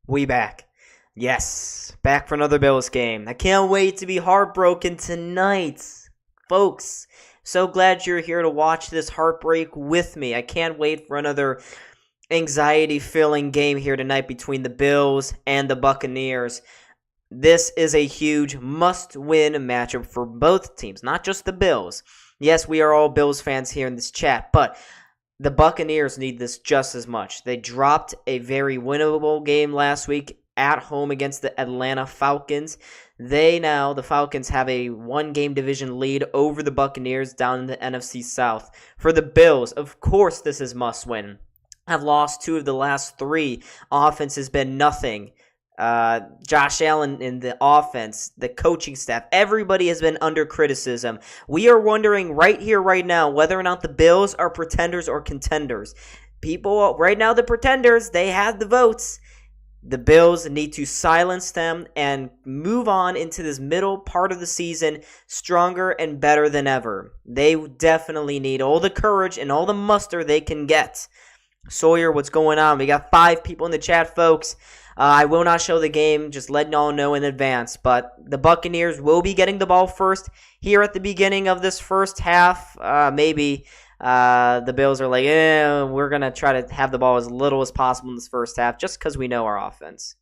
We back. Yes, back for another Bills game. I can't wait to be heartbroken tonight. Folks, so glad you're here to watch this heartbreak with me. I can't wait for another anxiety-filling game here tonight between the Bills and the Buccaneers. This is a huge must-win matchup for both teams, not just the Bills. Yes, we are all Bills fans here in this chat, but the Buccaneers need this just as much. They dropped a very winnable game last week at home against the Atlanta Falcons. The Falcons, have a one-game division lead over the Buccaneers down in the NFC South. For the Bills, of course this is must-win. Have lost 2 of the last 3. Offense has been nothing. Josh Allen in the offense, the coaching staff, everybody has been under criticism. We are wondering right here, right now, whether or not the Bills are pretenders or contenders. People, right now, the pretenders, they have the votes. The Bills need to silence them and move on into this middle part of the season stronger and better than ever. They definitely need all the courage and all the muster they can get. Sawyer, what's going on? We got 5 people in the chat, folks. I will not show the game, just letting y'all know in advance. But the Buccaneers will be getting the ball first here at the beginning of this first half. Maybe the Bills are like, we're going to try to have the ball as little as possible in this first half just because we know our offense.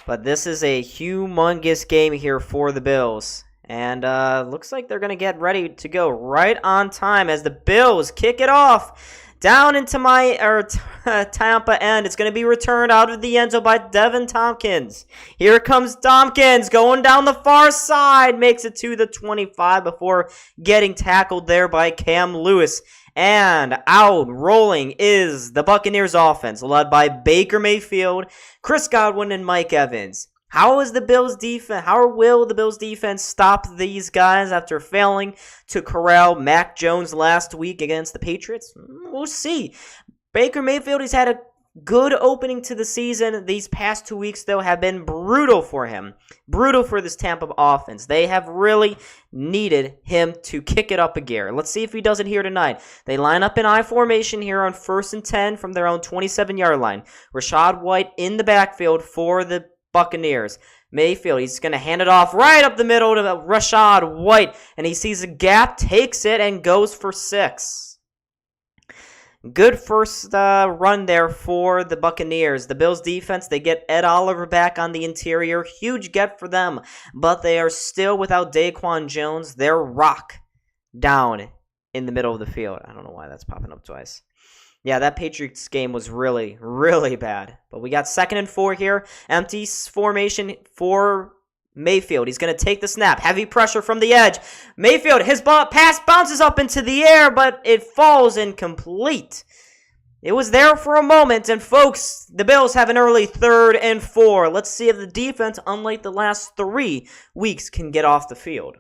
But this is a humongous game here for the Bills. And looks like they're going to get ready to go right on time as the Bills kick it off. Down into Tampa end. It's going to be returned out of the end zone by Devin Tompkins. Here comes Tompkins going down the far side. Makes it to the 25 before getting tackled there by Cam Lewis. And out rolling is the Buccaneers offense, led by Baker Mayfield, Chris Godwin, and Mike Evans. How will the Bills defense stop these guys after failing to corral Mac Jones last week against the Patriots? We'll see. Baker Mayfield has had a good opening to the season. These past 2 weeks, though, have been brutal for him. Brutal for this Tampa offense. They have really needed him to kick it up a gear. Let's see if he does it here tonight. They line up in I formation here on 1st and 10 from their own 27-yard line. Rachaad White in the backfield for the Buccaneers. Mayfield, he's going to hand it off right up the middle to Rachaad White, and he sees a gap, takes it, and goes for 6. Good first run there for the Buccaneers. The Bills defense, they get Ed Oliver back on the interior. Huge get for them, but they are still without Daquan Jones. They're rock down in the middle of the field. I don't know why that's popping up twice. Yeah, that Patriots game was really, really bad. But we got 2nd and 4 here. Empty formation for Mayfield. He's going to take the snap. Heavy pressure from the edge. Mayfield, his pass bounces up into the air, but it falls incomplete. It was there for a moment, and folks, the Bills have an early 3rd and 4. Let's see if the defense, unlike the last 3 weeks, can get off the field.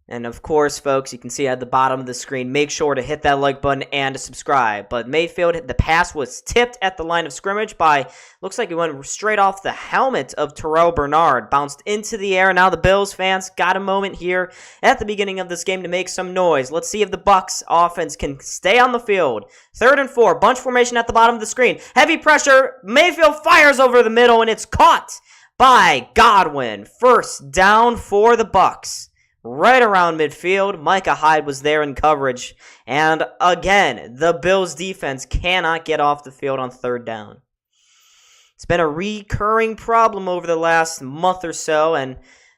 And of course, folks, you can see at the bottom of the screen, make sure to hit that like button and to subscribe. But Mayfield, the pass was tipped at the line of scrimmage by, looks like it went straight off the helmet of Terrell Bernard. Bounced into the air. Now the Bills fans got a moment here at the beginning of this game to make some noise. Let's see if the Bucs offense can stay on the field. 3rd and 4, bunch formation at the bottom of the screen. Heavy pressure. Mayfield fires over the middle, and it's caught by Godwin. First down for the Bucs. Right around midfield, Micah Hyde was there in coverage. And again, the Bills defense cannot get off the field on 3rd down. It's been a recurring problem over the last month or so, and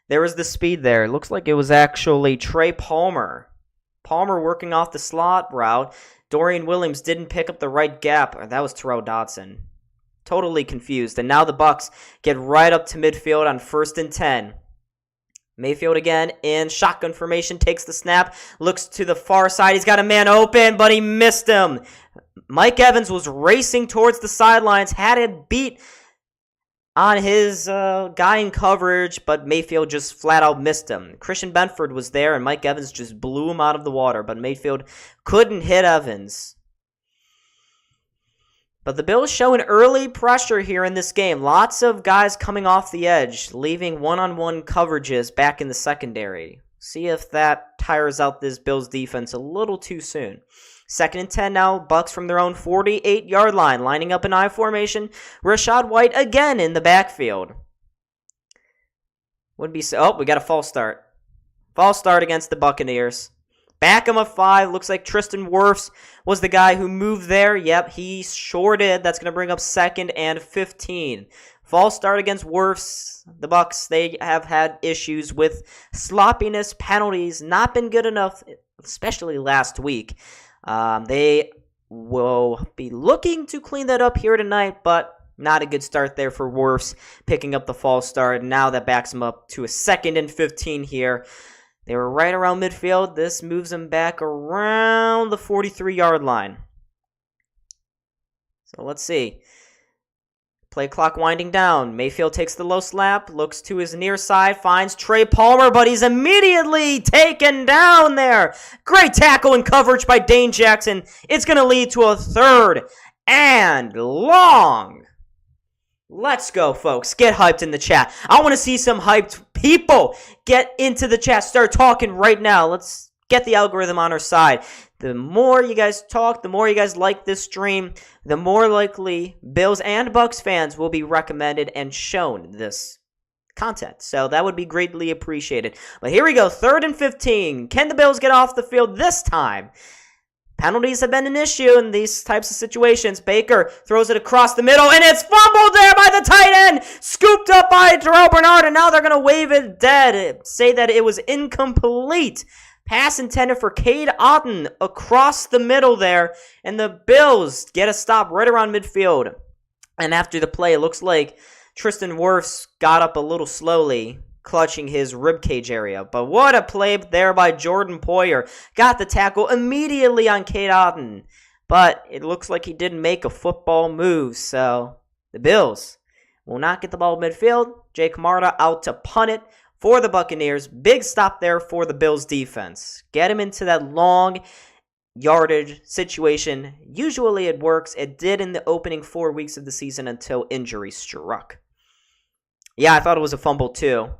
there was the speed there. It looks like it was actually Trey Palmer. Palmer working off the slot route. Dorian Williams didn't pick up the right gap. That was Terrell Dodson. Totally confused. And now the Bucs get right up to midfield on 1st and 10. Mayfield again in shotgun formation, takes the snap, looks to the far side. He's got a man open, but he missed him. Mike Evans was racing towards the sidelines, had it beat on his guy in coverage, but Mayfield just flat out missed him. Christian Benford was there, and Mike Evans just blew him out of the water, but Mayfield couldn't hit Evans. But the Bills showing early pressure here in this game. Lots of guys coming off the edge, leaving one-on-one coverages back in the secondary. See if that tires out this Bills defense a little too soon. 2nd and 10 now. Bucs from their own 48-yard line, lining up in I formation. Rachaad White again in the backfield. Would be so. Oh, we got a false start. False start against the Buccaneers. Back him a 5. Looks like Tristan Wirfs was the guy who moved there. Yep, he sure did. That's going to bring up 2nd and 15. False start against Wirfs. The Bucs, they have had issues with sloppiness, penalties, not been good enough, especially last week. They will be looking to clean that up here tonight, but not a good start there for Wirfs, picking up the false start. Now that backs him up to a 2nd and 15 here. They were right around midfield. This moves them back around the 43-yard line. So let's see. Play clock winding down. Mayfield takes the low snap, looks to his near side, finds Trey Palmer, but he's immediately taken down there. Great tackle and coverage by Dane Jackson. It's going to lead to a 3rd and long. Let's go, folks. Get hyped in the chat. I want to see some hyped people get into the chat. Start talking right now. Let's get the algorithm on our side. The more you guys talk, the more you guys like this stream, the more likely Bills and Bucs fans will be recommended and shown this content. So that would be greatly appreciated. But here we go. 3rd and 15. Can the Bills get off the field this time? Penalties have been an issue in these types of situations. Baker throws it across the middle, and it's fumbled there by the tight end. Scooped up by Terrell Bernard, and now they're going to wave it dead. Say that it was incomplete. Pass intended for Cade Otton across the middle there, and the Bills get a stop right around midfield. And after the play, it looks like Tristan Wirfs got up a little slowly, clutching his ribcage area. But what a play there by Jordan Poyer. Got the tackle immediately on Cade Otton. But it looks like he didn't make a football move. So the Bills will not get the ball midfield. Jake Marta out to punt it for the Buccaneers. Big stop there for the Bills defense. Get him into that long yardage situation. Usually it works. It did in the opening 4 weeks of the season until injury struck. Yeah, I thought it was a fumble too.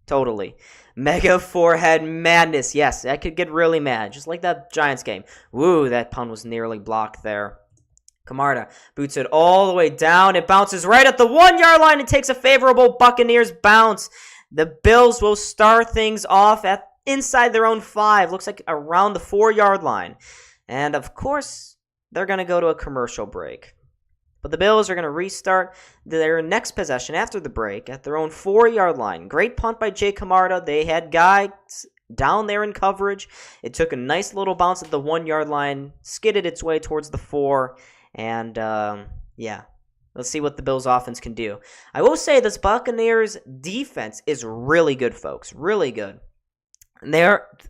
Totally. Mega forehead madness. Yes, I could get really mad. Just like that Giants game. Woo, that punt was nearly blocked there. Camarda boots it all the way down. It bounces right at the 1-yard line and takes a favorable Buccaneers bounce. The Bills will start things off at inside their own 5. Looks like around the 4-yard line. And, of course, they're going to go to a commercial break. But the Bills are going to restart their next possession after the break at their own 4-yard line. Great punt by Jay Camarda. They had guys down there in coverage. It took a nice little bounce at the 1-yard line, skidded its way towards the 4, and yeah. Let's see what the Bills offense can do. I will say this Buccaneers defense is really good, folks. Really good.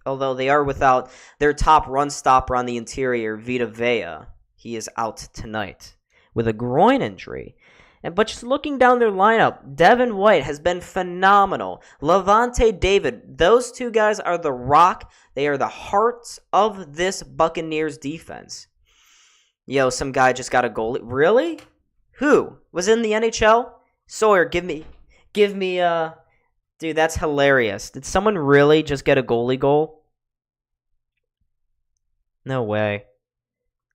Although they are without their top run stopper on the interior, Vita Vea. He is out tonight with a groin injury. But just looking down their lineup, Devin White has been phenomenal. Levante David, those two guys are the rock. They are the hearts of this Buccaneers defense. Yo, some guy just got a goal. Really? Who? Was in the NHL? Sawyer, give me, dude, that's hilarious. Did someone really just get a goalie goal? No way.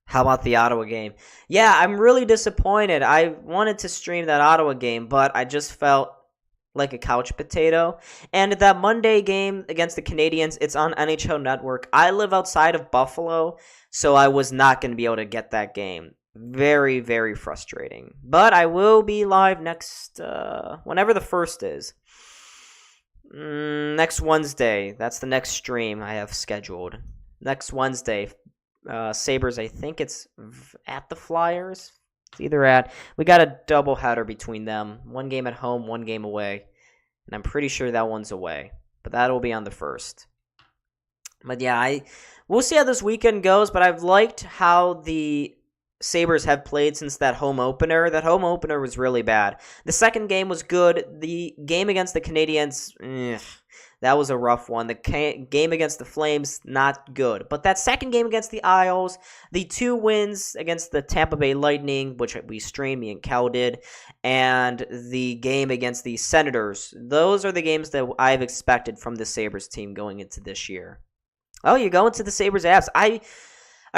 How about the Ottawa game? Yeah, I'm really disappointed. I wanted to stream that Ottawa game, but I just felt like a couch potato. And that Monday game against the Canadiens, it's on NHL Network. I live outside of Buffalo, so I was not going to be able to get that game. Very, very frustrating. But I will be live next, whenever the 1st is. Next Wednesday. That's the next stream I have scheduled. Next Wednesday. Sabres, I think it's at the Flyers. It's either at. We got a doubleheader between them. 1 game at home, 1 game away. And I'm pretty sure that one's away. But that'll be on the 1st. But yeah, we'll see how this weekend goes. But I've liked how the Sabres have played since that home opener. That home opener was really bad. The second game was good. The game against the Canadiens, That was a rough one. The game against the Flames, not good. But that second game against the Isles, the 2 wins against the Tampa Bay Lightning, which we streamed, me and Cal did, and the game against the Senators, those are the games that I've expected from the Sabres team going into this year. Oh, you're going to the Sabres apps. I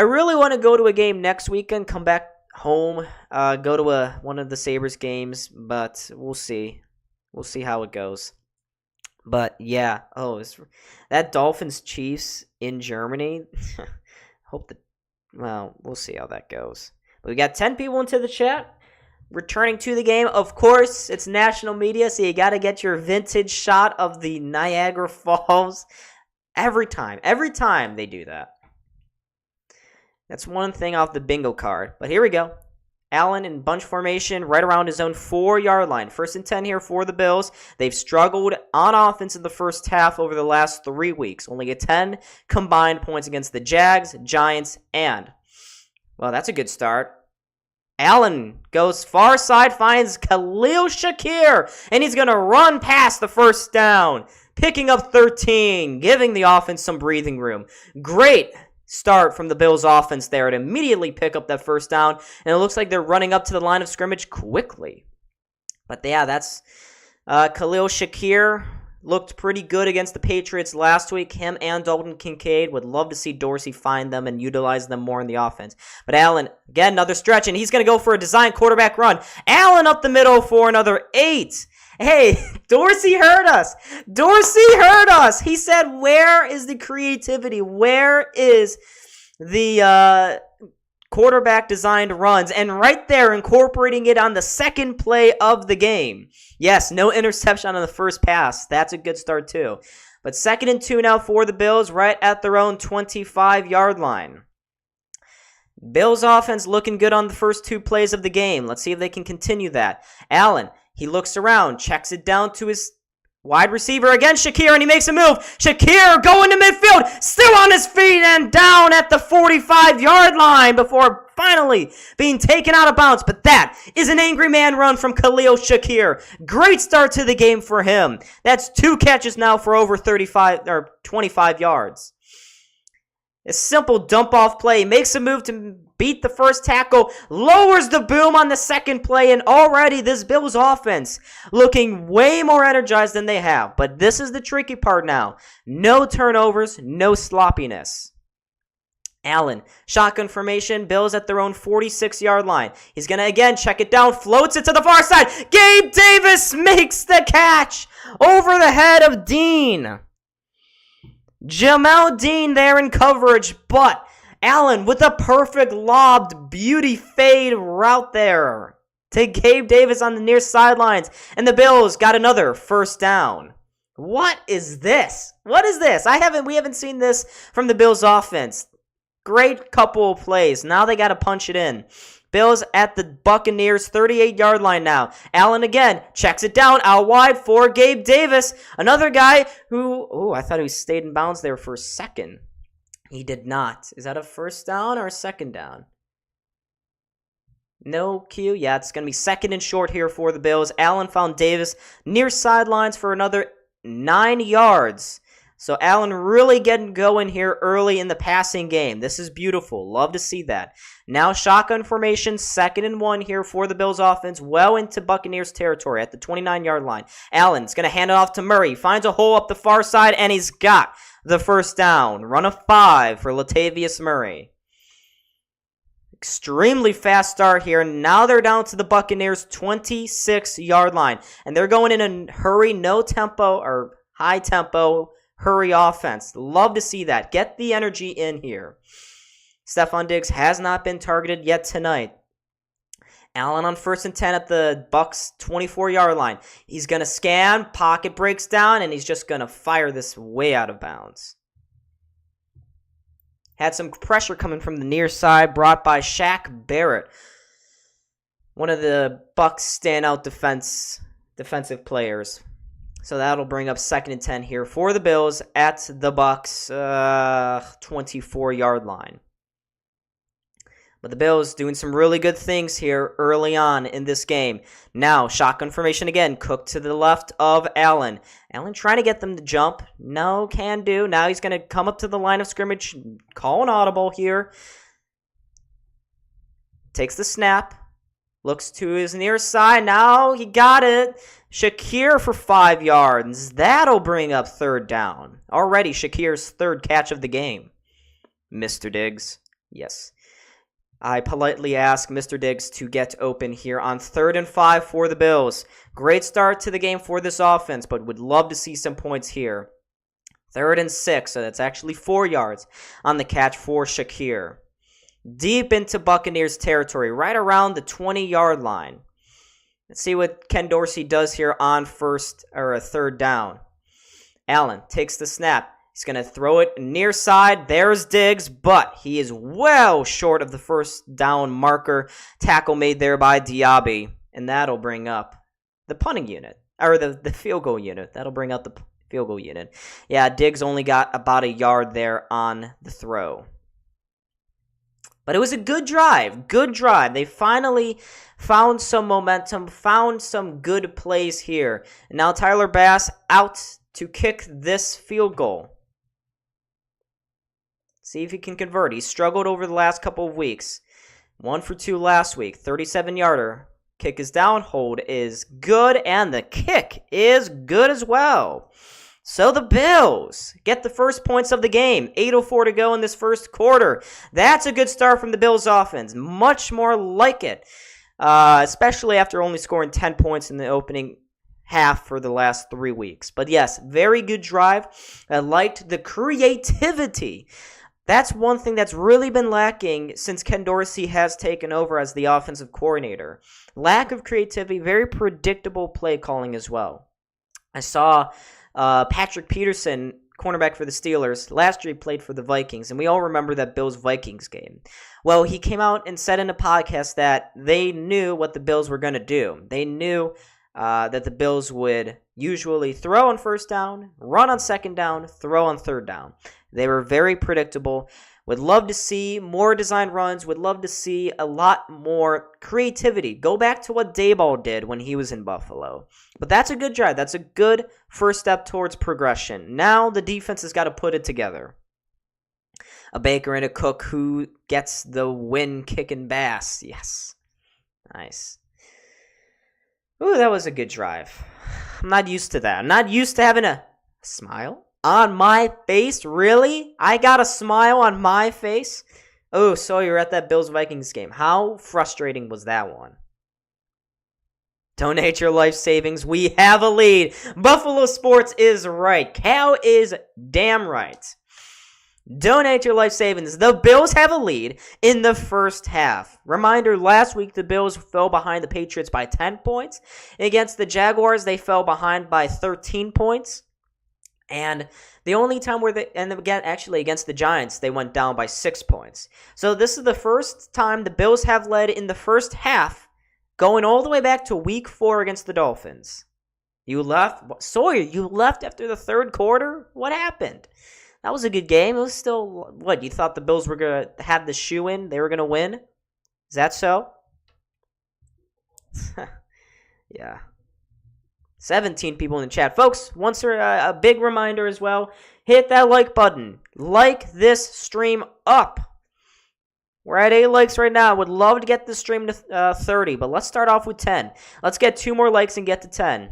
really want to go to a game next weekend, come back home, go to one of the Sabres games, but we'll see. We'll see how it goes. But yeah, that Dolphins-Chiefs in Germany. We'll see how that goes. But we got 10 people into the chat. Returning to the game, of course, it's national media, so you got to get your vintage shot of the Niagara Falls every time they do that. That's one thing off the bingo card. But here we go. Allen in bunch formation right around his own 4-yard line. 1st and 10 here for the Bills. They've struggled on offense in the first half over the last 3 weeks. Only get 10 combined points against the Jags, Giants, and, well, that's a good start. Allen goes far side, finds Khalil Shakir, and he's going to run past the first down, picking up 13, giving the offense some breathing room. Great start from the Bills offense there to immediately pick up that first down, and it looks like they're running up to the line of scrimmage quickly. But yeah, that's Khalil Shakir looked pretty good against the Patriots last week. Him and Dalton Kincaid. Would love to see Dorsey find them and utilize them more in the offense. But Allen, again, another stretch, and he's going to go for a design quarterback run. Allen up the middle for another 8. Hey, Dorsey heard us. He said, where is the creativity? Where is the quarterback designed runs? And right there, incorporating it on the second play of the game. Yes, no interception on the first pass. That's a good start too. But 2nd and 2 now for the Bills, right at their own 25-yard line. Bills offense looking good on the first 2 plays of the game. Let's see if they can continue that. Allen, he looks around, checks it down to his wide receiver again, Shakir, and he makes a move. Shakir going to midfield, still on his feet and down at the 45-yard line before finally being taken out of bounds. But that is an angry man run from Khalil Shakir. Great start to the game for him. That's 2 catches now for over 25 yards. A simple dump-off play. Makes a move to beat the first tackle. Lowers the boom on the second play. And already this Bills offense looking way more energized than they have. But this is the tricky part now. No turnovers, no sloppiness. Allen, shotgun formation. Bills at their own 46-yard line. He's going to again check it down. Floats it to the far side. Gabe Davis makes the catch over the head of Dean. Jamel Dean there in coverage, but Allen with a perfect lobbed beauty fade route there to Gabe Davis on the near sidelines, and the Bills got another first down. What is this? We haven't seen this from the Bills offense. Great couple of plays. Now they got to punch it in. Bills at the Buccaneers 38-yard line now. Allen again checks it down out wide for Gabe Davis. Another guy who, I thought he stayed in bounds there for a second. He did not. Is that a first down or a second down? No cue. Yeah, it's going to be 2nd and short here for the Bills. Allen found Davis near sidelines for another 9 yards. So Allen really getting going here early in the passing game. This is beautiful. Love to see that. Now shotgun formation, 2nd and 1 here for the Bills offense, well into Buccaneers territory at the 29-yard line. Allen's going to hand it off to Murray. Finds a hole up the far side, and he's got the first down. Run of 5 for Latavius Murray. Extremely fast start here. Now they're down to the Buccaneers 26-yard line. And they're going in a hurry, no tempo or high tempo hurry offense. Love to see that. Get the energy in here. Stephon Diggs has not been targeted yet tonight. Allen on 1st and 10 at the Bucs 24-yard line. He's going to scan, pocket breaks down, and he's just going to fire this way out of bounds. Had some pressure coming from the near side brought by Shaq Barrett. One of the Bucs standout defensive players. So that'll bring up 2nd and 10 here for the Bills at the Bucs 24-yard line. But the Bills doing some really good things here early on in this game. Now, shotgun formation again. Cook to the left of Allen. Allen trying to get them to jump. No, can do. Now he's going to come up to the line of scrimmage. Call an audible here. Takes the snap. Looks to his near side. Now he got it. Shakir for 5 yards. That'll bring up third down. Already Shakir's third catch of the game. Mr. Diggs. Yes. I politely ask Mr. Diggs to get open here on 3rd and 5 for the Bills. Great start to the game for this offense, but would love to see some points here. 3rd and 6, so that's actually 4 yards on the catch for Shakir. Deep into Buccaneers territory, right around the 20-yard line. Let's see what Ken Dorsey does here on 3rd down. Allen takes the snap. He's going to throw it near side. There's Diggs, but he is well short of the first down marker. Tackle made there by Diaby, and that'll bring up the punting unit, or the field goal unit. That'll bring up the field goal unit. Yeah, Diggs only got about a yard there on the throw. But it was a good drive. Good drive. They finally found some momentum, found some good plays here. And now Tyler Bass out to kick this field goal. See if he can convert. He struggled over the last couple of weeks. 1 for 2 last week. 37-yarder. Kick is down. Hold is good. And the kick is good as well. So the Bills get the first points of the game. 8:04 to go in this first quarter. That's a good start from the Bills offense. Much more like it. Especially after only scoring 10 points in the opening half for the last 3 weeks. But yes, very good drive. I liked the creativity. That's one thing that's really been lacking since Ken Dorsey has taken over as the offensive coordinator. Lack of creativity, very predictable play calling as well. I saw Patrick Peterson, cornerback for the Steelers. Last year he played for the Vikings, and we all remember that Bills-Vikings game. Well, he came out and said in a podcast that they knew what the Bills were going to do. They knew that the Bills would usually throw on first down, run on second down, throw on third down. They were very predictable. Would love to see more design runs. Would love to see a lot more creativity. Go back to what Daboll did when he was in Buffalo. But that's a good drive. That's a good first step towards progression. Now the defense has got to put it together. A Baker and a Cook who gets the win kicking Bass. Yes. Nice. Ooh, that was a good drive. I'm not used to that. I'm not used to having a smile on my face. Really? I got a smile on my face? Oh, so you're at that Bills-Vikings game. How frustrating was that one? Donate your life savings. We have a lead. Buffalo Sports is right. Cal is damn right. Donate your life savings. The Bills have a lead in the first half. Reminder, last week the Bills fell behind the Patriots by 10 points. Against the Jaguars, they fell behind by 13 points. And the only time where against the Giants, they went down by 6 points. So this is the first time the Bills have led in the first half, going all the way back to week 4 against the Dolphins. You left? Sawyer, you left after the third quarter? What happened? That was a good game. It was still, what, you thought the Bills were going to have the shoe in? They were going to win? Is that so? Yeah. 17 people in the chat. Folks, once a big reminder as well, hit that like button. Like this stream up. We're at 8 likes right now. Would love to get this stream to 30, but let's start off with 10. Let's get 2 more likes and get to 10.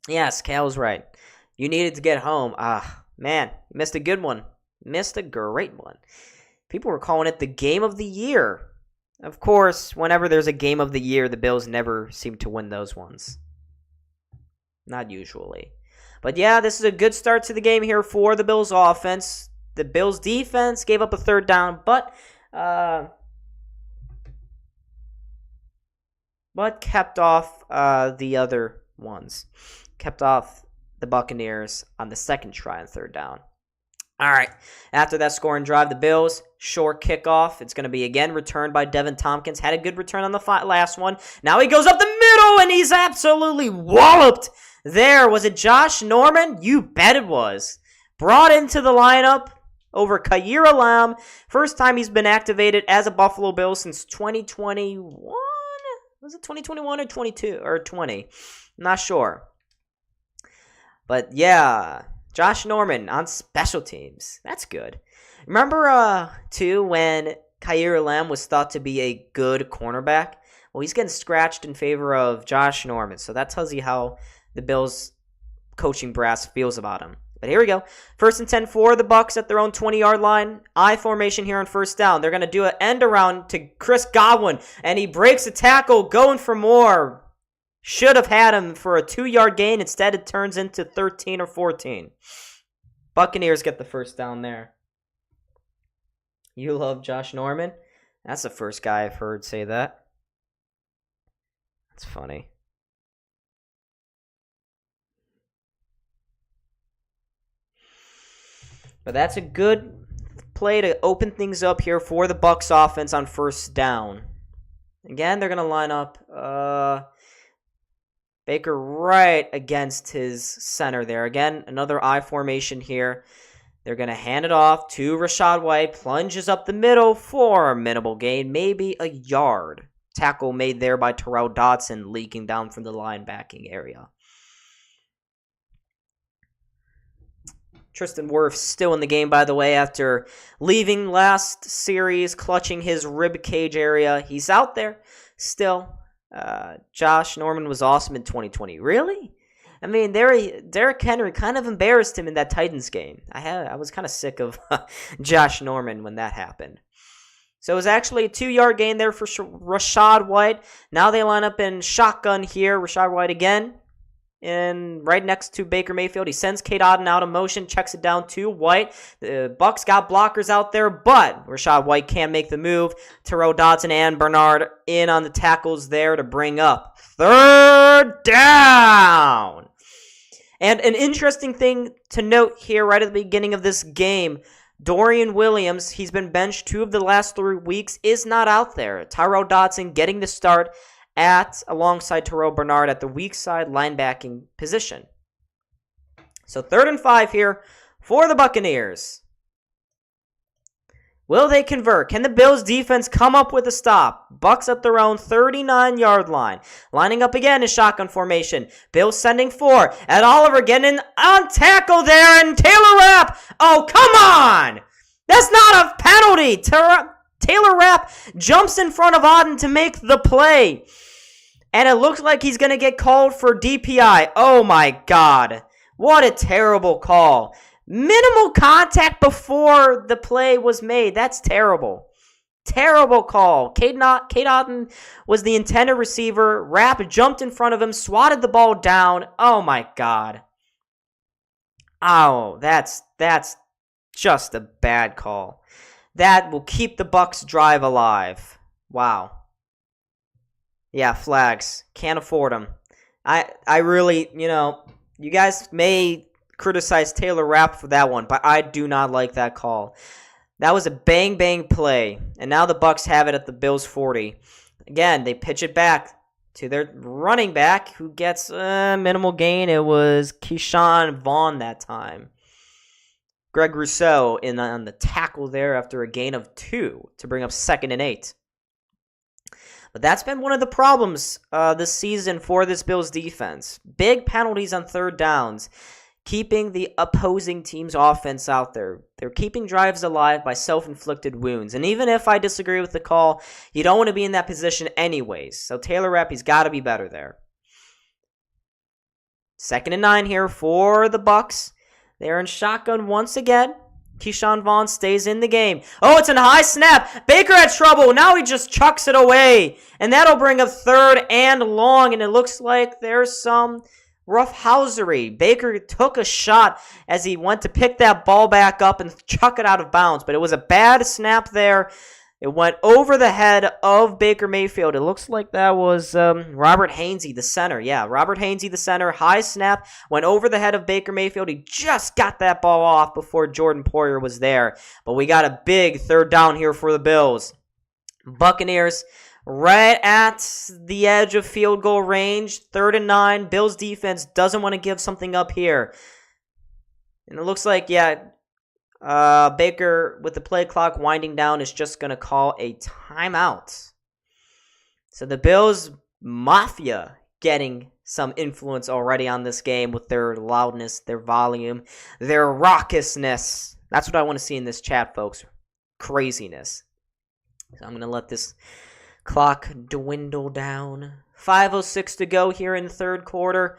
Yes, Cal's right. You needed to get home. Man, you missed a good one. Missed a great one. People were calling it the game of the year. Of course, whenever there's a game of the year, the Bills never seem to win those ones. Not usually. But yeah, this is a good start to the game here for the Bills offense. The Bills defense gave up a third down, but kept off the other ones. Kept off the Buccaneers on the second try and third down. All right, after that scoring drive, the Bills, short kickoff. It's going to be again returned by Devin Tompkins. Had a good return on the last one. Now he goes up the middle, and he's absolutely walloped there. Was it Josh Norman? You bet it was. Brought into the lineup. over Kaiir Lamb. First time he's been activated as a Buffalo Bill since 2021. Was it 2021 or 22 or 20? Not sure. But yeah, Josh Norman on special teams. That's good. Remember, too, when Kaiir Lamb was thought to be a good cornerback? Well, he's getting scratched in favor of Josh Norman. So that tells you how the Bills coaching brass feels about him. But here we go. 1st and 10 for the Bucs at their own 20-yard line. I formation here on first down. They're going to do an end around to Chris Godwin, and he breaks a tackle, going for more. Should have had him for a 2-yard gain. Instead, it turns into 13 or 14. Buccaneers get the first down there. You love Josh Norman? That's the first guy I've heard say that. That's funny. But that's a good play to open things up here for the Bucs offense on first down. Again, they're going to line up Baker right against his center there. Again, another I formation here. They're going to hand it off to Rachaad White. Plunges up the middle for a minimal gain, maybe a yard. Tackle made there by Terrell Dodson, leaking down from the linebacking area. Tristan Wirfs still in the game, by the way, after leaving last series, clutching his rib cage area. He's out there still. Josh Norman was awesome in 2020. Really? I mean, Derrick Henry kind of embarrassed him in that Titans game. I was kind of sick of Josh Norman when that happened. So it was actually a 2-yard gain there for Rachaad White. Now they line up in shotgun here. Rachaad White again. And right next to Baker Mayfield, he sends Cade Otton out of motion, checks it down to White. The Bucs got blockers out there, but Rachaad White can't make the move. Terrell Dodson and Bernard in on the tackles there to bring up 3rd down. And an interesting thing to note here right at the beginning of this game, Dorian Williams, he's been benched 2 of the last 3 weeks, is not out there. Tyrell Dodson getting the start alongside Terrell Bernard at the weak side linebacking position. So 3rd and 5 here for the Buccaneers. Will they convert? Can the Bills defense come up with a stop? Bucs at their own 39-yard line. Lining up again in shotgun formation. Bills sending 4. Ed Oliver getting on tackle there, and Taylor Rapp. Oh, come on! That's not a penalty. Taylor Rapp jumps in front of Otton to make the play. And it looks like he's going to get called for DPI. Oh my God. What a terrible call. Minimal contact before the play was made. That's terrible. Terrible call. Cade Otton was the intended receiver. Rapp jumped in front of him, swatted the ball down. Oh my God. Oh, that's just a bad call. That will keep the Bucs drive alive. Wow. Yeah, flags. Can't afford them. I really, you guys may criticize Taylor Rapp for that one, but I do not like that call. That was a bang-bang play, and now the Bucs have it at the Bills' 40. Again, they pitch it back to their running back, who gets minimal gain. It was Keyshawn Vaughn that time. Greg Rousseau on the tackle there after a gain of 2 to bring up 2nd and 8. But that's been one of the problems this season for this Bills defense. Big penalties on 3rd downs, keeping the opposing team's offense out there. They're keeping drives alive by self-inflicted wounds. And even if I disagree with the call, you don't want to be in that position anyways. So Taylor Rapp, he's got to be better there. 2nd and 9 here for the Bucs. They're in shotgun once again. Keyshawn Vaughn stays in the game. Oh, it's a high snap. Baker had trouble. Now he just chucks it away. And that'll bring up 3rd and long. And it looks like there's some roughhousery. Baker took a shot as he went to pick that ball back up and chuck it out of bounds. But it was a bad snap there. It went over the head of Baker Mayfield. It looks like that was Robert Hainsey, the center. Yeah, Robert Hainsey, the center. High snap. Went over the head of Baker Mayfield. He just got that ball off before Jordan Poyer was there. But we got a big 3rd down here for the Bills. Buccaneers right at the edge of field goal range. 3rd and 9. Bills defense doesn't want to give something up here. And it looks like, yeah, Baker, with the play clock winding down, is just going to call a timeout. So the Bills Mafia getting some influence already on this game with their loudness, their volume, their raucousness. That's what I want to see in this chat, folks. Craziness. So I'm going to let this clock dwindle down. 5:06 to go here in the first quarter.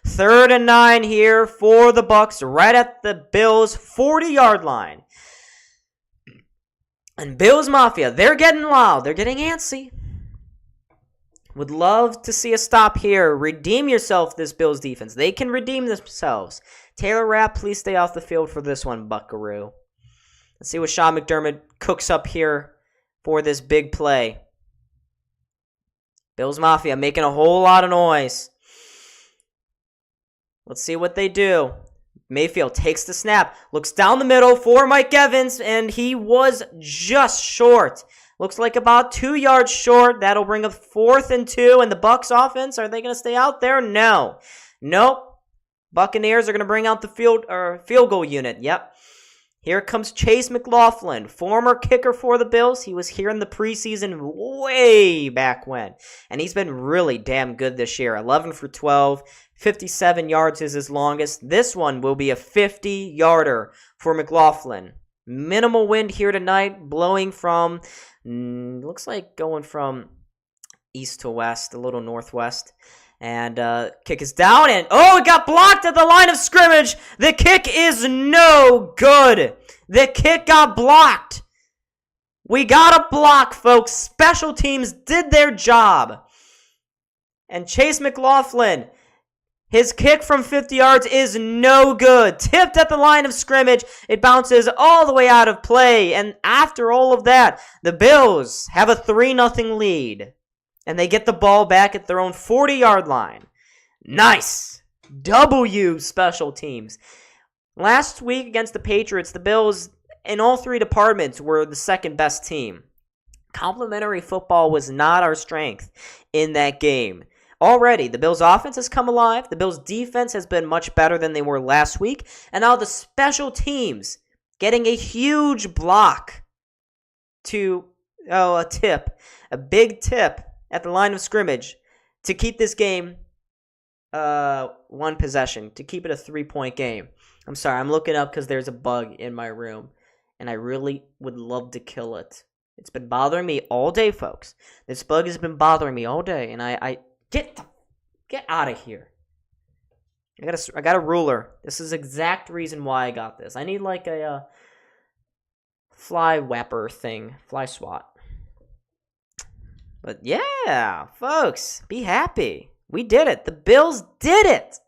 3rd and 9 here for the Bucs, right at the Bills 40-yard line. And Bills Mafia, they're getting loud. They're getting antsy. Would love to see a stop here. Redeem yourself, this Bills defense. They can redeem themselves. Taylor Rapp, please stay off the field for this one, Buckaroo. Let's see what Sean McDermott cooks up here for this big play. Bills Mafia making a whole lot of noise. Let's see what they do. Mayfield takes the snap, looks down the middle for Mike Evans, and he was just short. Looks like about 2 yards short. That'll bring up 4th and 2, and the Bucs offense, are they going to stay out there? No. Nope. Buccaneers are going to bring out the field goal unit. Yep. Here comes Chase McLaughlin, former kicker for the Bills. He was here in the preseason way back when, and he's been really damn good this year. 11 for 12, 57 yards is his longest. This one will be a 50-yarder for McLaughlin. Minimal wind here tonight, blowing from, looks like going from east to west, a little northwest. And kick is down, and it got blocked at the line of scrimmage. The kick is no good. The kick got blocked. We got a block, folks. Special teams did their job. And Chase McLaughlin, his kick from 50 yards is no good. Tipped at the line of scrimmage. It bounces all the way out of play. And after all of that, the Bills have a 3-0 lead. And they get the ball back at their own 40-yard line. Nice. W special teams. Last week against the Patriots, the Bills, in all 3 departments, were the second best team. Complementary football was not our strength in that game. Already, the Bills' offense has come alive. The Bills' defense has been much better than they were last week. And now the special teams getting a huge block to, a tip. A big tip at the line of scrimmage to keep this game 1 possession, to keep it a 3-point game. I'm sorry, I'm looking up because there's a bug in my room, and I really would love to kill it. It's been bothering me all day, folks. This bug has been bothering me all day, and I get out of here. I got a ruler. This is the exact reason why I got this. I need like a fly whapper thing, fly swat. But yeah, folks, be happy. We did it. The Bills did it.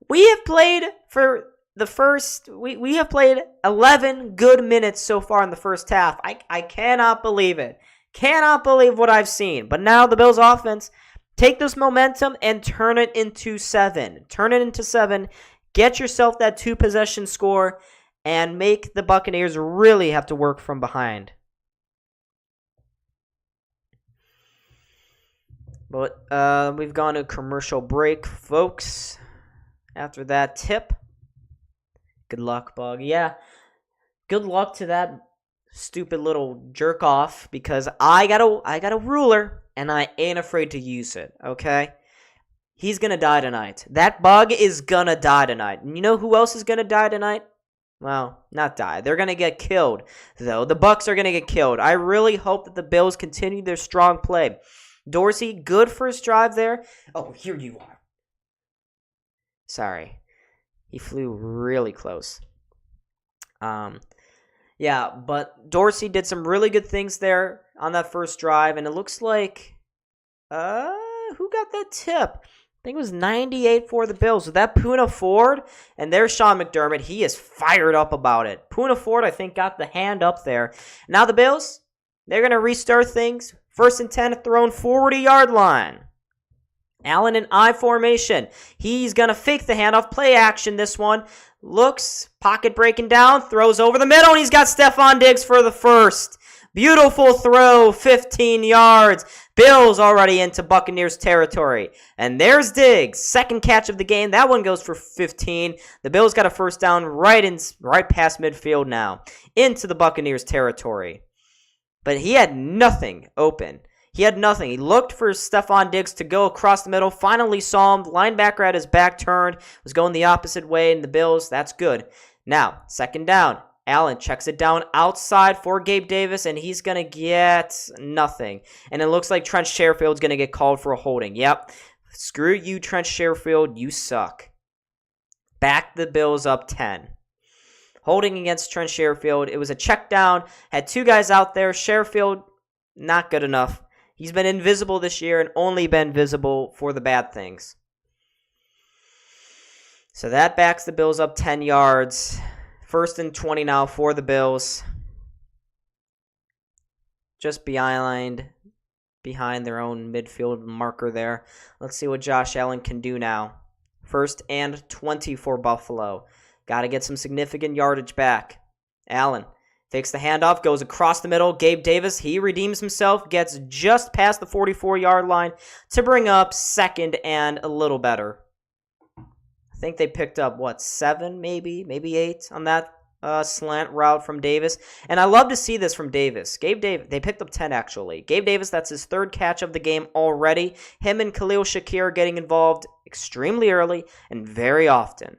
We have played for the first, we have played 11 good minutes so far in the first half. I cannot believe it. Cannot believe what I've seen. But now the Bills offense, take this momentum and turn it into 7. Turn it into 7. Get yourself that 2-possession score and make the Buccaneers really have to work from behind. But we've gone to commercial break, folks. After that tip, good luck, Bug. Yeah, good luck to that stupid little jerk off, because I got a ruler and I ain't afraid to use it. Okay, he's gonna die tonight. That Bug is gonna die tonight. And you know who else is gonna die tonight? Well, not die. They're gonna get killed, though. The Bucs are gonna get killed. I really hope that the Bills continue their strong play. Dorsey, good first drive there. Oh, here you are. Sorry. He flew really close. Yeah, but Dorsey did some really good things there on that first drive, and it looks like, who got that tip? I think it was 98 for the Bills. Was that Poona Ford? And there's Sean McDermott. He is fired up about it. Poona Ford, I think, got the hand up there. Now the Bills, they're going to restart things. 1st and 10 at their own 40-yard line. Allen in I formation. He's going to fake the handoff. Play action this one. Looks, pocket breaking down, throws over the middle, and he's got Stephon Diggs for the first. Beautiful throw, 15 yards. Bills already into Buccaneers territory. And there's Diggs, second catch of the game. That one goes for 15. The Bills got a first down right past midfield now, into the Buccaneers territory. But he had nothing open. He had nothing. He looked for Stephon Diggs to go across the middle. Finally saw him. The linebacker had his back turned. Was going the opposite way in the Bills. That's good. Now, second down. Allen checks it down outside for Gabe Davis, and he's going to get nothing. And it looks like Trent Sherfield's going to get called for a holding. Yep. Screw you, Trent Sherfield. You suck. Back the Bills up 10. Holding against Trent Sherfield. It was a check down. Had two guys out there. Sherfield, not good enough. He's been invisible this year and only been visible for the bad things. So that backs the Bills up 10 yards. 1st and 20 now for the Bills. Just behind their own midfield marker there. Let's see what Josh Allen can do now. 1st and 20 for Buffalo. Got to get some significant yardage back. Allen fakes the handoff, goes across the middle. Gabe Davis, he redeems himself, gets just past the 44-yard line to bring up 2nd and a little better. I think they picked up, 7 maybe 8 on that slant route from Davis. And I love to see this from Davis. Gabe Davis, they picked up 10 actually. Gabe Davis, that's his 3rd catch of the game already. Him and Khalil Shakir getting involved extremely early and very often.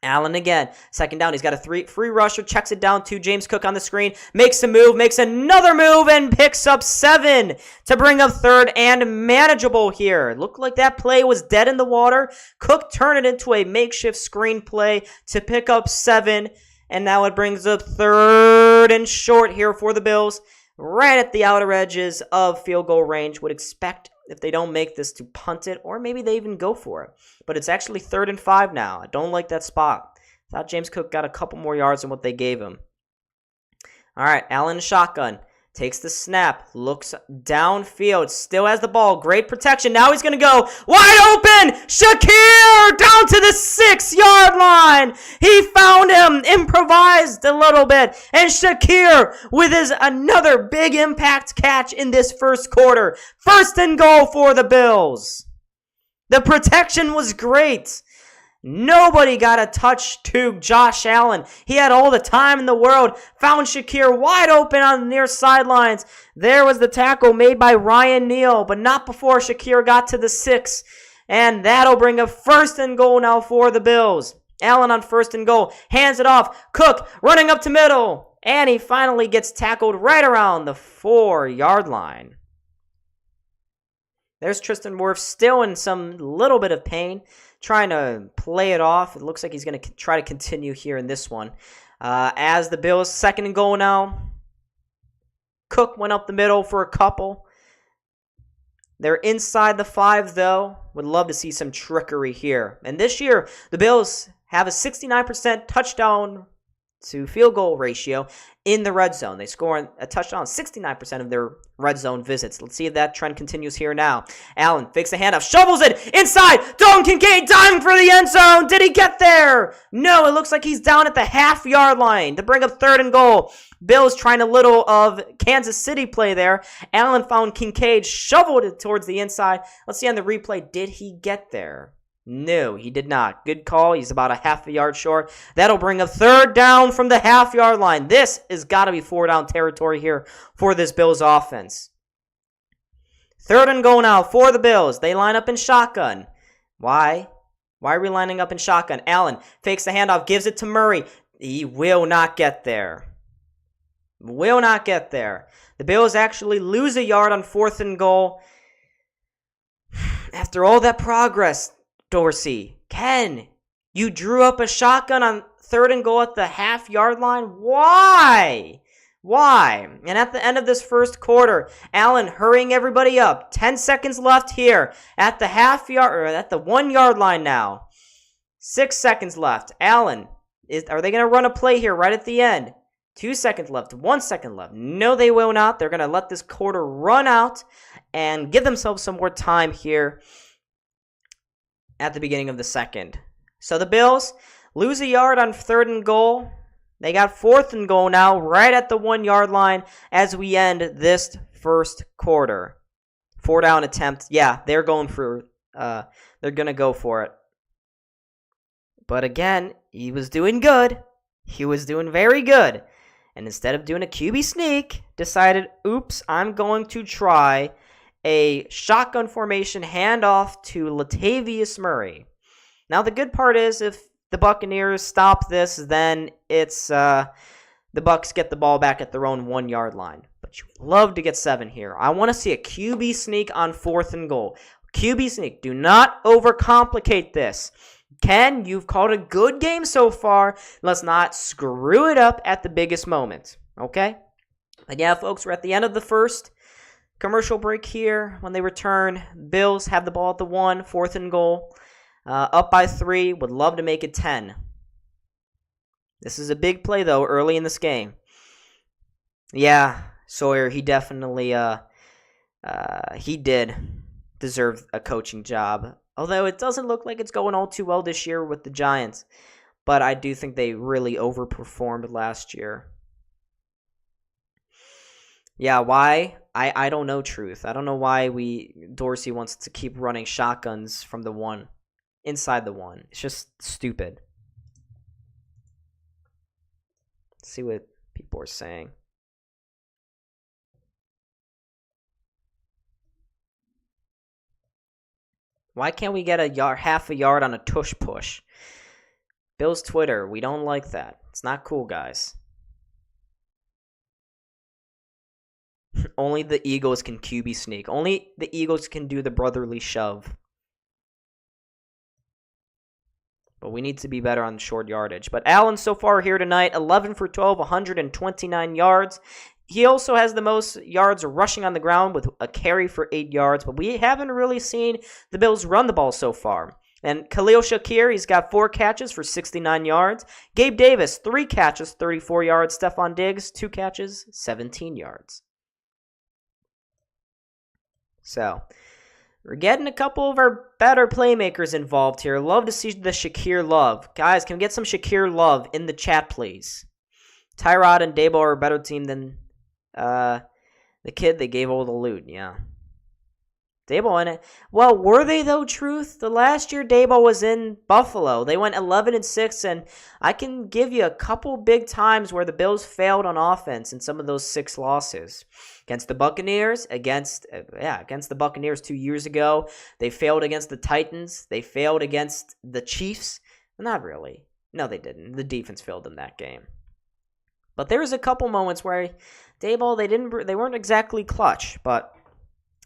Allen again, 2nd down. He's got a free rusher, checks it down to James Cook on the screen, makes a move, makes another move, and picks up 7 to bring up 3rd and manageable here. Looked like that play was dead in the water. Cook turned it into a makeshift screen play to pick up 7, and now it brings up 3rd and short here for the Bills. Right at the outer edges of field goal range. Would expect, if they don't make this, to punt it, or maybe they even go for it. But it's actually 3rd and 5 now. I don't like that spot. Thought James Cook got a couple more yards than what they gave him. All right, Allen shotgun. Takes the snap. Looks downfield. Still has the ball. Great protection. Now he's going to go wide open. Shakir down to the 6-yard line. He found him. Improvised a little bit. And Shakir with his another big impact catch in this first quarter. 1st and goal for the Bills. The protection was great. Nobody got a touch to Josh Allen. He had all the time in the world. Found Shakir wide open on the near sidelines. There was the tackle made by Ryan Neal, but not before Shakir got to the 6. And that'll bring a 1st and goal now for the Bills. Allen on 1st and goal. Hands it off. Cook running up to middle. And he finally gets tackled right around the 4-yard line. There's Tristan Wirfs still in some little bit of pain, trying to play it off. It looks like he's going to try to continue here in this one. As the Bills 2nd and goal now. Cook went up the middle for a couple. They're inside the 5, though. Would love to see some trickery here. And this year, the Bills have a 69% touchdown to field goal ratio in the red zone. They score a touchdown 69% of their red zone visits. Let's see if that trend continues here now. Allen fakes the handoff, shovels it inside. Dalton Kincaid diving for the end zone. Did he get there? No, it looks like he's down at the half-yard line to bring up 3rd and goal. Bills trying a little of Kansas City play there. Allen found Kincaid, shoveled it towards the inside. Let's see on the replay, did he get there? No, he did not. Good call. He's about a half a yard short. That'll bring a 3rd down from the half-yard line. This has got to be 4-down territory here for this Bills offense. 3rd and goal now for the Bills. They line up in shotgun. Why? Why are we lining up in shotgun? Allen fakes the handoff, gives it to Murray. He will not get there. Will not get there. The Bills actually lose a yard on 4th and goal. After all that progress, Dorsey, Ken, you drew up a shotgun on 3rd and goal at the half-yard line? Why? Why? And at the end of this first quarter, Allen hurrying everybody up. 10 seconds left here at the at the 1-yard line now. 6 seconds left. Allen, are they going to run a play here right at the end? 2 seconds left. 1 second left. No, they will not. They're going to let this quarter run out and give themselves some more time here at the beginning of the second. So the Bills lose a yard on 3rd and goal. They got 4th and goal now, right at the 1-yard line as we end this first quarter. 4-down attempt. Yeah, they're going for. They're gonna go for it. But again, he was doing good. He was doing very good. And instead of doing a QB sneak, decided, oops, I'm going to try a shotgun formation handoff to Latavius Murray. Now, the good part is if the Buccaneers stop this, then it's the Bucs get the ball back at their own 1-yard line. But you love to get 7 here. I want to see a QB sneak on 4th and goal. QB sneak. Do not overcomplicate this. Ken, you've called a good game so far. Let's not screw it up at the biggest moment. Okay? And yeah, folks, we're at the end of the first commercial break here. When they return, Bills have the ball at the 1, 4th and goal. Up by 3. Would love to make it 10. This is a big play, though, early in this game. Yeah, Sawyer, he definitely he did deserve a coaching job. Although it doesn't look like it's going all too well this year with the Giants. But I do think they really overperformed last year. Yeah, why? I don't know, truth. I don't know why Dorsey wants to keep running shotguns from the 1. Inside the 1. It's just stupid. Let's see what people are saying. Why can't we get half a yard on a tush push? Bill's Twitter, we don't like that. It's not cool, guys. Only the Eagles can QB sneak. Only the Eagles can do the brotherly shove. But we need to be better on short yardage. But Allen so far here tonight, 11 for 12, 129 yards. He also has the most yards rushing on the ground with a carry for 8 yards. But we haven't really seen the Bills run the ball so far. And Khalil Shakir, he's got 4 catches for 69 yards. Gabe Davis, 3 catches, 34 yards. Stephon Diggs, 2 catches, 17 yards. So, we're getting a couple of our better playmakers involved here. Love to see the Shakir love. Guys, can we get some Shakir love in the chat, please? Tyrod and Daboll are a better team than the kid they gave all the loot. Yeah. Daboll in it. Well, were they though, truth? The last year Daboll was in Buffalo. They went 11-6, and I can give you a couple big times where the Bills failed on offense in some of those 6 losses. Against the Buccaneers, against the Buccaneers 2 years ago. They failed against the Titans. They failed against the Chiefs. Not really. No, they didn't. The defense failed in that game. But there was a couple moments where Daboll, they weren't exactly clutch, but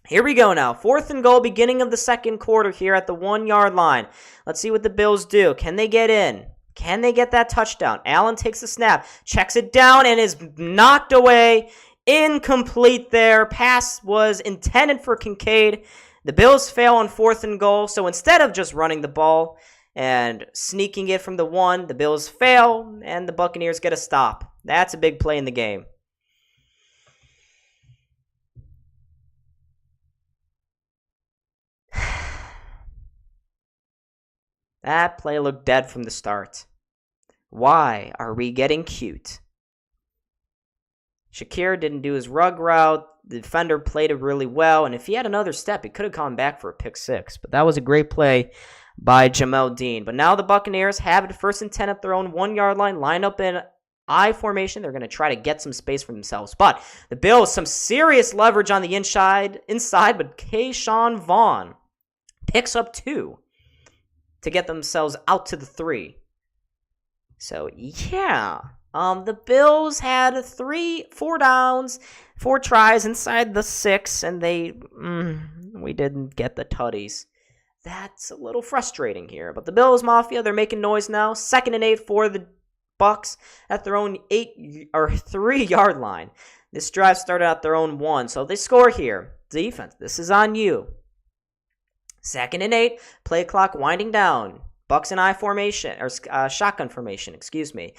here we go now. 4th and goal, beginning of the second quarter here at the 1-yard line. Let's see what the Bills do. Can they get in? Can they get that touchdown? Allen takes the snap, checks it down, and is knocked away. Incomplete there. Pass was intended for Kincaid. The Bills fail on 4th and goal, so instead of just running the ball and sneaking it from the 1, the Bills fail, and the Buccaneers get a stop. That's a big play in the game. That play looked dead from the start. Why are we getting cute? Shakir didn't do his rug route. The defender played it really well. And if he had another step, he could have come back for a pick 6. But that was a great play by Jamel Dean. But now the Buccaneers have it 1st and 10 at their own 1-yard line. Line up in I formation. They're going to try to get some space for themselves. But the Bills, some serious leverage on the inside. But Keyshawn Vaughn picks up 2. To get themselves out to the 3. So, yeah. The Bills had 4 downs, 4 tries inside the 6, and we didn't get the tutties. That's a little frustrating here. But the Bills Mafia, they're making noise now. 2nd and 8 for the Bucs at their own 3-yard line. This drive started at their own 1, so they score here. Defense, this is on you. 2nd and 8, play clock winding down. Bucs and I formation, or shotgun formation, excuse me.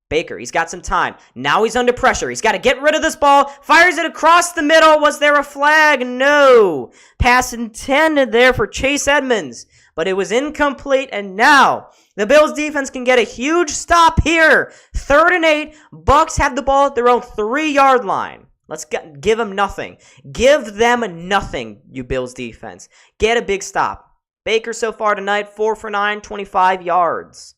Baker, he's got some time. Now he's under pressure. He's got to get rid of this ball. Fires it across the middle. Was there a flag? No. Pass intended there for Chase Edmonds. but it was incomplete, and now the Bills defense can get a huge stop here. 3rd and 8. Bucs have the ball at their own 3-yard line. Let's give them nothing. Give them nothing, you Bills defense. Get a big stop. Baker so far tonight, 4 for 9, 25 yards.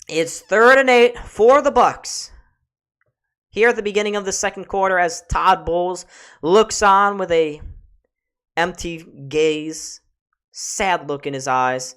It's 3rd and 8 for the Bucs. Here at the beginning of the second quarter, as Todd Bowles looks on with a empty gaze, sad look in his eyes.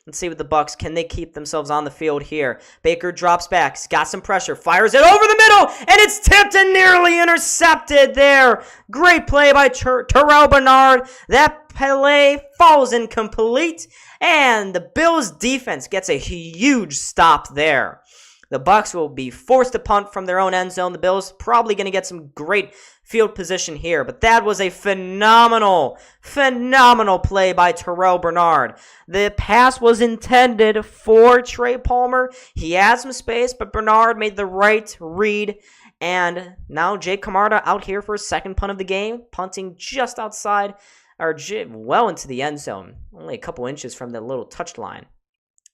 Let's see what the Bucs, can they keep themselves on the field here? Baker drops back, he's got some pressure, fires it over the middle, and it's tipped and nearly intercepted there. Great play by Terrell Bernard. That play falls incomplete, and the Bills defense gets a huge stop there. The Bucs will be forced to punt from their own end zone. The Bills probably going to get some great field position here, but that was a phenomenal play by Terrell Bernard. The pass was intended for Trey Palmer. He had some space, but Bernard made the right read, and now Jake Camarda out here for his second punt of the game, punting just outside, or well into the end zone, only a couple inches from the little touch line.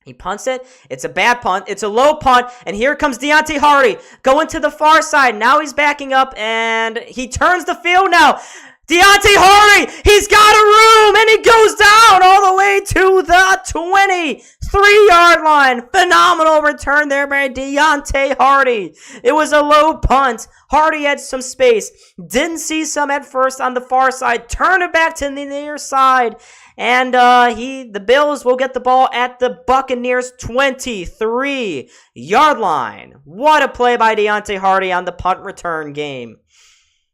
He punts it. It's a bad punt. It's a low punt. And here comes Deontay Hardy going to the far side. Now he's backing up, and he turns the field now. Deontay Hardy, he's got a room, and he goes down all the way to the 23-yard line. Phenomenal return there by Deontay Hardy. It was a low punt. Hardy had some space. Didn't see some at first on the far side. Turned it back to the near side. And the Bills will get the ball at the Buccaneers 23-yard line. What a play by Deontay Hardy on the punt return game.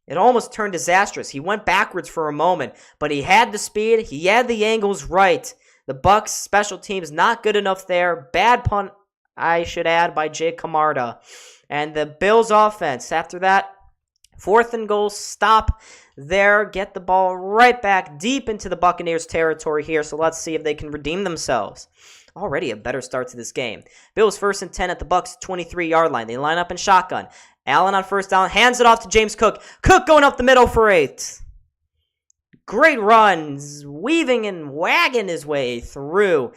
It almost turned disastrous. He went backwards for a moment, but he had the speed. He had the angles right. The Bucs special teams not good enough there. Bad punt, I should add, by Jake Camarda. And the Bills offense, after that, 4th and goal, stop there, get the ball right back deep into the Buccaneers territory here. So let's see if they can redeem themselves. Already a better start to this game. Bills 1st and 10 at the Bucs 23-yard line. They line up in shotgun. Allen on first down, hands it off to James Cook. Cook going up the middle for 8. Great runs, weaving and wagging his way through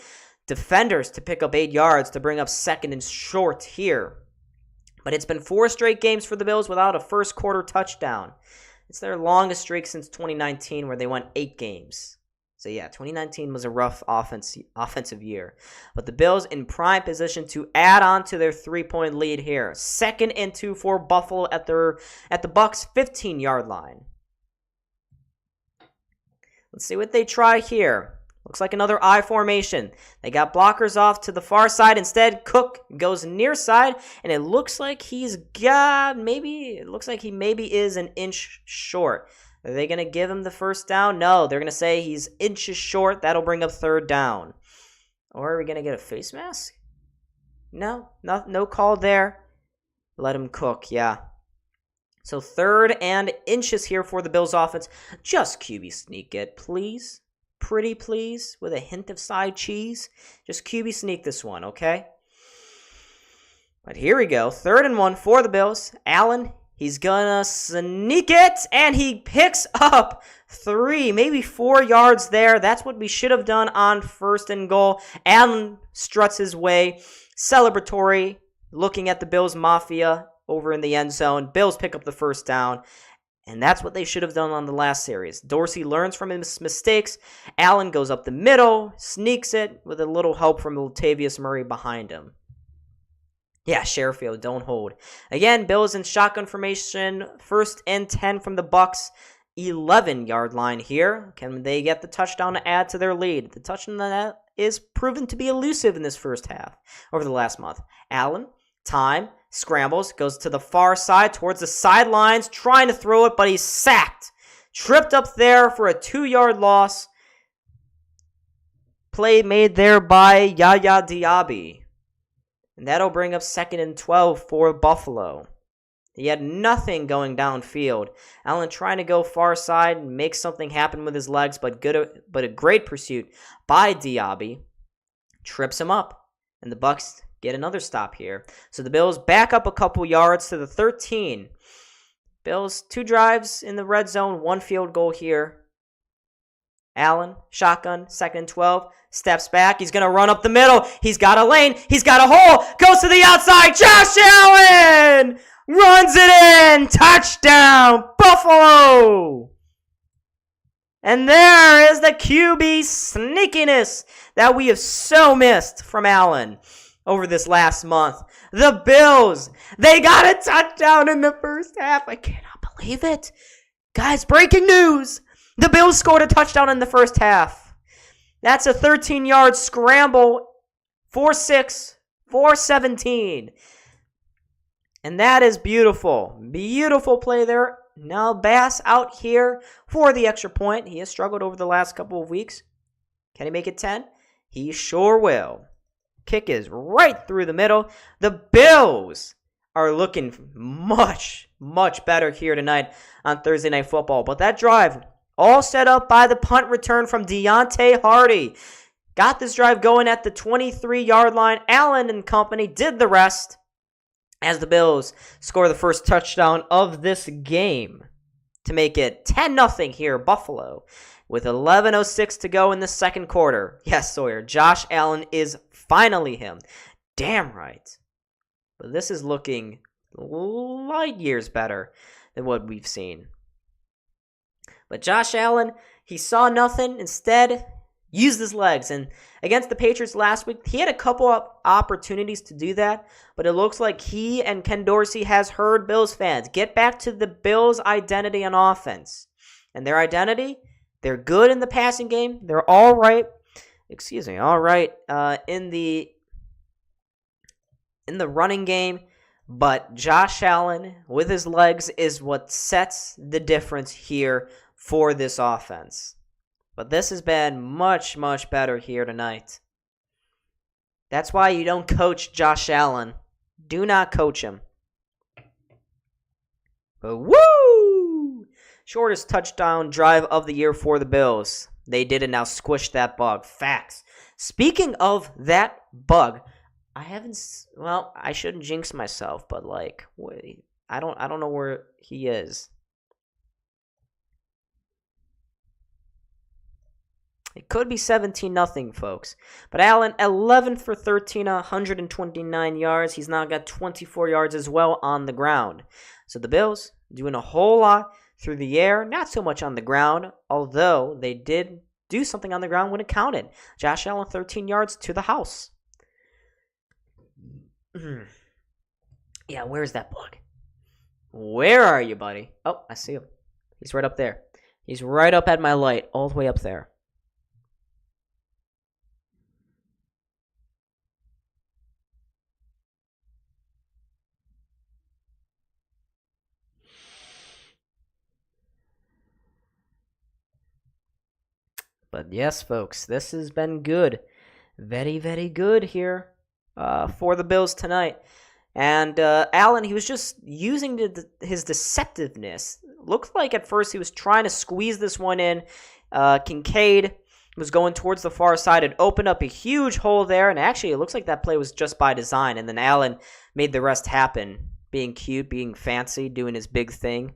defenders to pick up 8 yards to bring up 2nd and short here. But it's been 4 straight games for the Bills without a first quarter touchdown. It's their longest streak since 2019, where they went 8 games. So yeah, 2019 was a rough offensive year. But the Bills in prime position to add on to their 3-point lead here. 2nd and 2 for Buffalo at the Bucs 15-yard line. Let's see what they try here. Looks like another I formation. They got blockers off to the far side. Instead, Cook goes near side, and it looks like he maybe is an inch short. Are they going to give him the first down? No, they're going to say he's inches short. That'll bring up 3rd down. Or are we going to get a face mask? No call there. Let him cook, yeah. So 3rd and inches here for the Bills offense. Just QB sneak it, please. Pretty please, with a hint of side cheese. Just QB sneak this one, okay? But here we go. 3rd and 1 for the Bills. Allen, he's gonna sneak it, and he picks up 3, maybe 4 yards there. That's what we should have done on 1st and goal. Allen struts his way, celebratory, looking at the Bills Mafia over in the end zone. Bills pick up the first down. And that's what they should have done on the last series. Dorsey learns from his mistakes. Allen goes up the middle, sneaks it with a little help from Latavius Murray behind him. Yeah, Sherfield, don't hold. Again, Bills in shotgun formation. 1st and 10 from the Bucs 11-yard line here. Can they get the touchdown to add to their lead? The touchdown that is proven to be elusive in this first half over the last month. Allen, time, scrambles, goes to the far side towards the sidelines, trying to throw it, but he's sacked. Tripped up there for a 2-yard loss. Play made there by Yaya Diaby. And that'll bring up 2nd and 12 for Buffalo. He had nothing going downfield. Allen trying to go far side and make something happen with his legs, but a great pursuit by Diaby. Trips him up. And the Bucs get another stop here. So the Bills back up a couple yards to the 13. Bills 2 drives in the red zone, 1 field goal here. Allen, shotgun, 2nd and 12, steps back. He's going to run up the middle. He's got a lane. He's got a hole. Goes to the outside. Josh Allen runs it in. Touchdown, Buffalo. And there is the QB sneakiness that we have so missed from Allen over this last month. The Bills, they got a touchdown in the first half. I cannot believe it. Guys, breaking news. The Bills scored a touchdown in the first half. That's a 13-yard scramble, 4-6, 4-17. And that is beautiful. Beautiful play there. Now Bass out here for the extra point. He has struggled over the last couple of weeks. Can he make it 10? He sure will. Kick is right through the middle. The Bills are looking much, much better here tonight on Thursday Night Football. But that drive, all set up by the punt return from Deontay Hardy. Got this drive going at the 23-yard line. Allen and company did the rest as the Bills score the first touchdown of this game to make it 10-0 here, Buffalo, with 11:06 to go in the second quarter. Yes, Sawyer, Josh Allen is finally him. Damn right. But this is looking light years better than what we've seen. But Josh Allen, he saw nothing. Instead, used his legs. And against the Patriots last week, he had a couple of opportunities to do that. But it looks like he and Ken Dorsey has heard Bills fans. Get back to the Bills' identity on offense. And their identity, they're good in the passing game. They're all right. All right in the running game. But Josh Allen, with his legs, is what sets the difference here for this offense. But this has been much, much better here tonight. That's why you don't coach Josh Allen. Do not coach him. But woo! Shortest touchdown drive of the year for the Bills. They did it, now squish that bug. Facts. Speaking of that bug, I shouldn't jinx myself, but wait, I don't know where he is. It could be 17-0, folks. But Allen, 11 for 13, 129 yards. He's now got 24 yards as well on the ground. So the Bills doing a whole lot through the air, not so much on the ground, although they did do something on the ground when it counted. Josh Allen, 13 yards to the house. Yeah, where's that bug? Where are you, buddy? Oh, I see him. He's right up there. He's right up at my light, all the way up there. But yes, folks, this has been good. Very, very good here for the Bills tonight. And Allen, he was just using his deceptiveness. Looked like at first he was trying to squeeze this one in. Kincaid was going towards the far side. It opened up a huge hole there. And actually, it looks like that play was just by design. And then Allen made the rest happen. Being cute, being fancy, doing his big thing.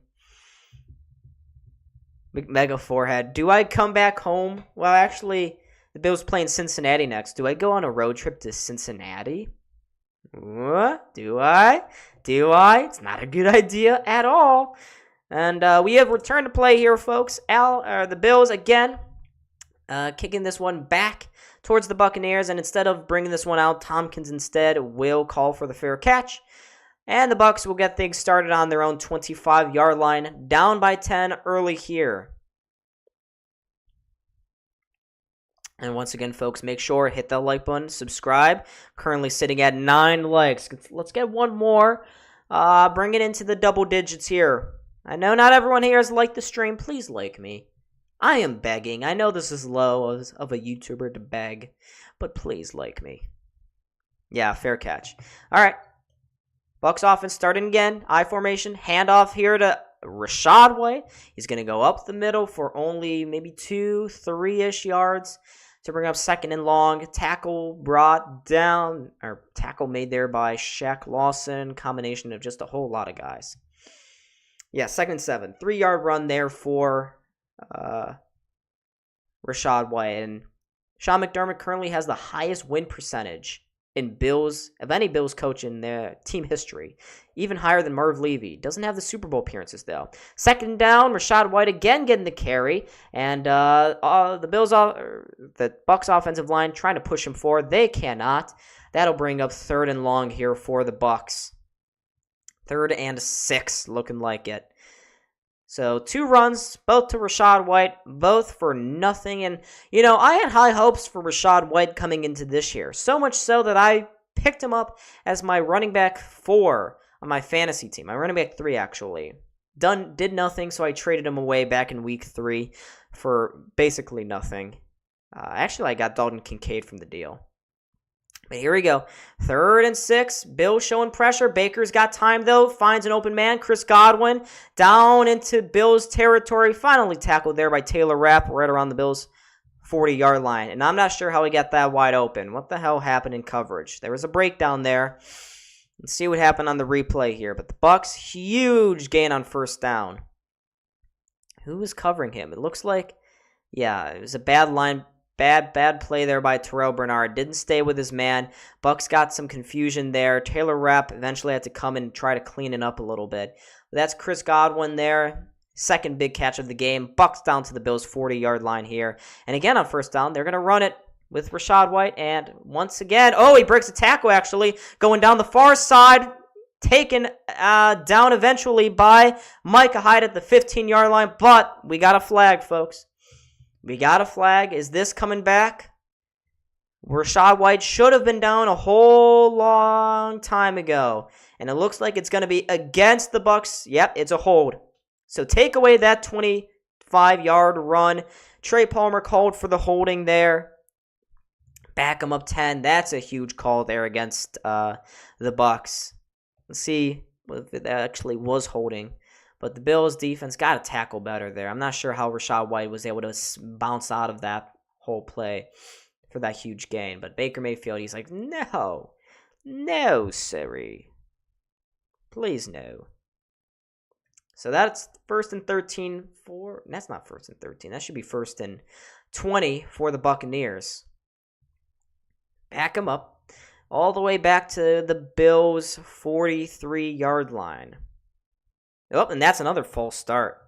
Mega forehead. Do I come back home? Well, actually, the Bills playing Cincinnati next. Do I go on a road trip to Cincinnati? What? Do I? It's not a good idea at all. And we have returned to play here, folks. The Bills, again, kicking this one back towards the Buccaneers. And instead of bringing this one out, Tompkins instead will call for the fair catch. And the Bucs will get things started on their own 25-yard line, down by 10 early here. And once again, folks, make sure hit that like button, subscribe. Currently sitting at 9 likes. Let's get one more. Bring it into the double digits here. I know not everyone here has liked the stream. Please like me. I am begging. I know this is low of a YouTuber to beg, but please like me. Yeah, fair catch. All right. Bucs offense starting again. I formation. Handoff here to Rashad White. He's going to go up the middle for only maybe 2-3-ish yards to bring up 2nd and long. Tackle brought down, or tackle made there by Shaq Lawson. Combination of just a whole lot of guys. Yeah, 2nd and 7. 3-yard run there for Rashad White. And Sean McDermott currently has the highest win percentage in any Bills coach in their team history, even higher than Merv Levy. Doesn't have the Super Bowl appearances though. Second down, Rashad White again getting the carry, and the Bucs offensive line trying to push him forward. They cannot. That'll bring up 3rd and long here for the Bucs. 3rd and 6, looking like it. So 2 runs, both to Rashad White, both for nothing. And, I had high hopes for Rashad White coming into this year. So much so that I picked him up as my running back 4 on my fantasy team. My running back 3, actually. Did nothing, so I traded him away back in week 3 for basically nothing. Actually, I got Dalton Kincaid from the deal. But here we go. 3rd and 6. Bills showing pressure. Baker's got time, though. Finds an open man. Chris Godwin down into Bills territory. Finally tackled there by Taylor Rapp right around the Bills' 40-yard line. And I'm not sure how he got that wide open. What the hell happened in coverage? There was a breakdown there. Let's see what happened on the replay here. But the Bucs, huge gain on 1st down. Who was covering him? It looks like, it was a bad line. Bad play there by Terrell Bernard. Didn't stay with his man. Bucs got some confusion there. Taylor Rapp eventually had to come and try to clean it up a little bit. But that's Chris Godwin there. 2nd big catch of the game. Bucs down to the Bills' 40-yard line here. And again on 1st down, they're going to run it with Rashad White. And once again, he breaks a tackle actually. Going down the far side. Taken down eventually by Micah Hyde at the 15-yard line. But we got a flag, folks. We got a flag. Is this coming back? Rashad White should have been down a whole long time ago. And it looks like it's going to be against the Bucs. Yep, it's a hold. So take away that 25-yard run. Trey Palmer called for the holding there. Back him up 10. That's a huge call there against the Bucs. Let's see if it actually was holding. But the Bills' defense got to tackle better there. I'm not sure how Rashad White was able to bounce out of that whole play for that huge gain. But Baker Mayfield, he's like, no, sirree. Please, no. So that's 1st and 13 for... That's not 1st and 13. That should be 1st and 20 for the Buccaneers. Back them up all the way back to the Bills' 43-yard line. Oh, and that's another false start.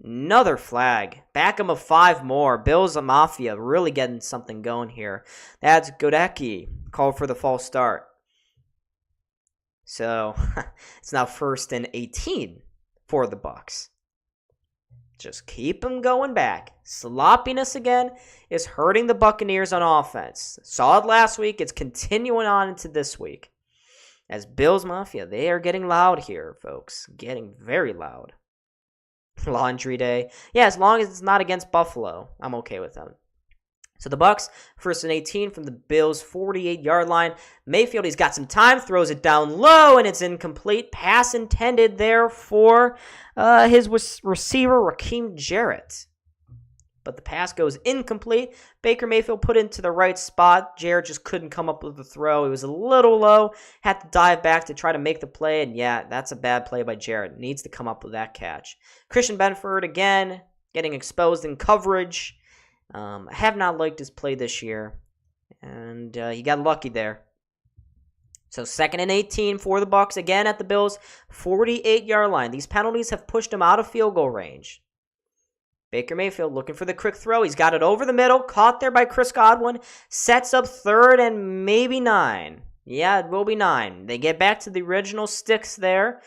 Another flag. Back them up 5 more. Bills Mafia really getting something going here. That's Godecki. Called for the false start. So, it's now 1st and 18 for the Bucs. Just keep them going back. Sloppiness again is hurting the Buccaneers on offense. Saw it last week. It's continuing on into this week. As Bills Mafia, they are getting loud here, folks. Getting very loud. Laundry day. Yeah, as long as it's not against Buffalo, I'm okay with them. So the Bucs, 1st and 18 from the Bills' 48-yard line. Mayfield, he's got some time, throws it down low, and it's incomplete. Pass intended there for his receiver, Raheem Jarrett. But the pass goes incomplete. Baker Mayfield put it into the right spot. Jarrett just couldn't come up with the throw. It was a little low. Had to dive back to try to make the play. And yeah, that's a bad play by Jarrett. Needs to come up with that catch. Christian Benford, again, getting exposed in coverage. I have not liked his play this year. And he got lucky there. So 2nd and 18 for the Bucs. Again at the Bills' 48-yard line. These penalties have pushed him out of field goal range. Baker Mayfield looking for the quick throw. He's got it over the middle. Caught there by Chris Godwin. Sets up 3rd and maybe 9. Yeah, it will be 9. They get back to the original sticks there.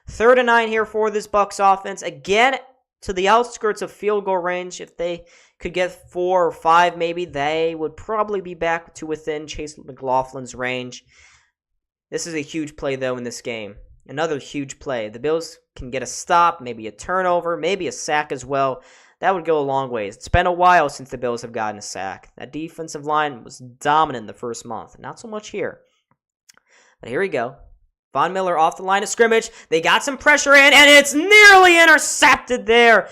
3rd and 9 here for this Bucs offense. Again, to the outskirts of field goal range. If they could get 4 or 5 maybe, they would probably be back to within Chase McLaughlin's range. This is a huge play, though, in this game. Another huge play. The Bills can get a stop, maybe a turnover, maybe a sack as well. That would go a long ways. It's been a while since the Bills have gotten a sack. That defensive line was dominant the first month. Not so much here. But here we go. Von Miller off the line of scrimmage. They got some pressure in, and it's nearly intercepted there.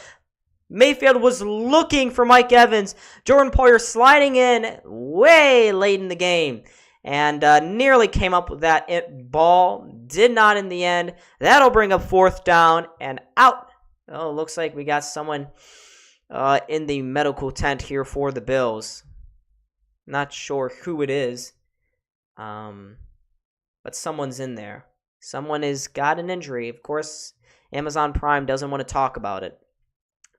Mayfield was looking for Mike Evans. Jordan Poyer sliding in way late in the game. And nearly came up with that ball. Did not in the end. That'll bring up 4th down and out. Oh, looks like we got someone in the medical tent here for the Bills. Not sure who it is, but someone's in there. Someone has got an injury. Of course, Amazon Prime doesn't want to talk about it.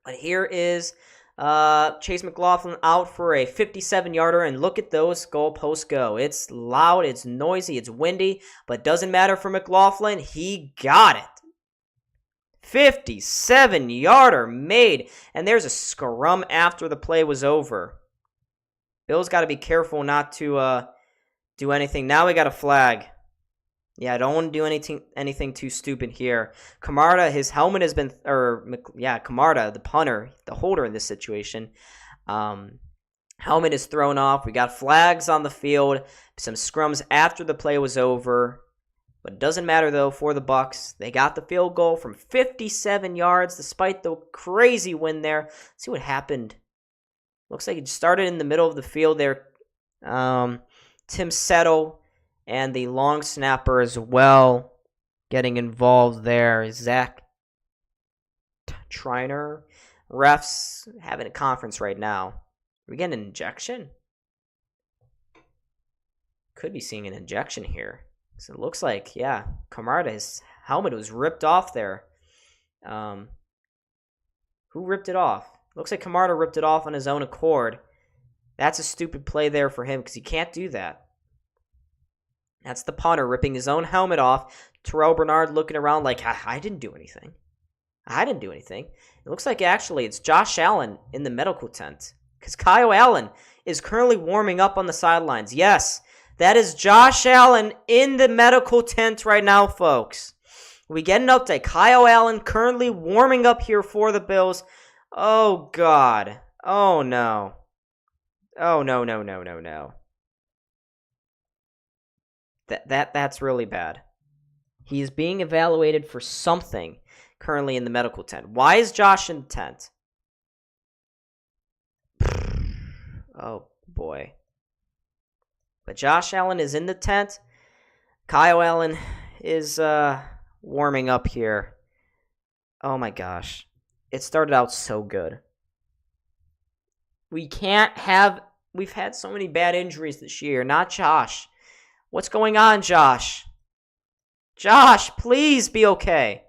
But here is Chase McLaughlin out for a 57-yarder, and look at those goalposts go. It's loud, it's noisy, it's windy, but doesn't matter for McLaughlin. He got it. 57-yarder made, and there's a scrum after the play was over. Bills got to be careful not to do anything. Now we got a flag. Yeah, I don't want to do anything too stupid here. Camarda, his helmet has been, Camarda, the punter, the holder in this situation, helmet is thrown off. We got flags on the field, some scrums after the play was over. But it doesn't matter, though, for the Bucs. They got the field goal from 57 yards despite the crazy wind there. Let's see what happened. Looks like it started in the middle of the field there. Tim Settle and the long snapper as well getting involved there. Zach Triner. Refs having a conference right now. Are we getting an injection? Could be seeing an injection here. So it looks like, yeah, Camarda's helmet was ripped off there. Who ripped it off? Looks like Camarda ripped it off on his own accord. That's a stupid play there for him because he can't do that. That's the punter ripping his own helmet off. Terrell Bernard looking around like, I didn't do anything. I didn't do anything. It looks like actually it's Josh Allen in the medical tent because Kyle Allen is currently warming up on the sidelines. Yes. That is Josh Allen in the medical tent right now, folks. We get an update. Kyle Allen currently warming up here for the Bills. Oh, God. Oh, no. Oh, no. That's really bad. He is being evaluated for something currently in the medical tent. Why is Josh in the tent? Oh, boy. But Josh Allen is in the tent. Kyle Allen is warming up here. Oh my gosh. It started out so good. We've had so many bad injuries this year. Not Josh. What's going on, Josh? Josh, please be okay.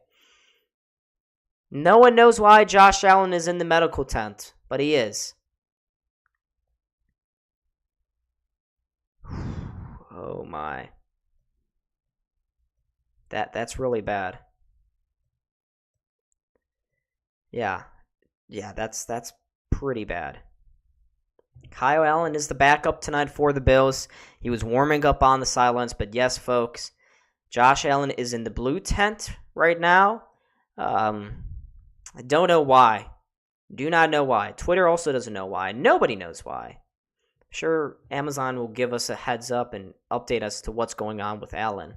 No one knows why Josh Allen is in the medical tent, but he is. Oh my. That's really bad. Yeah, that's pretty bad. Kyle Allen is the backup tonight for the Bills. He was warming up on the sidelines, but yes, folks, Josh Allen is in the blue tent right now. I don't know why. Do not know why. Twitter also doesn't know why. Nobody knows why. Sure, Amazon will give us a heads up and update us to what's going on with Allen.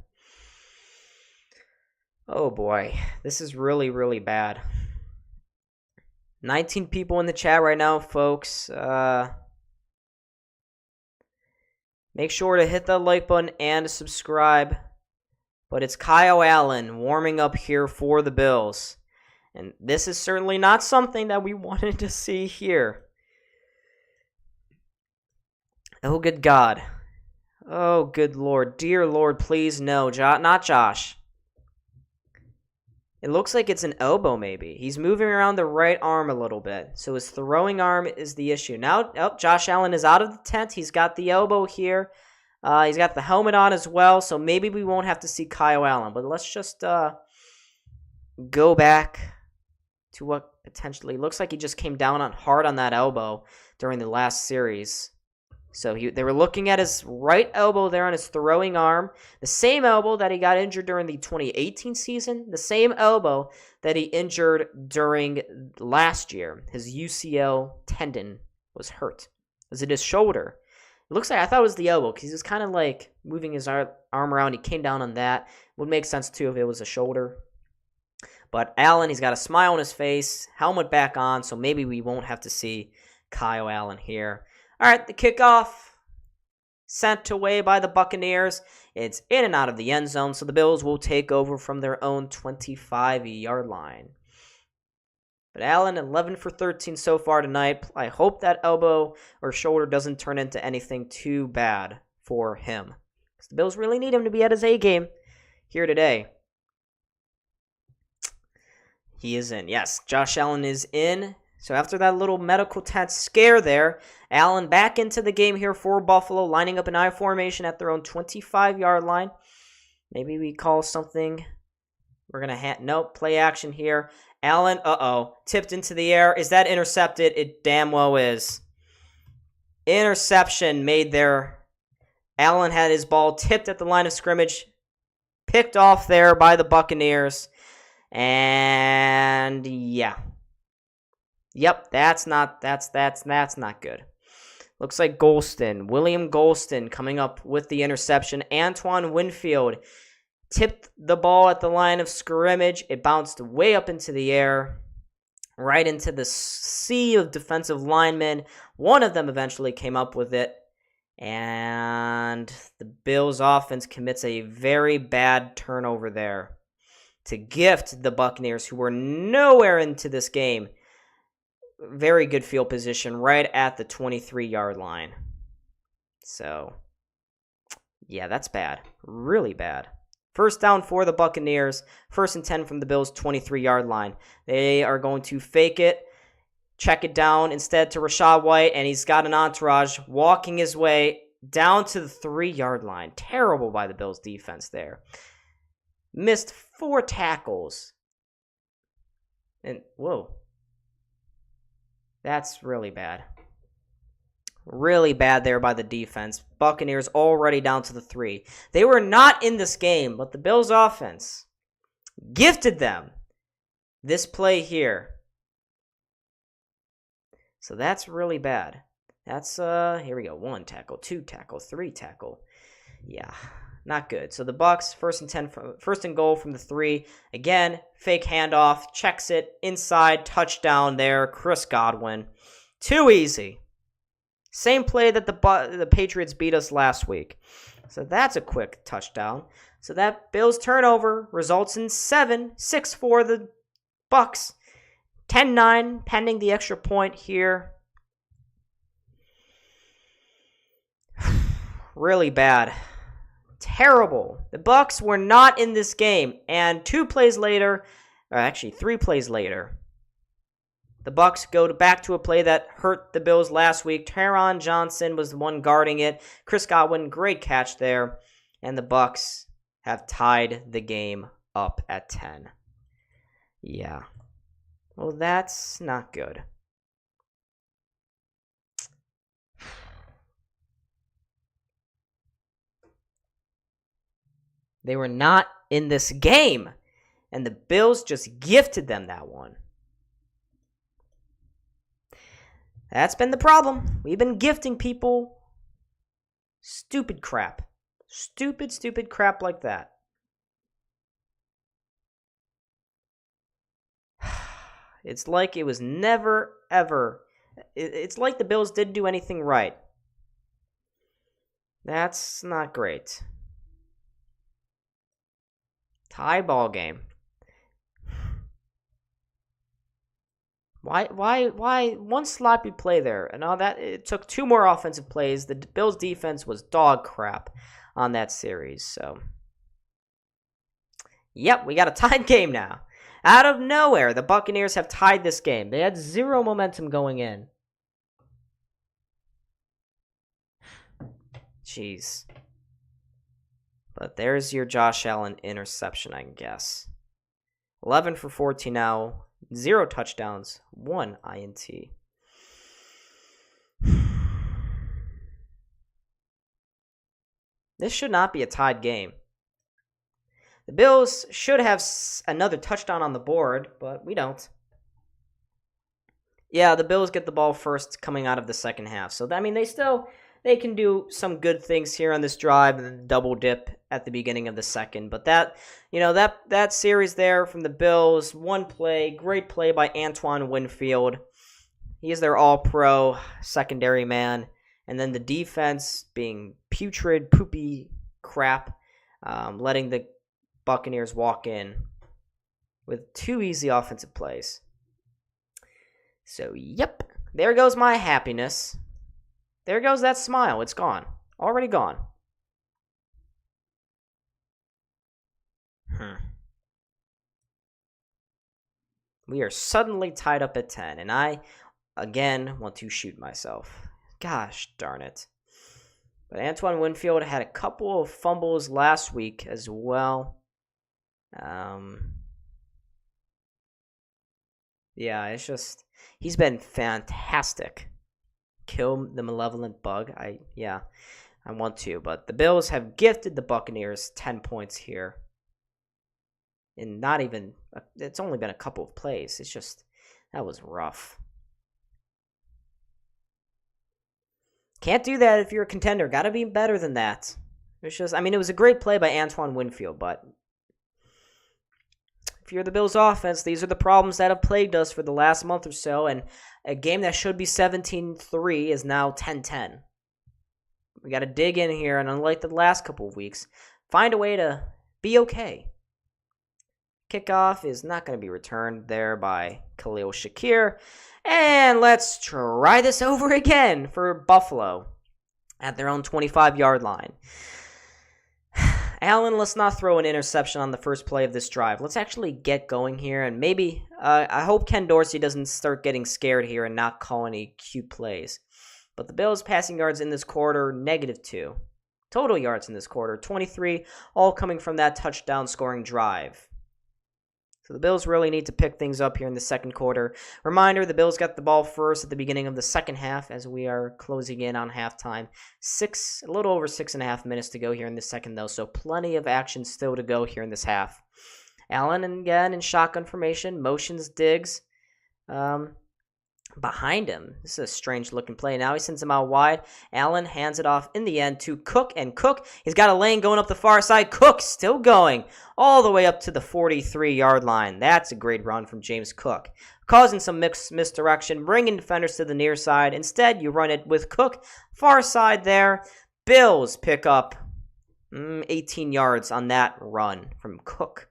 Oh boy, this is really, really bad. 19 people in the chat right now, folks. Make sure to hit the like button and subscribe. But it's Kyle Allen warming up here for the Bills. And this is certainly not something that we wanted to see here. Oh, good God. Oh, good Lord. Dear Lord, please no. Not Josh. It looks like it's an elbow, maybe. He's moving around the right arm a little bit. So his throwing arm is the issue. Now, Josh Allen is out of the tent. He's got the elbow here. He's got the helmet on as well. So maybe we won't have to see Kyle Allen. But let's just go back to what potentially looks like he just came down hard on that elbow during the last series. So they were looking at his right elbow there on his throwing arm, the same elbow that he got injured during the 2018 season, the same elbow that he injured during last year. His UCL tendon was hurt. Was it his shoulder? It looks like, I thought it was the elbow because he was kind of like moving his arm around. He came down on that. Would make sense too if it was a shoulder. But Allen, he's got a smile on his face, helmet back on, so maybe we won't have to see Kyle Allen here. All right, the kickoff sent away by the Buccaneers. It's in and out of the end zone, so the Bills will take over from their own 25-yard line. But Allen, 11 for 13 so far tonight. I hope that elbow or shoulder doesn't turn into anything too bad for him. Because the Bills really need him to be at his A game here today. He is in. Yes, Josh Allen is in. So after that little medical tent scare there, Allen back into the game here for Buffalo, lining up an I formation at their own 25-yard line. Maybe we call something. We're going to nope, play action here. Allen, tipped into the air. Is that intercepted? It damn well is. Interception made there. Allen had his ball tipped at the line of scrimmage, picked off there by the Buccaneers. And yeah. Yep, that's not good. Looks like William Golston coming up with the interception. Antoine Winfield tipped the ball at the line of scrimmage. It bounced way up into the air, right into the sea of defensive linemen. One of them eventually came up with it, and the Bills offense commits a very bad turnover there to gift the Buccaneers, who were nowhere into this game, very good field position right at the 23-yard line. So, yeah, that's bad. Really bad. First down for the Buccaneers. 1st and 10 from the Bills' 23-yard line. They are going to fake it, check it down instead to Rachaad White, and he's got an entourage walking his way down to the 3-yard line. Terrible by the Bills' defense there. Missed 4 tackles. And, whoa. That's really bad. Really bad there by the defense. Buccaneers already down to the 3. They were not in this game, but the Bills offense gifted them this play here. So that's really bad. That's, here we go. 1 tackle, 2 tackle, 3 tackle. Yeah, not good. So the Bucs, 1st and goal from the 3. Again, fake handoff, checks it, inside, touchdown there, Chris Godwin. Too easy. Same play that the Patriots beat us last week. So that's a quick touchdown. So that Bills turnover results in 6 for the Bucs. 10-9, pending the extra point here. Really bad. Terrible. The Bucs were not in this game, and 3 plays later, the Bucs go back to a play that hurt the Bills last week. Taron Johnson was the one guarding it. Chris Godwin, great catch there, and the Bucs have tied the game up at 10. Yeah. Well, that's not good. They were not in this game, and the Bills just gifted them that one. That's been the problem. We've been gifting people stupid crap. Stupid crap like that. It's like it was never, ever. It's like the Bills didn't do anything right. That's not great. Tie ball game. Why one sloppy play there? And all that, it took 2 more offensive plays. The Bills defense was dog crap on that series. So, yep, we got a tied game now. Out of nowhere, the Buccaneers have tied this game. They had 0 momentum going in. Jeez. But there's your Josh Allen interception, I guess. 11 for 14 now. 0 touchdowns. 1 INT. This should not be a tied game. The Bills should have another touchdown on the board, but we don't. Yeah, the Bills get the ball first coming out of the second half. So, I mean, they can do some good things here on this drive and then double dip at the beginning of the second. But that series there from the Bills, 1 play, great play by Antoine Winfield. He is their all-pro secondary man. And then the defense being putrid, poopy crap, letting the Buccaneers walk in with 2 easy offensive plays. So, yep. There goes my happiness. There goes that smile. It's gone. Already gone. We are suddenly tied up at 10, and I, again, want to shoot myself. Gosh darn it. But Antoine Winfield had a couple of fumbles last week as well. Yeah, it's just, he's been fantastic. Kill the malevolent bug. I want to. But the Bills have gifted the Buccaneers 10 points here. And not even, it's only been a couple of plays. It's just, that was rough. Can't do that if you're a contender. Got to be better than that. It's just, I mean, it was a great play by Antoine Winfield, but if you're the Bills offense, these are the problems that have plagued us for the last month or so, and a game that should be 17-3 is now 10-10. We got to dig in here, and unlike the last couple of weeks, find a way to be okay. Kickoff is not going to be returned there by Khalil Shakir. And let's try this over again for Buffalo at their own 25-yard line. Allen, let's not throw an interception on the first play of this drive. Let's actually get going here, and maybe I hope Ken Dorsey doesn't start getting scared here and not call any cute plays. But the Bills' passing yards in this quarter, -2. Total yards in this quarter, 23, all coming from that touchdown scoring drive. So the Bills really need to pick things up here in the second quarter. Reminder, the Bills got the ball first at the beginning of the second half as we are closing in on halftime. A little over 6.5 minutes to go here in the second, though, so plenty of action still to go here in this half. Allen, again, in shotgun formation, motions Diggs behind him. This is a strange-looking play. Now he sends him out wide. Allen hands it off in the end to Cook, and Cook, he's got a lane going up the far side. Cook still going all the way up to the 43-yard line. That's a great run from James Cook, causing some misdirection, bringing defenders to the near side. Instead, you run it with Cook, far side there. Bills pick up 18 yards on that run from Cook.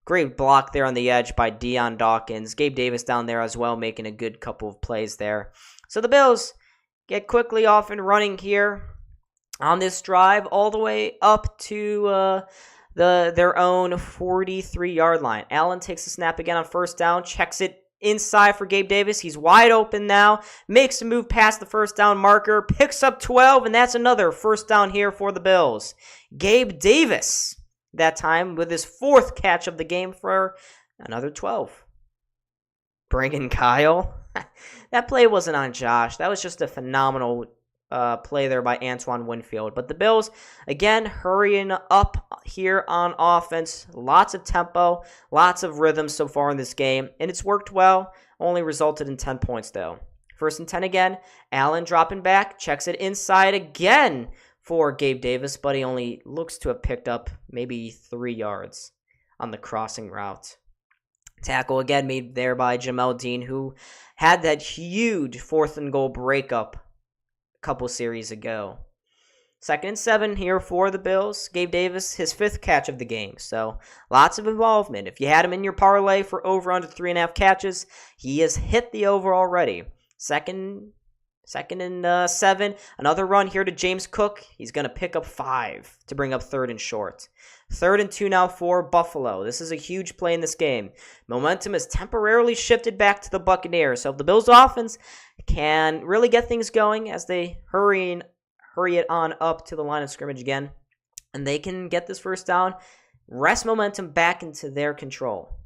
Great block there on the edge by Deion Dawkins. Gabe Davis down there as well, making a good couple of plays there. So the Bills get quickly off and running here on this drive all the way up to their own 43-yard line. Allen takes the snap again on first down, checks it inside for Gabe Davis. He's wide open now, makes a move past the first down marker, picks up 12, and that's another first down here for the Bills. Gabe Davis, that time with his fourth catch of the game for another 12. Bring Kyle. That play wasn't on Josh. That was just a phenomenal play there by Antoine Winfield. But the Bills, again, hurrying up here on offense. Lots of tempo, lots of rhythm so far in this game. And it's worked well. Only resulted in 10 points, though. First and 10 again. Allen dropping back. Checks it inside again for Gabe Davis, but he only looks to have picked up maybe 3 yards on the crossing route. Tackle again made there by Jamel Dean, who had that huge 4th and goal breakup a couple series ago. 2nd and 7 here for the Bills. Gabe Davis, his 5th catch of the game. So lots of involvement. If you had him in your parlay for over under 3.5 catches, he has hit the over already. Second and 7. Another run here to James Cook. He's going to pick up 5 to bring up 3rd and short. 3rd and 2 now for Buffalo. This is a huge play in this game. Momentum is temporarily shifted back to the Buccaneers. So if the Bills offense can really get things going as they hurry it on up to the line of scrimmage again, and they can get this first down, wrest momentum back into their control.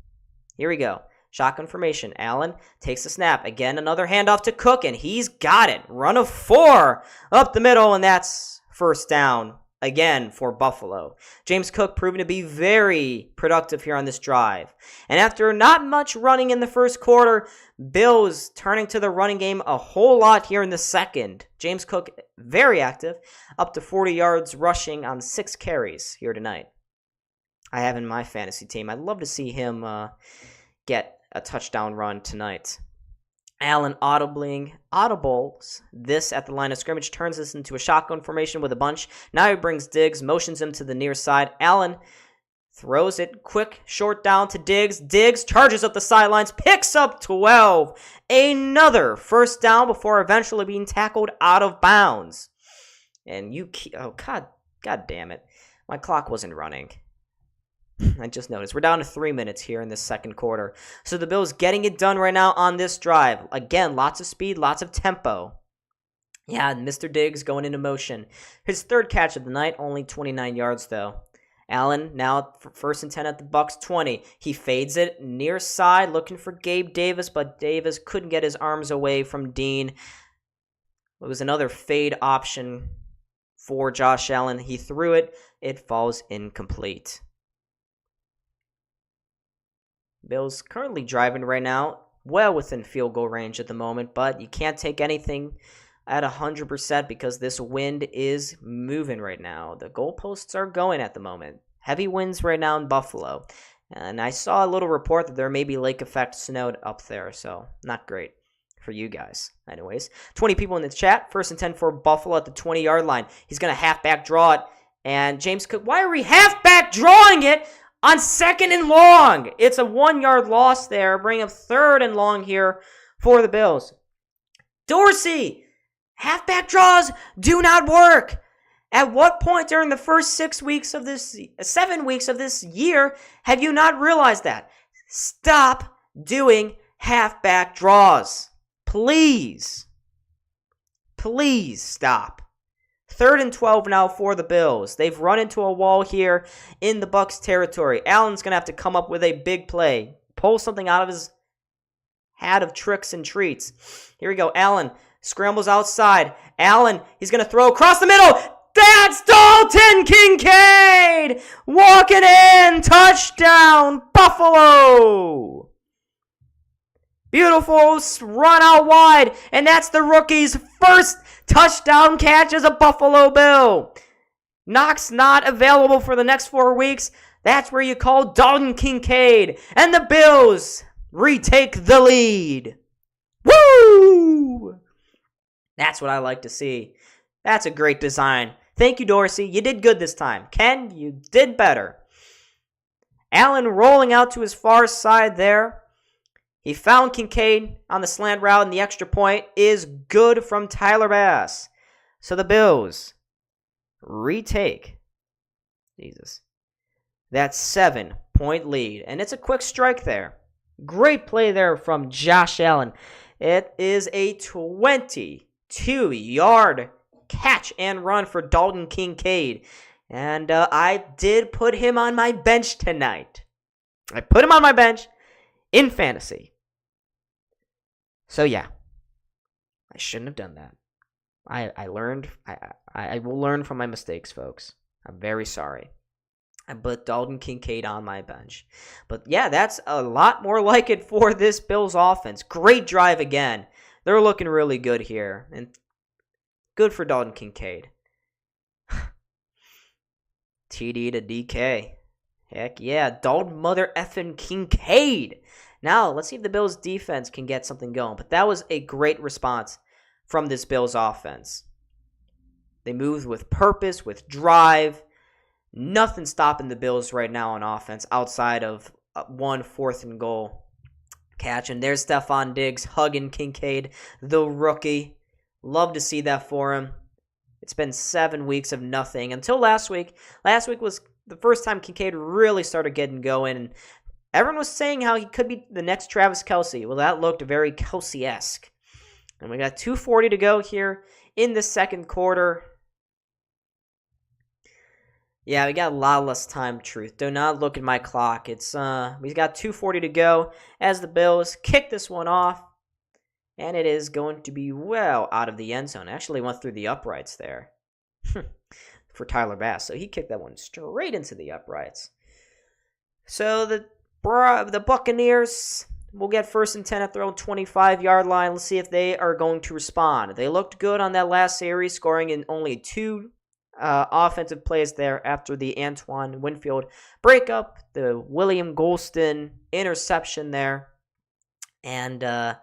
Here we go. Shotgun formation. Allen takes the snap. Again, another handoff to Cook, and he's got it. Run of 4 up the middle, and that's first down again for Buffalo. James Cook proving to be very productive here on this drive. And after not much running in the first quarter, Bills turning to the running game a whole lot here in the second. James Cook very active, up to 40 yards rushing on 6 carries here tonight. I have in my fantasy team. I'd love to see him get a touchdown run tonight. Allen audibles this at the line of scrimmage, turns this into a shotgun formation with a bunch. Now he brings Diggs, motions him to the near side. Allen Throws it quick, short down to Diggs. Diggs charges up the sidelines, picks up 12. Another first down before eventually being tackled out of bounds. And God damn it. My clock wasn't running. I just noticed. We're down to 3 minutes here in this second quarter. So the Bills getting it done right now on this drive. Again, lots of speed, lots of tempo. Yeah, Mr. Diggs going into motion. His third catch of the night, only 29 yards though. Allen now first and 10 at the Bucs 20. He fades it near side, looking for Gabe Davis, but Davis couldn't get his arms away from Dean. It was another fade option for Josh Allen. He threw it. It falls incomplete. Bills currently driving right now, well within field goal range at the moment, but you can't take anything at 100% because this wind is moving right now. The goalposts are going at the moment. Heavy winds right now in Buffalo. And I saw a little report that there may be lake effect snowed up there, so not great for you guys. Anyways, 20 people in the chat. First and 10 for Buffalo at the 20-yard line. He's going to halfback draw it. And James Cook, why are we halfback drawing it on 2nd and long? It's a 1-yard loss there. Bring up 3rd and long here for the Bills. Dorsey! Halfback draws do not work. At what point during the first 7 weeks of this year have you not realized that? Stop doing halfback draws. Please. Please stop. 3rd and 12 now for the Bills. They've run into a wall here in the Bucs territory. Allen's going to have to come up with a big play. Pull something out of his hat of tricks and treats. Here we go. Allen scrambles outside. Allen, he's going to throw across the middle. That's Dalton Kincaid! Walking in. Touchdown, Buffalo! Beautiful run out wide. And that's the rookie's first touchdown catch as a Buffalo Bill. Knox not available for the next 4 weeks. That's where you call Dalton Kincaid. And the Bills retake the lead. Woo! That's what I like to see. That's a great design. Thank you, Dorsey. You did good this time. Ken, you did better. Allen rolling out to his far side there. He found Kincaid on the slant route, and the extra point is good from Tyler Bass. So the Bills retake. Jesus. That 7-point lead. And it's a quick strike there. Great play there from Josh Allen. It is a 22-yard catch and run for Dalton Kincaid. And I did put him on my bench tonight. I put him on my bench in fantasy. So yeah, I shouldn't have done that. I learned. I will learn from my mistakes, folks. I'm very sorry. I put Dalton Kincaid on my bench. But yeah, that's a lot more like it for this Bills offense. Great drive again. They're looking really good here. And good for Dalton Kincaid. TD to DK. Heck yeah, Dalton mother effing Kincaid. Now, let's see if the Bills defense can get something going. But that was a great response from this Bills offense. They moved with purpose, with drive. Nothing stopping the Bills right now on offense outside of 1 4th and goal catch. And there's Stephon Diggs hugging Kincaid, the rookie. Love to see that for him. It's been 7 weeks of nothing until last week. Last week was the first time Kincaid really started getting going. And everyone was saying how he could be the next Travis Kelce. Well, that looked very Kelce-esque. And we got 2:40 to go here in the second quarter. Yeah, we got a lot less time, truth. Do not look at my clock. It's we got 2:40 to go as the Bills kick this one off. And it is going to be well out of the end zone. Actually went through the uprights there for Tyler Bass. So he kicked that one straight into the uprights. So the Buccaneers will get 1st and 10 at their own 25-yard line. Let's see if they are going to respond. They looked good on that last series, scoring in only 2 offensive plays there after the Antoine Winfield breakup, the William Golston interception there. And the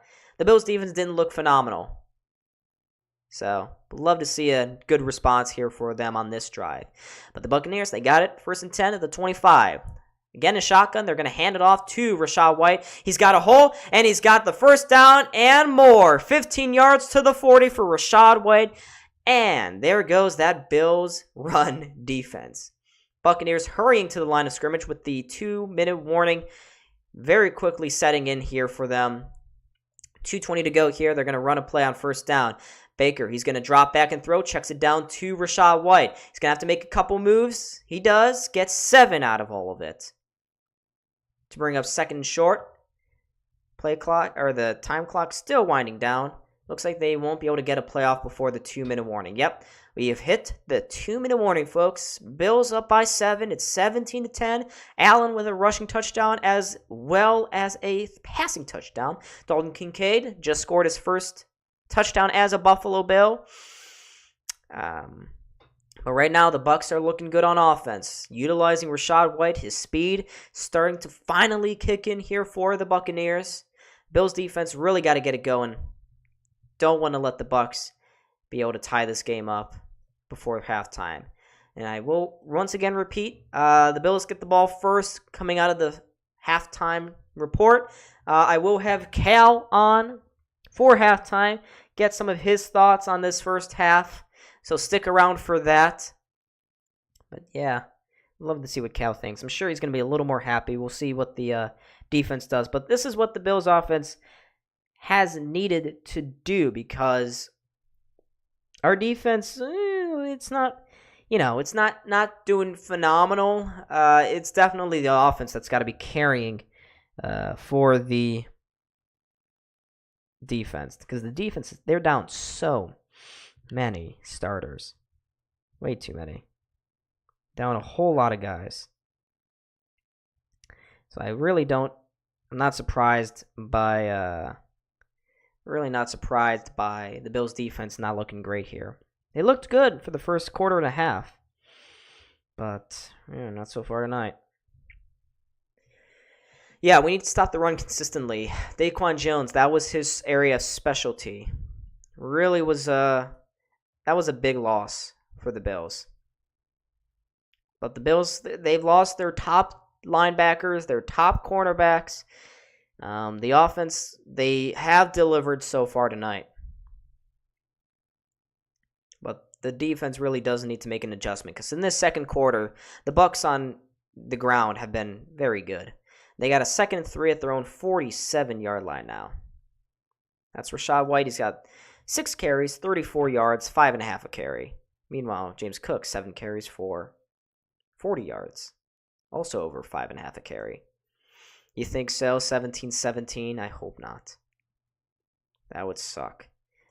Bills defense didn't look phenomenal. So, love to see a good response here for them on this drive. But the Buccaneers, they got it. 1st and 10 at the 25. Again, a shotgun. They're going to hand it off to Rachaad White. He's got a hole, and he's got the first down and more. 15 yards to the 40 for Rachaad White. And there goes that Bills run defense. Buccaneers hurrying to the line of scrimmage with the 2-minute warning very quickly setting in here for them. 2:20 to go here. They're going to run a play on first down. Baker, he's going to drop back and throw, checks it down to Rachaad White. He's going to have to make a couple moves. He does. Gets 7 out of all of it. To bring up second and short. Play clock, or the time clock still winding down. Looks like they won't be able to get a playoff before the 2-minute warning. Yep, we have hit the 2-minute warning, folks. Bills up by 7. It's 17-10. Allen with a rushing touchdown as well as a passing touchdown. Dalton Kincaid just scored his first touchdown as a Buffalo Bill. But right now, the Bucs are looking good on offense. Utilizing Rachaad White, his speed starting to finally kick in here for the Buccaneers. Bills defense really got to get it going. Don't want to let the Bucs be able to tie this game up before halftime. And I will once again repeat, the Bills get the ball first coming out of the halftime report. I will have Cal on for halftime, get some of his thoughts on this first half. So stick around for that. But yeah, I'd love to see what Cal thinks. I'm sure he's going to be a little more happy. We'll see what the defense does. But this is what the Bills offense has needed to do, because our defense, it's not, it's not doing phenomenal. It's definitely the offense that's got to be carrying for the defense, because the defense, they're down so many starters. Way too many. Down a whole lot of guys. So I'm not surprised by the Bills defense not looking great here. They looked good for the first quarter and a half, but not so far tonight. Yeah, we need to stop the run consistently. Daquan Jones, that was his area of specialty. Really was that was a big loss for the Bills. But the Bills, they've lost their top linebackers, their top cornerbacks. The offense, they have delivered so far tonight. But the defense really does need to make an adjustment, because in this second quarter, the Bucs on the ground have been very good. They got a 2nd and 3 at their own 47-yard line now. That's Rachaad White. He's got 6 carries, 34 yards, 5.5 a carry. Meanwhile, James Cook, 7 carries for 40 yards. Also over 5.5 a carry. You think so? 17-17? I hope not. That would suck.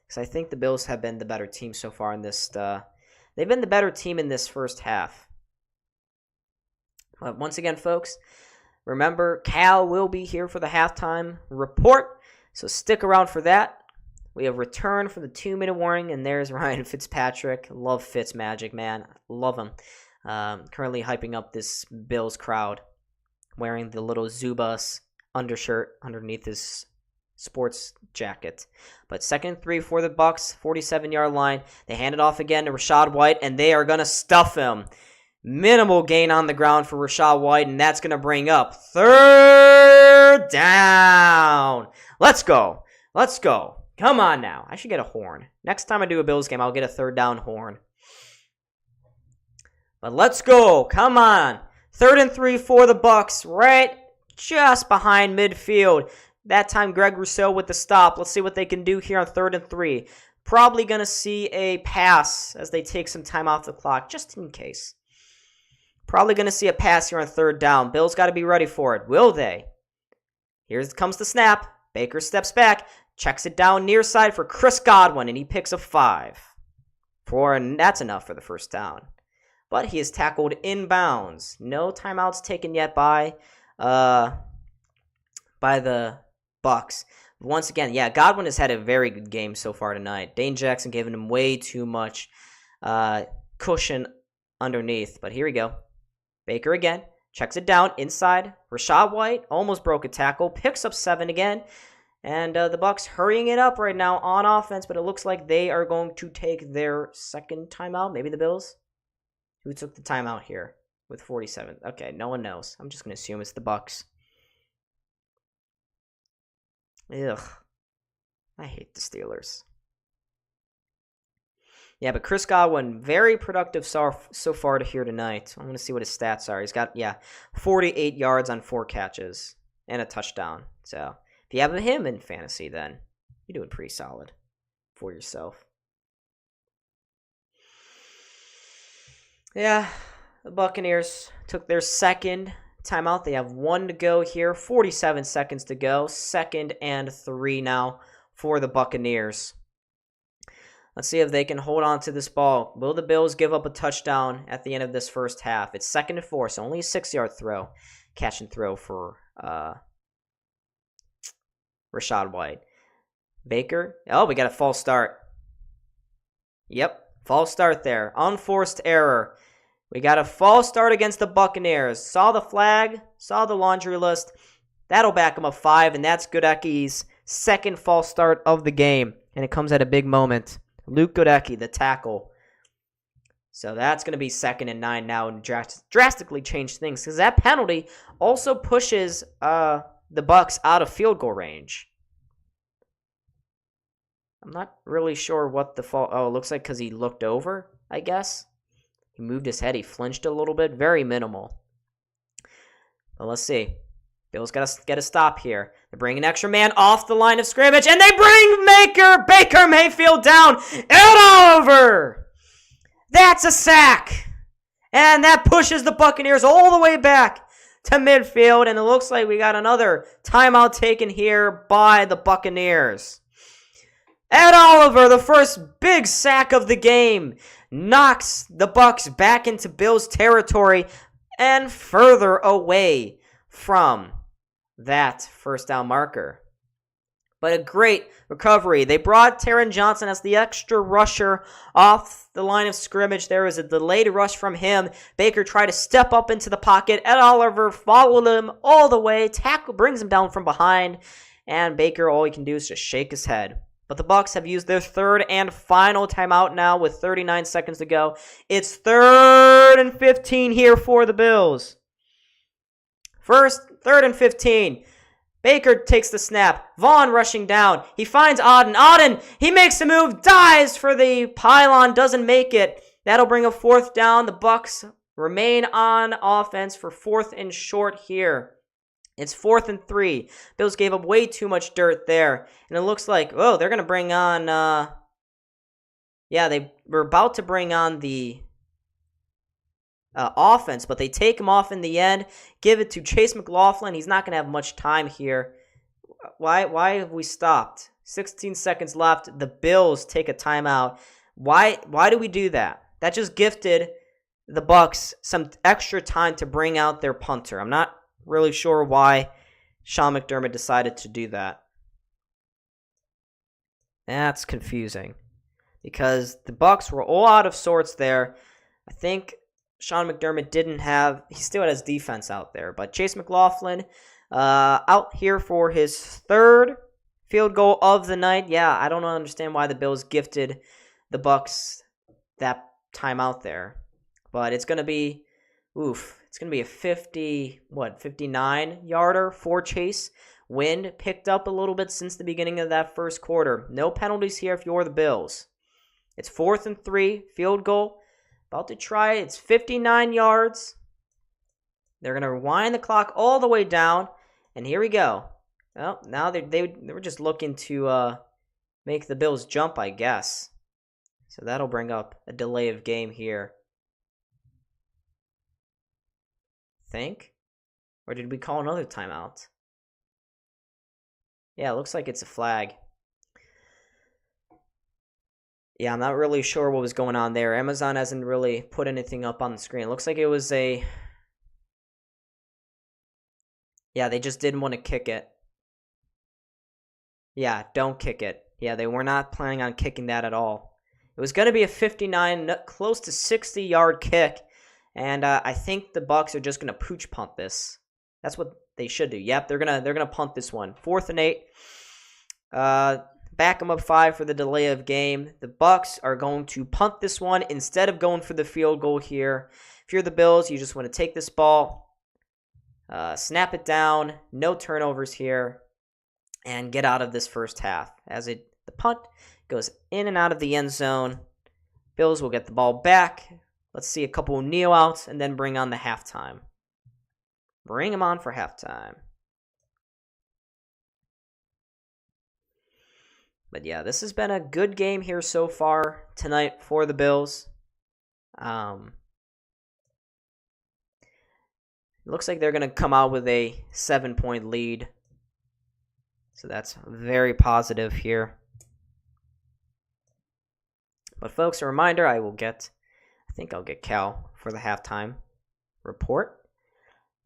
Because I think the Bills have been the better team so far in this. They've been the better team in this first half. But once again, folks, remember, Cal will be here for the halftime report. So stick around for that. We have returned for the 2-minute warning, and there's Ryan Fitzpatrick. Love Fitz magic, man. Love him. Currently hyping up this Bills crowd, wearing the little Zubas undershirt underneath his sports jacket. But 2nd and 3 for the Bucs, 47-yard line. They hand it off again to Rachaad White, and they are going to stuff him. Minimal gain on the ground for Rachaad White, and that's going to bring up 3rd down. Let's go. Let's go. Come on now. I should get a horn. Next time I do a Bills game, I'll get a 3rd down horn. But let's go. Come on. 3rd and 3 for the Bucs, right just behind midfield. That time, Greg Rousseau with the stop. Let's see what they can do here on 3rd and 3. Probably going to see a pass as they take some time off the clock, just in case. Probably going to see a pass here on 3rd down. Bills got to be ready for it. Will they? Here comes the snap. Baker steps back, checks it down near side for Chris Godwin, and he picks up 5. And that's enough for the 1st down. But he is tackled inbounds. No timeouts taken yet by the Bucs. Once again, yeah, Godwin has had a very good game so far tonight. Dane Jackson giving him way too much cushion underneath. But here we go. Baker again. Checks it down inside. Rachaad White almost broke a tackle. Picks up 7 again. And the Bucs hurrying it up right now on offense. But it looks like they are going to take their 2nd timeout. Maybe the Bills. Who took the timeout here? with 47. Okay, no one knows. I'm just going to assume it's the Bucs. Ugh. I hate the Steelers. Yeah, but Chris Godwin, very productive so far to here tonight. I want to see what his stats are. He's got, 48 yards on 4 catches and a touchdown. So if you have him in fantasy, then you're doing pretty solid for yourself. Yeah, the Buccaneers took their second timeout. They have 1 to go here, 47 seconds to go. 2nd and 3 now for the Buccaneers. Let's see if they can hold on to this ball. Will the Bills give up a touchdown at the end of this first half? It's 2nd and 4, so only a 6-yard throw. Catch and throw for Rachaad White. Baker. Oh, we got a false start. Yep, false start there. Unforced error. We got a false start against the Buccaneers. Saw the flag, saw the laundry list. That'll back him up 5, and that's Goedecke's second false start of the game. And it comes at a big moment. Luke Goedecke, the tackle. So that's going to be 2nd and 9 now and drastically change things because that penalty also pushes the Bucs out of field goal range. I'm not really sure what the fault. Oh, it looks like because he looked over, I guess. He moved his head. He flinched a little bit. Very minimal. But let's see. Bills got to get a stop here. They bring an extra man off the line of scrimmage, and they bring Baker Mayfield down. And over. That's a sack. And that pushes the Buccaneers all the way back to midfield, and it looks like we got another timeout taken here by the Buccaneers. Ed Oliver, the first big sack of the game, knocks the Bucs back into Bills territory and further away from that first down marker. But a great recovery. They brought Taron Johnson as the extra rusher off the line of scrimmage. There was a delayed rush from him. Baker tried to step up into the pocket. Ed Oliver followed him all the way. Tackle brings him down from behind. And Baker, all he can do is just shake his head. But the Bucs have used their third and final timeout now with 39 seconds to go. It's 3rd and 15 here for the Bills. 3rd and 15. Baker takes the snap. Vaughn rushing down. He finds Auden. Auden, he makes a move, dives for the pylon, doesn't make it. That'll bring a 4th down. The Bucs remain on offense for 4th and short here. It's 4th and 3. Bills gave up way too much dirt there. And it looks like, oh, they're going to bring on, they were about to bring on the offense, but they take him off in the end, give it to Chase McLaughlin. He's not going to have much time here. Why have we stopped? 16 seconds left. The Bills take a timeout. Why do we do that? That just gifted the Bucs some extra time to bring out their punter. I'm not really sure why Sean McDermott decided to do that. That's confusing because the Bucs were all out of sorts there. I think Sean McDermott he still had his defense out there. But Chase McLaughlin out here for his 3rd field goal of the night. Yeah, I don't understand why the Bills gifted the Bucs that time out there. But it's going to be, a 59-yarder for Chase. Wind picked up a little bit since the beginning of that first quarter. No penalties here if you're the Bills. It's 4th and 3, field goal. About to try it. It's 59 yards. They're going to rewind the clock all the way down. And here we go. Well, now they were just looking to make the Bills jump, I guess. So that'll bring up a delay of game here. Think? Or did we call another timeout? Yeah, it looks like it's a flag. Yeah, I'm not really sure what was going on there. Amazon hasn't really put anything up on the screen. It looks like it was a... Yeah, they just didn't want to kick it. Yeah, don't kick it. Yeah, they were not planning on kicking that at all. It was going to be a 59, close to 60-yard kick. And I think the Bucs are just going to pooch punt this. That's what they should do. Yep, they're gonna punt this one. 4th and 8. Back them up 5 for the delay of game. The Bucs are going to punt this one instead of going for the field goal here. If you're the Bills, you just want to take this ball, snap it down, no turnovers here, and get out of this first half. The punt goes in and out of the end zone. Bills will get the ball back. Let's see a couple of kneel outs and then bring on the halftime. Bring them on for halftime. But yeah, this has been a good game here so far tonight for the Bills. Looks like they're going to come out with a 7-point lead. So that's very positive here. But folks, a reminder, I think I'll get Cal for the halftime report.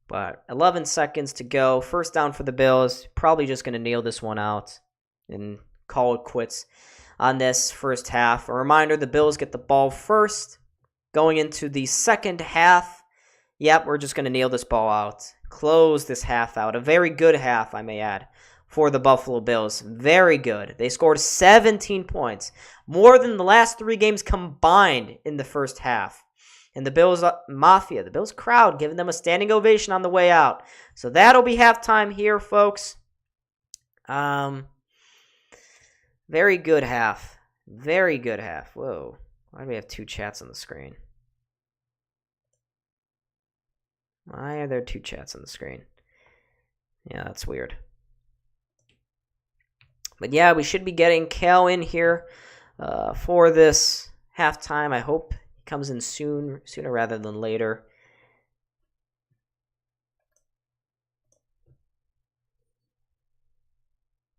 But 11 seconds to go. First down for the Bills. Probably just going to kneel this one out and call it quits on this first half. A reminder, the Bills get the ball first. Going into the second half, yep, we're just going to kneel this ball out. Close this half out. A very good half, I may add, for the Buffalo Bills. Very good. They scored 17 points. More than the last 3 games combined in the first half. And the Bills Mafia, the Bills crowd, giving them a standing ovation on the way out. So that'll be halftime here, folks. Very good half. Very good half. Whoa. Why do we have 2 chats on the screen? Why are there 2 chats on the screen? Yeah, that's weird. But yeah, we should be getting Cal in here for this halftime. I hope he comes in sooner rather than later.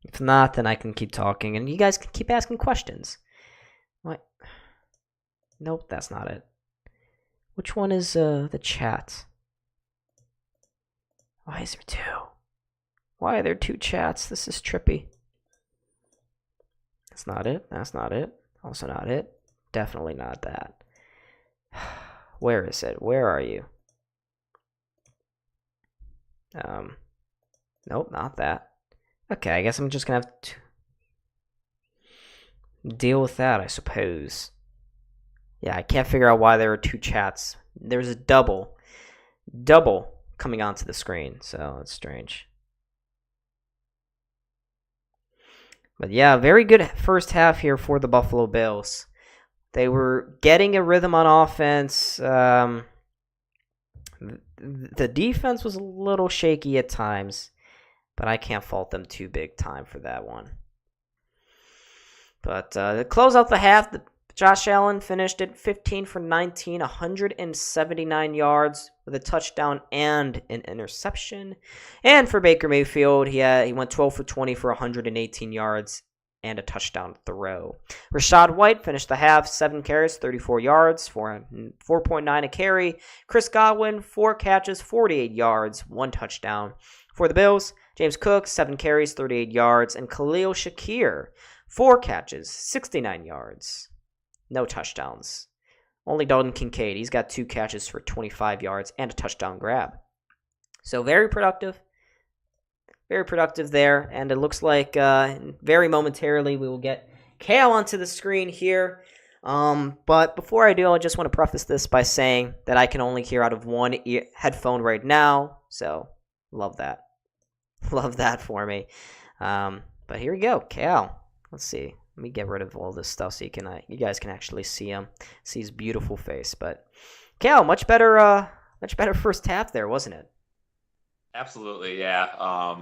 If not, then I can keep talking, and you guys can keep asking questions. What? Nope, that's not it. Which one is the chat? Why is there 2? Why are there 2 chats? This is trippy. That's not it. That's not it. Also not it. Definitely not that. Where is it? Where are you? Nope, not that. Okay, I guess I'm just gonna have to deal with that, I suppose. Yeah, I can't figure out why there are 2 chats. There's a double coming onto the screen, so it's strange. But yeah, very good first half here for the Buffalo Bills. They were getting a rhythm on offense. The defense was a little shaky at times, but I can't fault them too big time for that one. But to close out the half, Josh Allen finished at 15 for 19, 179 yards with a touchdown and an interception. And for Baker Mayfield, he went 12 for 20 for 118 yards and a touchdown throw. Rachaad White finished the half, 7 carries, 34 yards, 4.9 a carry. Chris Godwin, 4 catches, 48 yards, 1 touchdown. For the Bills, James Cook, 7 carries, 38 yards, and Khalil Shakir, 4 catches, 69 yards. No touchdowns. Only Dalton Kincaid. He's got 2 catches for 25 yards and a touchdown grab. So very productive. Very productive there. And it looks like very momentarily we will get Kale onto the screen here. But before I do, I just want to preface this by saying that I can only hear out of one headphone right now. So love that. Love that for me. But here we go. Kale. Let's see. Let me get rid of all this stuff so you guys can actually see him, see his beautiful face. But Cal, much better first half there, wasn't it? Absolutely, yeah.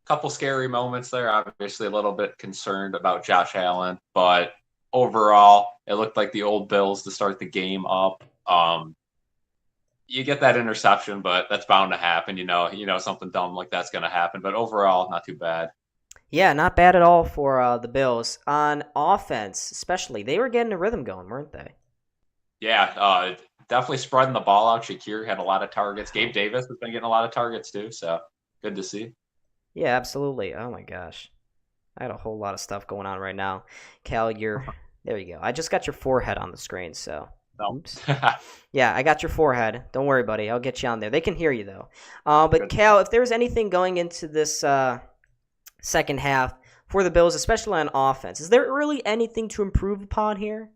Couple scary moments there. Obviously, a little bit concerned about Josh Allen, but overall, it looked like the old Bills to start the game up. You get that interception, but that's bound to happen. You know, something dumb like that's going to happen. But overall, not too bad. Yeah, not bad at all for the Bills. On offense, especially, they were getting a rhythm going, weren't they? Yeah, definitely spreading the ball out. Shakir had a lot of targets. Gabe Davis has been getting a lot of targets too, so good to see. Yeah, absolutely. Oh my gosh. I had a whole lot of stuff going on right now. Cal, there you go. I just got your forehead on the screen, so. Oops. Yeah, I got your forehead. Don't worry, buddy. I'll get you on there. They can hear you, though. But good. Cal, if there's anything going into this second half for the Bills, especially on offense, is there really anything to improve upon here?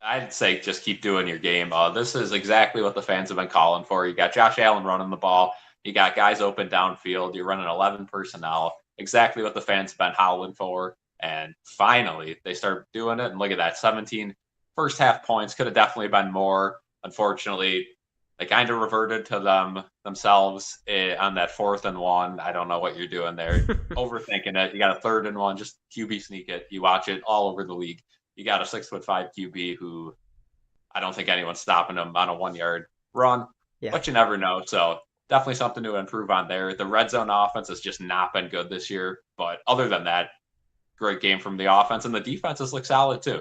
I'd say just keep doing your game. This is exactly what the fans have been calling for. You got Josh Allen running the ball. You got guys open downfield. You're running 11 personnel. Exactly what the fans have been howling for. And finally, they start doing it. And look at that, 17 first half points. Could have definitely been more. Unfortunately, they kind of reverted to themselves on that 4th and 1. I don't know what you're doing there. Overthinking it. You got a 3rd and 1. Just QB sneak it. You watch it all over the league. You got a 6'5" QB who I don't think anyone's stopping him on a 1-yard run, but you never know. So definitely something to improve on there. The red zone offense has just not been good this year. But other than that, great game from the offense, and the defenses look solid too.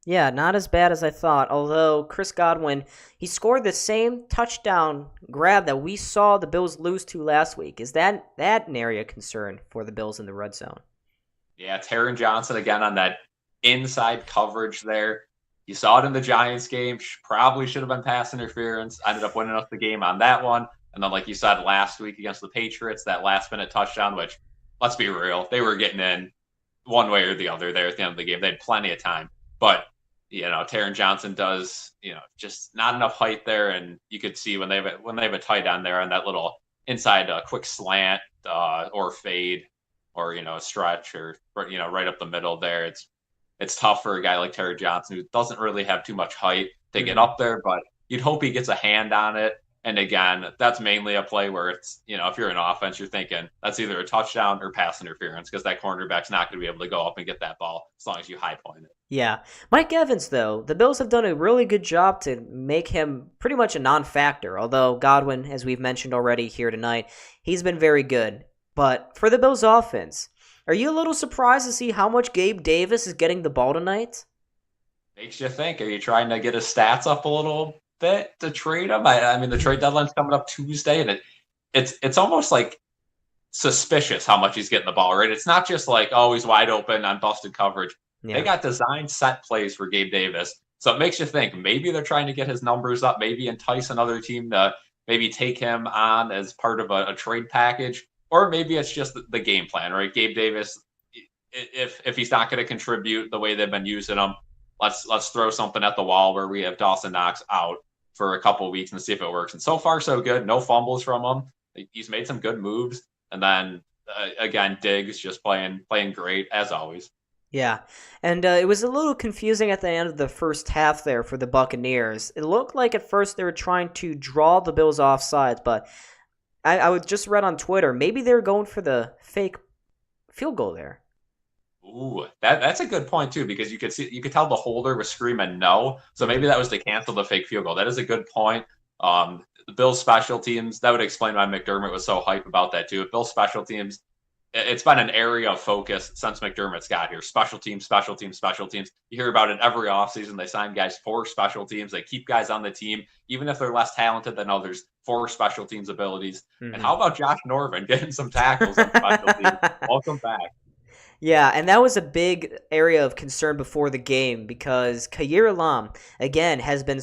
Yeah, not as bad as I thought, although Chris Godwin, he scored the same touchdown grab that we saw the Bills lose to last week. Is that an area of concern for the Bills in the red zone? Yeah, Taron Johnson again on that inside coverage there. You saw it in the Giants game. Probably should have been pass interference. Ended up winning us the game on that one. And then, like you said, last week against the Patriots, that last-minute touchdown, which, let's be real, they were getting in one way or the other there at the end of the game. They had plenty of time. But, Taron Johnson does, just not enough height there. And you could see when they have a tight end there on that little inside quick slant or fade or, a stretch or, right up the middle there. It's tough for a guy like Taron Johnson who doesn't really have too much height to get up there, but you'd hope he gets a hand on it. And again, that's mainly a play where it's, if you're an offense, you're thinking that's either a touchdown or pass interference because that cornerback's not going to be able to go up and get that ball as long as you high point it. Yeah. Mike Evans, though, the Bills have done a really good job to make him pretty much a non-factor, although Godwin, as we've mentioned already here tonight, he's been very good. But for the Bills offense, are you a little surprised to see how much Gabe Davis is getting the ball tonight? Makes you think. Are you trying to get his stats up a little bit to trade him? I mean, the trade deadline's coming up Tuesday, and it's almost like suspicious how much he's getting the ball, right? It's not just like, oh, he's wide open on busted coverage. Yeah. They got designed set plays for Gabe Davis. So it makes you think maybe they're trying to get his numbers up, maybe entice another team to maybe take him on as part of a trade package. Or maybe it's just the game plan, right? Gabe Davis, if he's not going to contribute the way they've been using him, let's throw something at the wall where we have Dawson Knox out for a couple of weeks and see if it works. And so far, so good. No fumbles from him. He's made some good moves. And then, again, Diggs just playing great, as always. Yeah, and it was a little confusing at the end of the first half there for the Buccaneers. It looked like at first they were trying to draw the Bills offsides, but I would just read on Twitter, maybe they were going for the fake field goal there. Ooh, that's a good point too, because you could tell the holder was screaming no, so maybe that was to cancel the fake field goal. That is a good point. The Bills special teams, that would explain why McDermott was so hype about that too. Bills special teams, it's been an area of focus since McDermott's got here. Special teams. You hear about it every offseason. They sign guys for special teams. They keep guys on the team, even if they're less talented than others, for special teams abilities. Mm-hmm. And how about Josh Norman getting some tackles on special teams? Welcome back. Yeah, and that was a big area of concern before the game because Kaiir Elam, again, has been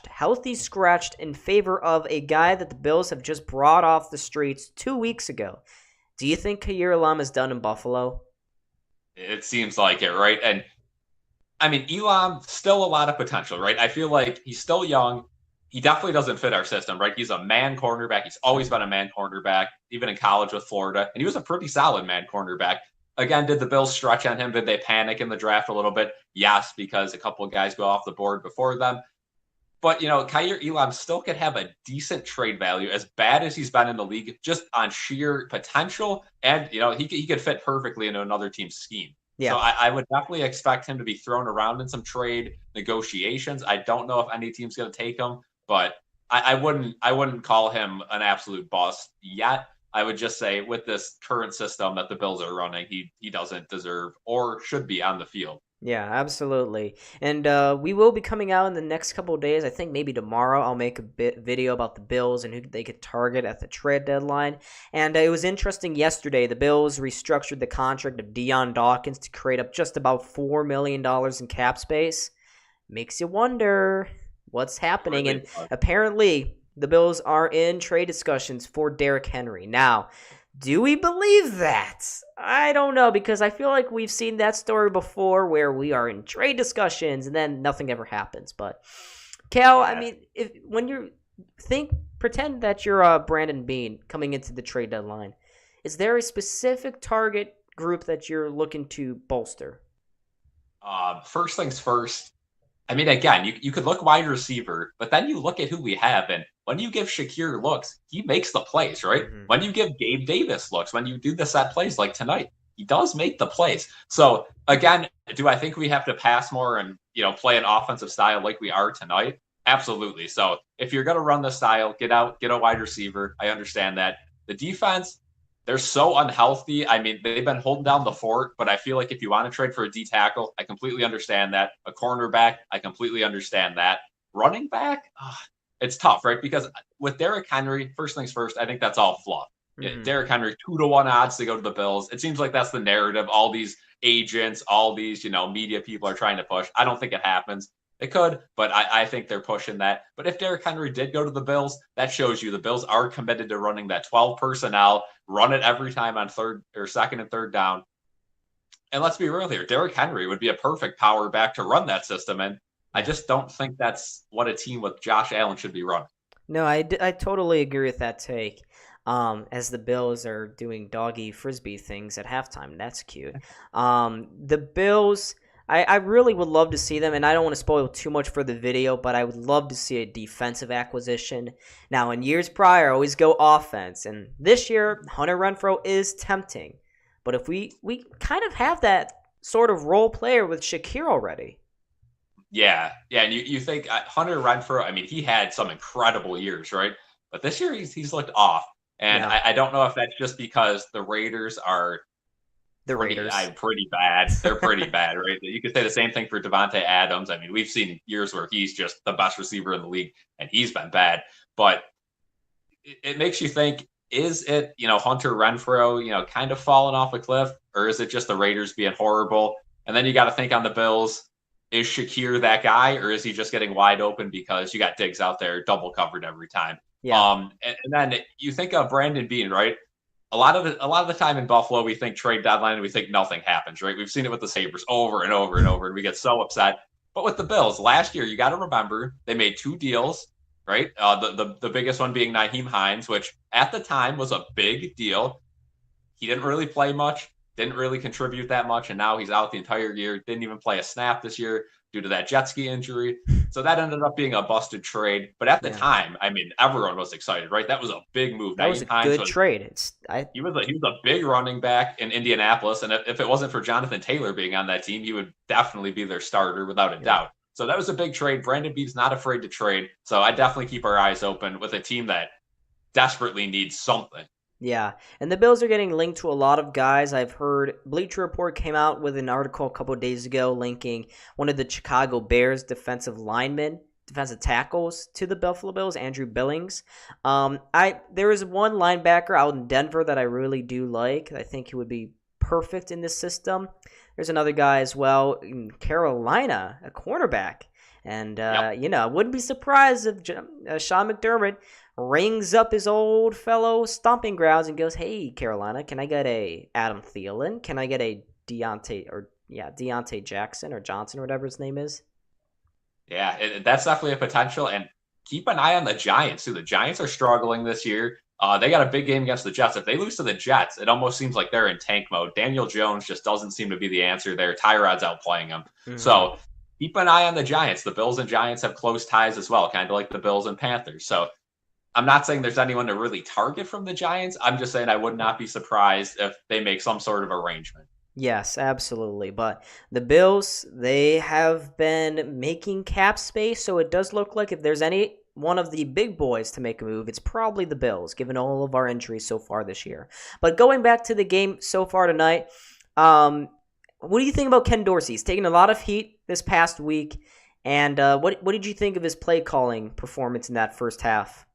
healthy scratched in favor of a guy that the Bills have just brought off the streets 2 weeks ago. Do you think Kaiir Elam is done in Buffalo? It seems like it, right? And, I mean, Elam, still a lot of potential, right? I feel like he's still young. He definitely doesn't fit our system, right? He's a man cornerback. He's always been a man cornerback, even in college with Florida. And he was a pretty solid man cornerback. Again, did the Bills stretch on him? Did they panic in the draft a little bit? Yes, because a couple of guys go off the board before them. But, Kaiir Elam still could have a decent trade value, as bad as he's been in the league, just on sheer potential. And, he could fit perfectly into another team's scheme. Yeah. So I would definitely expect him to be thrown around in some trade negotiations. I don't know if any team's going to take him, but I wouldn't call him an absolute bust yet. I would just say with this current system that the Bills are running, he doesn't deserve or should be on the field. Yeah, absolutely. And we will be coming out in the next couple of days. I think maybe tomorrow I'll make a video about the Bills and who they could target at the trade deadline. And it was interesting yesterday. The Bills restructured the contract of Deion Dawkins to create up just about $4 million in cap space. Makes you wonder what's happening. And apparently the Bills are in trade discussions for Derrick Henry. Now, Do we believe that? I don't know, because I feel like we've seen that story before where we are in trade discussions and then nothing ever happens. But Cal, I mean, pretend that you're Brandon Beane coming into the trade deadline. Is there a specific target group that you're looking to bolster? First things first. I mean, again, you could look wide receiver, but then you look at who we have, and when you give Shakir looks, he makes the plays, right? Mm-hmm. When you give Gabe Davis looks, when you do the set plays like tonight, he does make the plays. So again, do I think we have to pass more and play an offensive style like we are tonight? Absolutely. So if you're gonna run the style, get a wide receiver. I understand that. The defense, they're so unhealthy. I mean, they've been holding down the fort, but I feel like if you want to trade for a D tackle, I completely understand that. A cornerback, I completely understand that. Running back, it's tough, right? Because with Derrick Henry, first things first, I think that's all fluff. Mm-hmm. Derrick Henry, 2-1 odds to go to the Bills. It seems like that's the narrative. All these agents, all these, media people are trying to push. I don't think it happens. It could, but I think they're pushing that. But if Derrick Henry did go to the Bills, that shows you the Bills are committed to running that 12 personnel, run it every time on second and third down. And let's be real here, Derrick Henry would be a perfect power back to run that system. And I just don't think that's what a team with Josh Allen should be running. No, I totally agree with that take. As the Bills are doing doggy frisbee things at halftime. That's cute. The Bills, I really would love to see them, and I don't want to spoil too much for the video, but I would love to see a defensive acquisition. Now, in years prior, I always go offense, and this year, Hunter Renfrow is tempting. But if we kind of have that sort of role player with Shakir already. Yeah, and you think Hunter Renfrow, I mean, he had some incredible years, right? But this year, he's looked off. And yeah. I don't know if that's just because the Raiders are pretty bad. They're pretty bad, right? You could say the same thing for Devontae Adams. I mean, we've seen years where he's just the best receiver in the league, and he's been bad. But it makes you think, is it, Hunter Renfrow, kind of falling off a cliff, or is it just the Raiders being horrible? And then you got to think on the Bills, is Shakir that guy, or is he just getting wide open because you got Diggs out there double covered every time? Yeah. And then you think of Brandon Beane, right? A lot of the time in Buffalo, we think trade deadline and we think nothing happens, right? We've seen it with the Sabres over and over and over, and we get so upset. But with the Bills, last year, you got to remember, they made 2 deals, right? The biggest one being Nyheim Hines, which at the time was a big deal. He didn't really play much, didn't really contribute that much, and now he's out the entire year, didn't even play a snap this year due to that jet ski injury. So that ended up being a busted trade. But at the time, I mean, everyone was excited, right? That was a big move. That was a good trade. He was a big running back in Indianapolis. And if it wasn't for Jonathan Taylor being on that team, he would definitely be their starter without a doubt. So that was a big trade. Brandon Beane's not afraid to trade. So I definitely keep our eyes open with a team that desperately needs something. Yeah, and the Bills are getting linked to a lot of guys. I've heard Bleacher Report came out with an article a couple of days ago linking one of the Chicago Bears defensive tackles to the Buffalo Bills, Andrew Billings. There is one linebacker out in Denver that I really do like. I think he would be perfect in this system. There's another guy as well in Carolina, a cornerback. And, I wouldn't be surprised if Sean McDermott rings up his old fellow stomping grounds and goes, hey, Carolina, can I get a Adam Thielen? Can I get a Deontay Jackson or Johnson or whatever his name is? Yeah, that's definitely a potential. And keep an eye on the Giants, too. The Giants are struggling this year. They got a big game against the Jets. If they lose to the Jets, it almost seems like they're in tank mode. Daniel Jones just doesn't seem to be the answer there. Tyrod's outplaying him. Mm-hmm. So keep an eye on the Giants. The Bills and Giants have close ties as well, kind of like the Bills and Panthers. So I'm not saying there's anyone to really target from the Giants. I'm just saying I would not be surprised if they make some sort of arrangement. Yes, absolutely. But the Bills, they have been making cap space, so it does look like if there's any one of the big boys to make a move, it's probably the Bills, given all of our injuries so far this year. But going back to the game so far tonight, what do you think about Ken Dorsey? He's taken a lot of heat this past week, and what did you think of his play calling performance in that first half?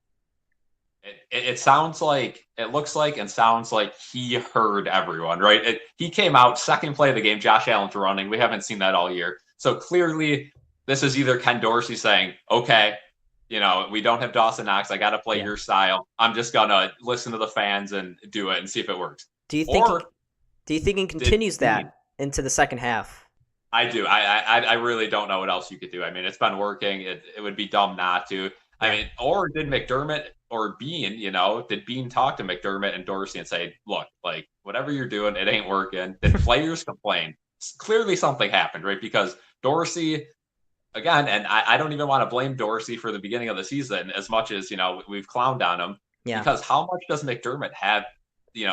It sounds like, it looks like and sounds like he heard everyone, right? He came out, second play of the game, Josh Allen's running. We haven't seen that all year. So clearly, this is either Ken Dorsey saying, okay, we don't have Dawson Knox. I got to play your style. I'm just going to listen to the fans and do it and see if it works. Do you think he continues that into the second half? I do. I really don't know what else you could do. I mean, it's been working. It would be dumb not to. I mean, or did McDermott or Bean, did Bean talk to McDermott and Dorsey and say, look, like, whatever you're doing, it ain't working? Did players complain? Clearly something happened, right? Because Dorsey, again, and I don't even want to blame Dorsey for the beginning of the season as much as, we've clowned on him. Yeah. Because how much does McDermott have?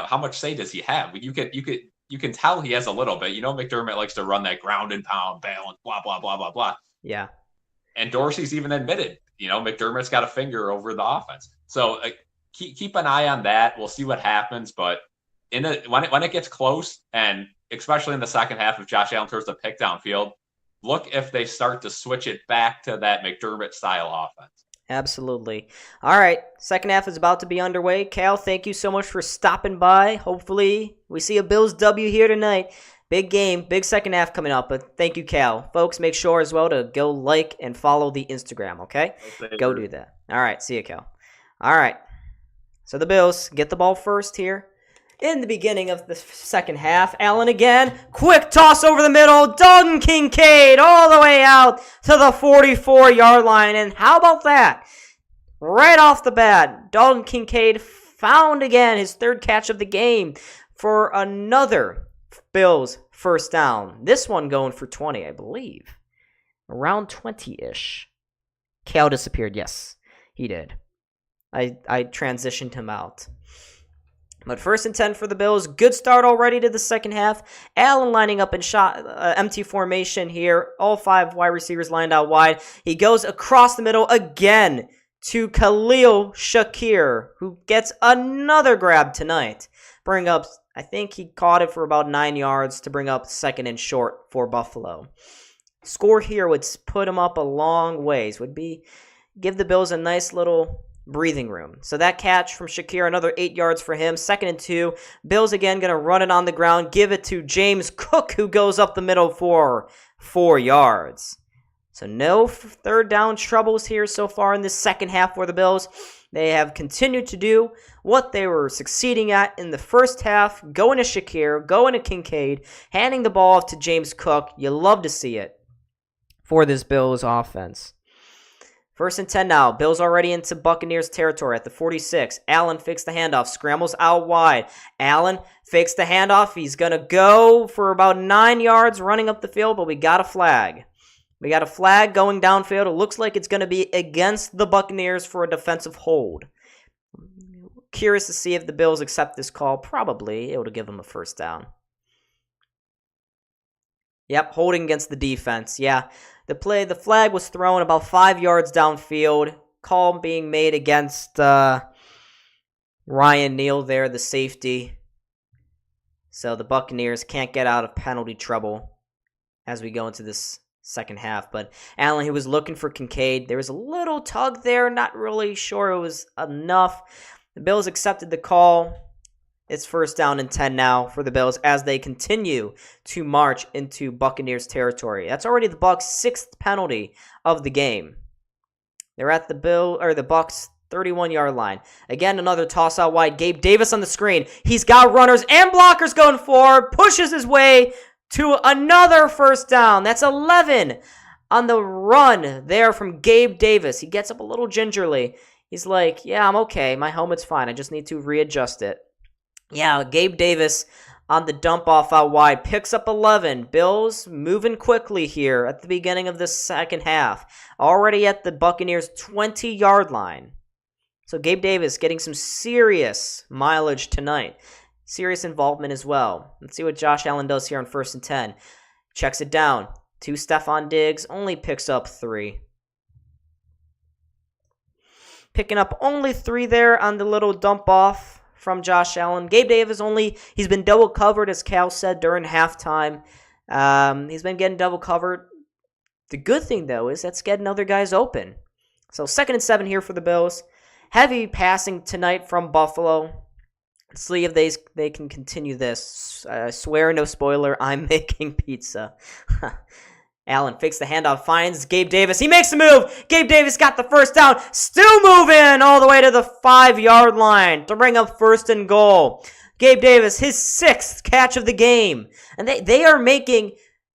How much say does he have? You can tell he has a little bit. McDermott likes to run that ground and pound balance, blah, blah, blah, blah, blah. Yeah. And Dorsey's even admitted, McDermott's got a finger over the offense. So keep an eye on that. We'll see what happens. But when it gets close, and especially in the second half, if Josh Allen throws the pick downfield, look if they start to switch it back to that McDermott style offense. Absolutely. All right, second half is about to be underway. Cal, thank you so much for stopping by. Hopefully we see a Bills W here tonight. Big game, big second half coming up, but thank you, Cal. Folks, make sure as well to go like and follow the Instagram, okay? Go do that. All right, see you, Cal. All right, so the Bills get the ball first here. In the beginning of the second half, Allen again, quick toss over the middle, Dalton Kincaid all the way out to the 44-yard line, and how about that? Right off the bat, Dalton Kincaid found again his third catch of the game for another Bills first down. This one going for 20, I believe. Around 20-ish. Cal disappeared. Yes, he did. I transitioned him out. But 1st and 10 for the Bills. Good start already to the second half. Allen lining up in empty formation here. All 5 wide receivers lined out wide. He goes across the middle again to Khalil Shakir, who gets another grab tonight. Bring up, I think he caught it for about 9 yards to bring up 2nd and short for Buffalo. Score here would put him up a long ways. Would be give the Bills a nice little breathing room. So that catch from Shakir, another 8 yards for him. 2nd and 2. Bills again going to run it on the ground. Give it to James Cook, who goes up the middle for 4 yards. So no third down troubles here so far in this second half for the Bills. They have continued to do what they were succeeding at in the first half. Going to Shakir, going to Kincaid, handing the ball off to James Cook. You love to see it for this Bills offense. 1st and 10 now. Bills already into Buccaneers territory at the 46. Allen fakes the handoff, scrambles out wide. Allen fakes the handoff. He's going to go for about 9 yards running up the field, but we got a flag. We got a flag going downfield. It looks like it's going to be against the Buccaneers for a defensive hold. Curious to see if the Bills accept this call. Probably. It would give them a first down. Yep, holding against the defense. Yeah. The flag was thrown about 5 yards downfield. Call being made against Ryan Neal there, the safety. So the Buccaneers can't get out of penalty trouble as we go into this second half. But Allen, he was looking for Kincaid. There was a little tug there. Not really sure it was enough. The Bills accepted the call. It's 1st down and 10 now for the Bills as they continue to march into Buccaneers territory. That's already the Bucs' 6th penalty of the game. They're at the Bucs' 31-yard line. Again, another toss out wide. Gabe Davis on the screen. He's got runners and blockers going forward. Pushes his way to another first down. That's 11 on the run there from Gabe Davis. He gets up a little gingerly. He's like, yeah, I'm okay. My helmet's fine. I just need to readjust it. Yeah, Gabe Davis on the dump off out wide picks up 11. Bills moving quickly here at the beginning of the second half. Already at the Buccaneers' 20-yard line. So Gabe Davis getting some serious mileage tonight. Serious involvement as well. Let's see what Josh Allen does here on 1st and 10. Checks it down to Stephon Diggs. Only picks up 3. Picking up only 3 there on the little dump off from Josh Allen. Gabe Davis he's been double covered, as Cal said, during halftime. He's been getting double covered. The good thing, though, is that's getting other guys open. So 2nd and 7 here for the Bills. Heavy passing tonight from Buffalo. Let's see if they can continue this. I swear, no spoiler, I'm making pizza. Allen fakes the handoff, finds Gabe Davis. He makes the move. Gabe Davis got the first down. Still moving all the way to the 5-yard line to bring up 1st and goal. Gabe Davis, his 6th catch of the game. And they are making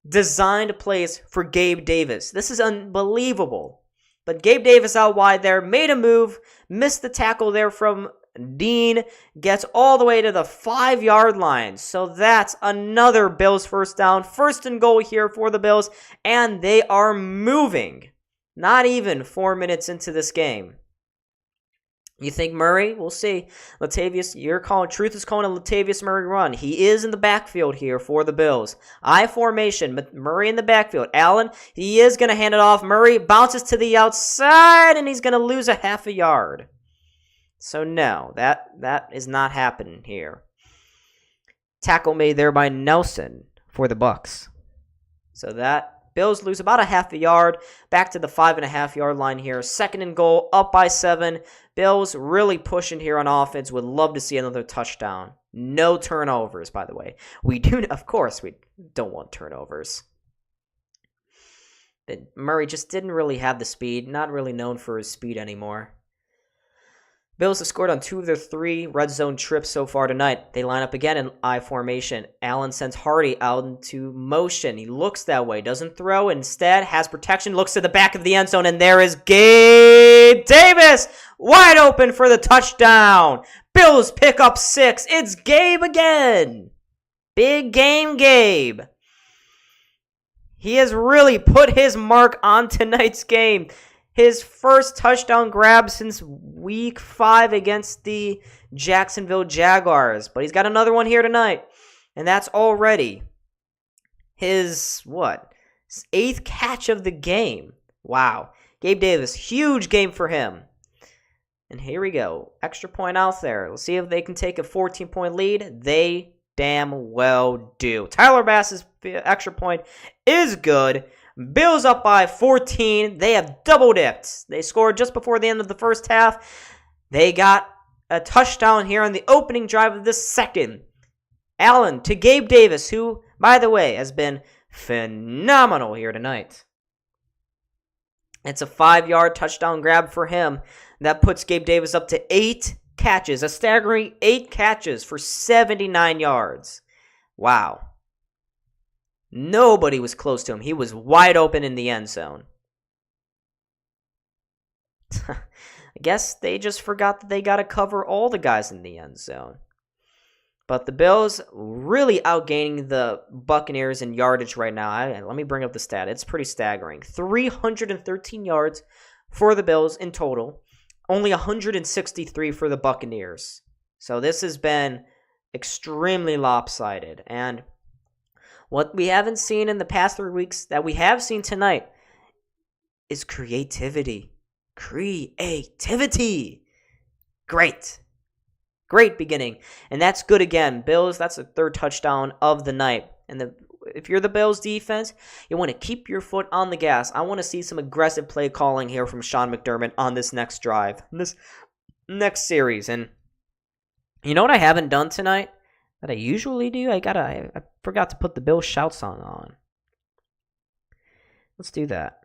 designed plays for Gabe Davis. This is unbelievable. But Gabe Davis out wide there, made a move, missed the tackle there from Dean, gets all the way to the 5-yard line. So that's another Bills first down. 1st and goal here for the Bills, and they are moving. Not even 4 minutes into this game. You think Murray? We'll see. Latavius, Truth is calling a Latavius Murray run. He is in the backfield here for the Bills. I formation, Murray in the backfield. Allen, he is going to hand it off. Murray bounces to the outside, and he's going to lose a half a yard. So no, that is not happening here. Tackle made there by Nelson for the Bucks. So that Bills lose about a half a yard, back to the 5.5-yard line here. 2nd and goal, up by 7. Bills really pushing here on offense. Would love to see another touchdown. No turnovers, by the way. Of course, we don't want turnovers. But Murray just didn't really have the speed. Not really known for his speed anymore. Bills have scored on 2 of their 3 red zone trips so far tonight. They line up again in I formation. Allen sends Hardy out into motion. He looks that way, doesn't throw. Instead, has protection, looks to the back of the end zone, and there is Gabe Davis wide open for the touchdown. Bills pick up 6. It's Gabe again. Big game Gabe. He has really put his mark on tonight's game. His first touchdown grab since week 5 against the Jacksonville Jaguars. But he's got another one here tonight. And that's already his 8th catch of the game. Wow. Gabe Davis, huge game for him. And here we go. Extra point out there. Let's see if they can take a 14-point lead. They damn well do. Tyler Bass's extra point is good. Bills up by 14. They have double dipped. They scored just before the end of the first half. They got a touchdown here on the opening drive of the second. Allen to Gabe Davis, who, by the way, has been phenomenal here tonight. It's a 5-yard touchdown grab for him. That puts Gabe Davis up to 8 catches, a staggering 8 catches for 79 yards. Wow. Nobody was close to him. He was wide open in the end zone. I guess they just forgot that they got to cover all the guys in the end zone. But the Bills really outgaining the Buccaneers in yardage right now. Let me bring up the stat. It's pretty staggering. 313 yards for the Bills in total. Only 163 for the Buccaneers. So this has been extremely lopsided. And what we haven't seen in the past 3 weeks that we have seen tonight is creativity. Creativity. Great. Great beginning. And that's good again. Bills, that's the 3rd touchdown of the night. And if you're the Bills defense, you want to keep your foot on the gas. I want to see some aggressive play calling here from Sean McDermott on this next drive, this next series. And you know what I haven't done tonight that I usually do? I forgot to put the Bills shout song on. Let's do that.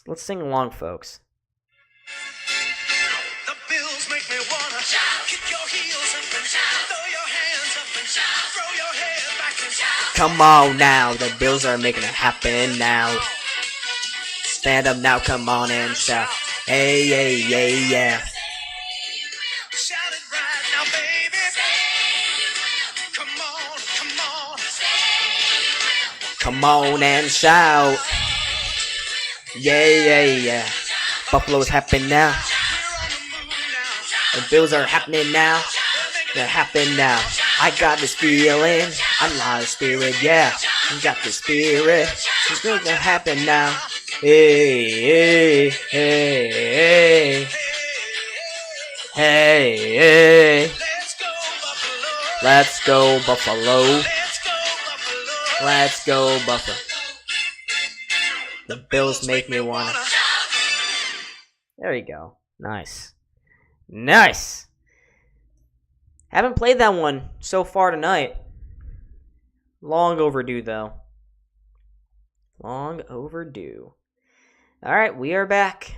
Let's sing along, folks. The Bills make me wanna shout. Kick your heels up and shout. Throw your hands up and shout. Throw your head back and shout. Come on now, the Bills are making it happen now. Stand up now, come on and shout. Hey, hey, hey, yeah. Shout it right now, baby. Come on, come on. Come on and shout. Yeah, yeah, yeah. Buffalo's happening now. We're on the move now. The Bills are happening now. They're happening now. I got this feeling. I got the spirit, yeah. I got the spirit. It's going to happen now. Hey, hey, hey, hey. Hey, hey. Let's go, Buffalo. Let's go, Buffalo. Let's go, Buffalo. Let's go, Buffalo. The Bills make me wanna. There you go. Nice. Nice. Haven't played that one so far tonight. Long overdue, though. Long overdue. All right, we are back.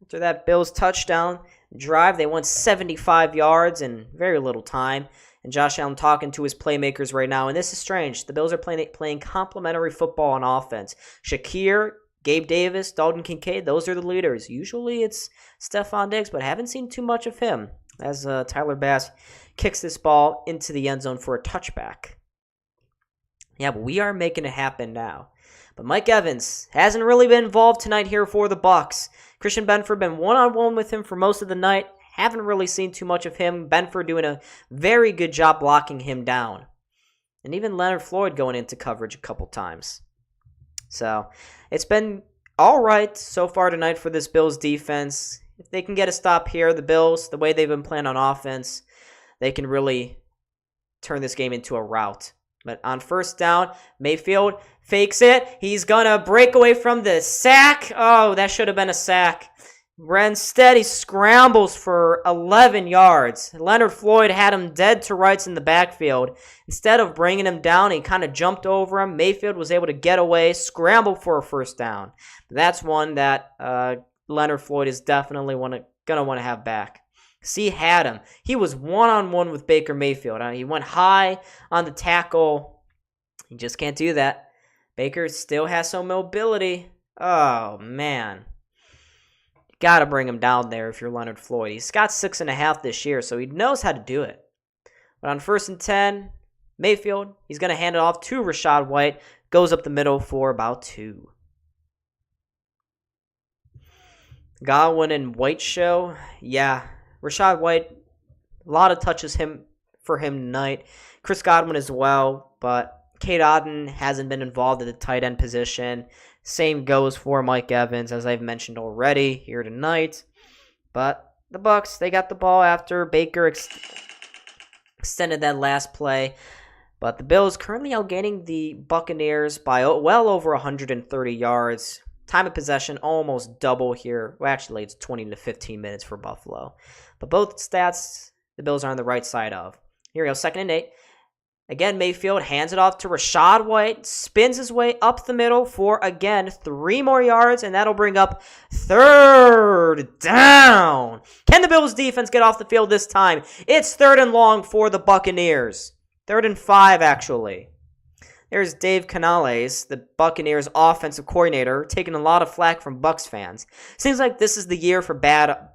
After that Bills touchdown drive, they went 75 yards in very little time. And Josh Allen talking to his playmakers right now. And this is strange. The Bills are playing complementary football on offense. Shakir, Gabe Davis, Dalton Kincaid, those are the leaders. Usually it's Stephon Diggs, but I haven't seen too much of him as Tyler Bass kicks this ball into the end zone for a touchback. Yeah, but we are making it happen now. But Mike Evans hasn't really been involved tonight here for the Bucs. Christian Benford been one-on-one with him for most of the night. Haven't really seen too much of him. Benford doing a very good job blocking him down. And even Leonard Floyd going into coverage a couple times. So it's been all right so far tonight for this Bills defense. If they can get a stop here, the Bills, the way they've been playing on offense, they can really turn this game into a rout. But on first down, Mayfield fakes it. He's going to break away from the sack. Oh, that should have been a sack. Instead, he scrambles for 11 yards. Leonard Floyd had him dead to rights in the backfield. Instead of bringing him down, he kind of jumped over him. Mayfield was able to get away, scramble for a first down. That's one that Leonard Floyd is definitely going to want to have back. He had him. He was one-on-one with Baker Mayfield. He went high on the tackle. He just can't do that. Baker still has some mobility. Oh, man. Got to bring him down there if you're Leonard Floyd. He's got 6.5 this year, so he knows how to do it. But on 1st and 10, Mayfield, he's going to hand it off to Rachaad White. Goes up the middle for about 2. Godwin and White show. Yeah, Rachaad White, a lot of touches for him tonight. Chris Godwin as well, but Cade Otton hasn't been involved at the tight end position. Same goes for Mike Evans, as I've mentioned already here tonight. But the Bucs, they got the ball after Baker extended that last play. But the Bills currently outgaining the Buccaneers by well over 130 yards. Time of possession almost double here. Well, actually, it's 20 to 15 minutes for Buffalo. But both stats, the Bills are on the right side of. Here we go, 2nd and 8. Again, Mayfield hands it off to Rachaad White, spins his way up the middle for, again, 3 more yards, and that'll bring up 3rd down. Can the Bills defense get off the field this time? It's 3rd and long for the Buccaneers. 3rd and 5, actually. There's Dave Canales, the Buccaneers offensive coordinator, taking a lot of flack from Bucs fans. Seems like this is the year for bad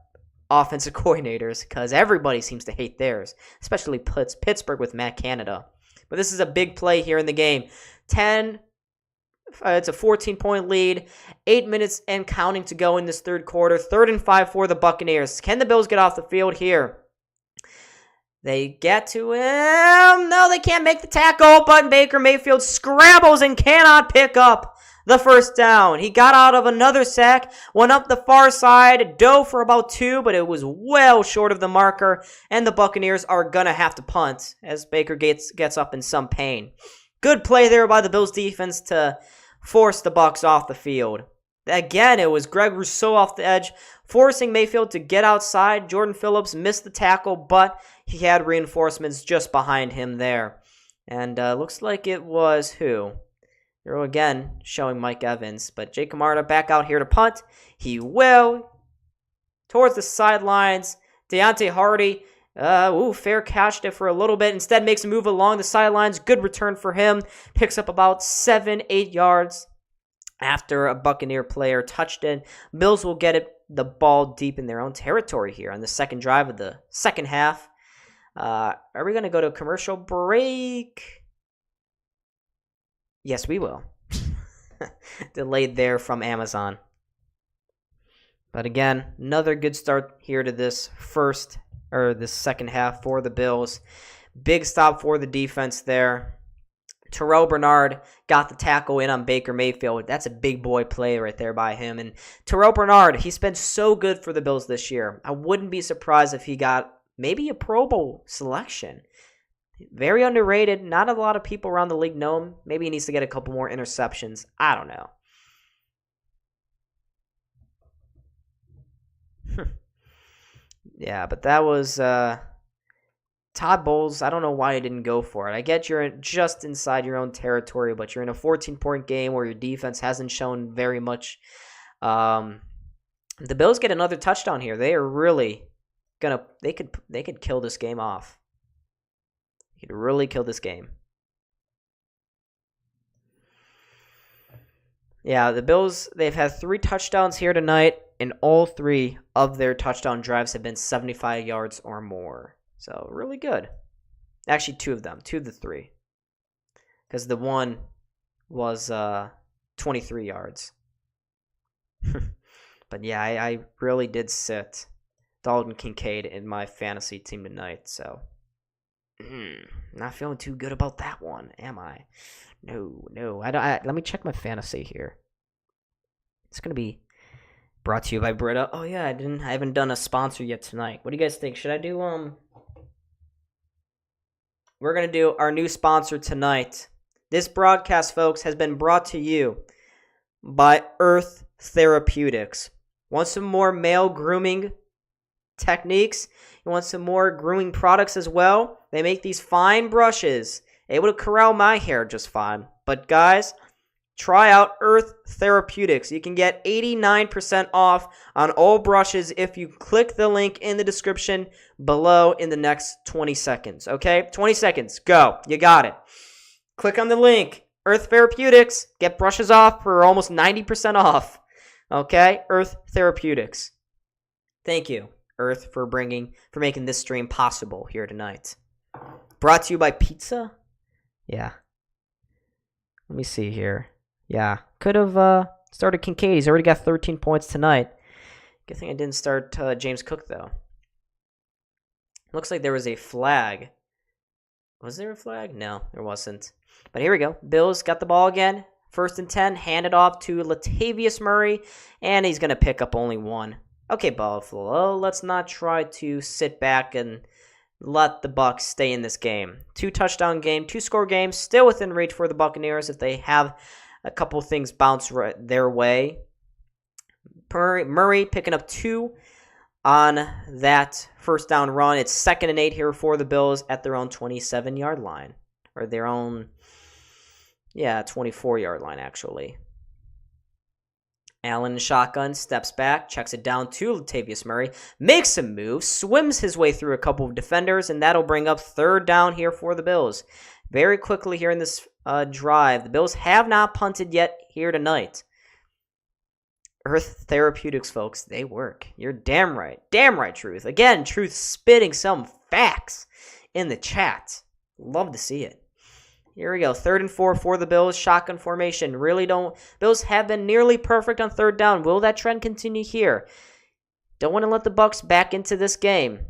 offensive coordinators because everybody seems to hate theirs, especially Pittsburgh with Matt Canada. But this is a big play here in the game. It's a 14-point lead. 8 minutes and counting to go in this third quarter. 3rd and 5 for the Buccaneers. Can the Bills get off the field here? They get to him. No, they can't make the tackle, but Baker Mayfield scrambles and cannot pick up the first down. He got out of another sack, went up the far side, dove for about 2, but it was well short of the marker, and the Buccaneers are going to have to punt as Baker gets up in some pain. Good play there by the Bills defense to force the Bucs off the field. Again, it was Greg Rousseau off the edge, forcing Mayfield to get outside. Jordan Phillips missed the tackle, but he had reinforcements just behind him there. And looks like it was who? They're again showing Mike Evans, but Jake Camarda back out here to punt. He will. Towards the sidelines. Deontay Hardy, fair catched it for a little bit. Instead makes a move along the sidelines. Good return for him. Picks up about 7-8 yards after a Buccaneer player touched it. Bills will get the ball deep in their own territory here on the second drive of the second half. Are we going to go to a commercial break? Yes, we will. Delayed there from Amazon. But again, another good start here to this second half for the Bills. Big stop for the defense there. Terrell Bernard got the tackle in on Baker Mayfield. That's a big boy play right there by him. And Terrell Bernard, he's been so good for the Bills this year. I wouldn't be surprised if he got maybe a Pro Bowl selection. Very underrated. Not a lot of people around the league know him. Maybe he needs to get a couple more interceptions. I don't know. Yeah, but that was Todd Bowles, I don't know why he didn't go for it. I get you're just inside your own territory, but you're in a 14-point game where your defense hasn't shown very much. The Bills get another touchdown here. They are really gonna. They could kill this game off. They could really kill this game. Yeah, the Bills, they've had 3 touchdowns here tonight, and all 3 of their touchdown drives have been 75 yards or more. So, really good. Actually, 2 of them. 2 of the 3. Because the one was 23 yards. But yeah, I really did sit Dalton Kincaid in my fantasy team tonight. So, not feeling too good about that one, am I? No. Let me check my fantasy here. It's going to be brought to you by Brita. Oh, yeah, I haven't done a sponsor yet tonight. What do you guys think? Should I do, We're going to do our new sponsor tonight. This broadcast, folks, has been brought to you by Earth Therapeutics. Want some more male grooming techniques? You want some more grooming products as well? They make these fine brushes, able to corral my hair just fine. But guys, try out Earth Therapeutics. You can get 89% off on all brushes if you click the link in the description below in the next 20 seconds. Okay? 20 seconds. Go. You got it. Click on the link. Earth Therapeutics. Get brushes off for almost 90% off. Okay? Earth Therapeutics. Thank you, Earth, for making this stream possible here tonight. Brought to you by pizza? Yeah. Let me see here. Yeah. Could have started Kincaid. He's already got 13 points tonight. Good thing I didn't start James Cook, though. Looks like there was a flag. Was there a flag? No, there wasn't. But here we go. Bills got the ball again. 1st and 10. Handed off to Latavius Murray. And he's going to pick up only 1. Okay, Buffalo. Let's not try to sit back and let the Bucs stay in this game. 2-touchdown game, 2-score game, still within reach for the Buccaneers if they have a couple things bounce their way. Murray picking up 2 on that first down run. It's 2nd and 8 here for the Bills at their own 27-yard line. Or their own, 24-yard line, actually. Allen in shotgun, steps back, checks it down to Latavius Murray, makes a move, swims his way through a couple of defenders, and that'll bring up 3rd down here for the Bills. Very quickly here in this drive, the Bills have not punted yet here tonight. Earth Therapeutics, folks, they work. You're damn right. Damn right, Truth. Again, Truth spitting some facts in the chat. Love to see it. Here we go. 3rd and 4 for the Bills. Shotgun formation. Bills have been nearly perfect on 3rd down. Will that trend continue here? Don't want to let the Bucs back into this game.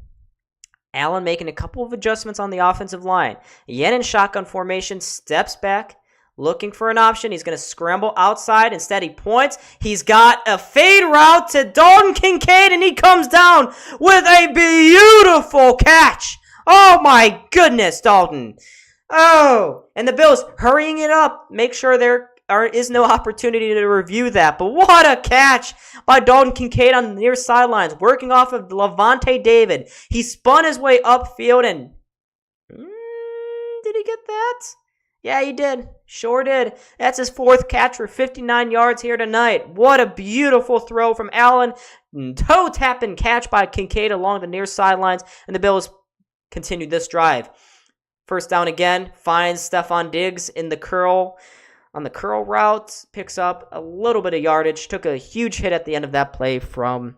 Allen making a couple of adjustments on the offensive line. Yen in shotgun formation. Steps back. Looking for an option. He's going to scramble outside. Instead, he points. He's got a fade route to Dalton Kincaid, and he comes down with a beautiful catch. Oh, my goodness, Dalton. Oh, and the Bills hurrying it up. Make sure there is no opportunity to review that. But what a catch by Dalton Kincaid on the near sidelines, working off of Levante David. He spun his way upfield and... did he get that? Yeah, he did. Sure did. That's his 4th catch for 59 yards here tonight. What a beautiful throw from Allen. Toe tap and catch by Kincaid along the near sidelines. And the Bills continue this drive. 1st down again, finds Stephon Diggs in the curl. On the curl route, picks up a little bit of yardage. Took a huge hit at the end of that play from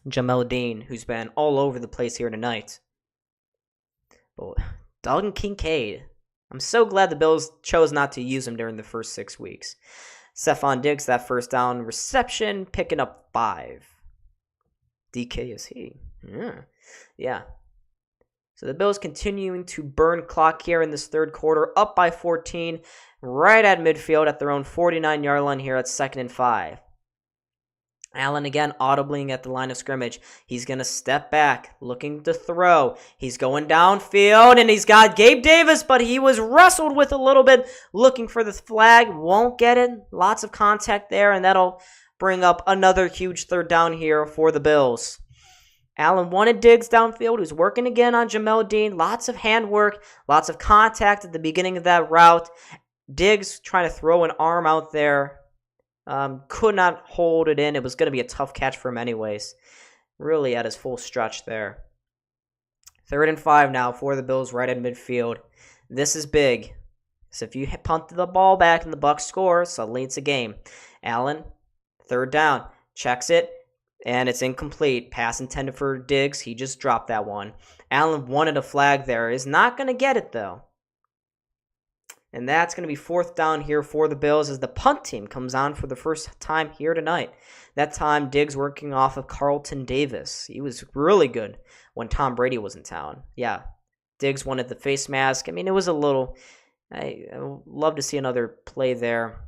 Jamel Dean, who's been all over the place here tonight. But Dalton Kincaid, I'm so glad the Bills chose not to use him during the first 6 weeks. Stephon Diggs, that 1st down reception, picking up 5. DK is he. Yeah. So the Bills continuing to burn clock here in this 3rd quarter, up by 14, right at midfield at their own 49-yard line here at 2nd and 5. Allen again audibly at the line of scrimmage. He's going to step back, looking to throw. He's going downfield, and he's got Gabe Davis, but he was wrestled with a little bit, looking for the flag. Won't get it. Lots of contact there, and that'll bring up another huge 3rd down here for the Bills. Allen wanted Diggs downfield. He was working again on Jamel Dean. Lots of handwork, lots of contact at the beginning of that route. Diggs trying to throw an arm out there. Could not hold it in. It was going to be a tough catch for him anyways. Really at his full stretch there. 3rd and 5 now for the Bills right in midfield. This is big. So if you punt the ball back and the Bucs score, suddenly it's a game. Allen, 3rd down, checks it, and it's incomplete. Pass intended for Diggs. He just dropped that one. Allen wanted a flag there. Is not going to get it, though. And that's going to be 4th down here for the Bills as the punt team comes on for the first time here tonight. That time, Diggs working off of Carlton Davis. He was really good when Tom Brady was in town. Yeah, Diggs wanted the face mask. I mean, it was a little... I would love to see another play there.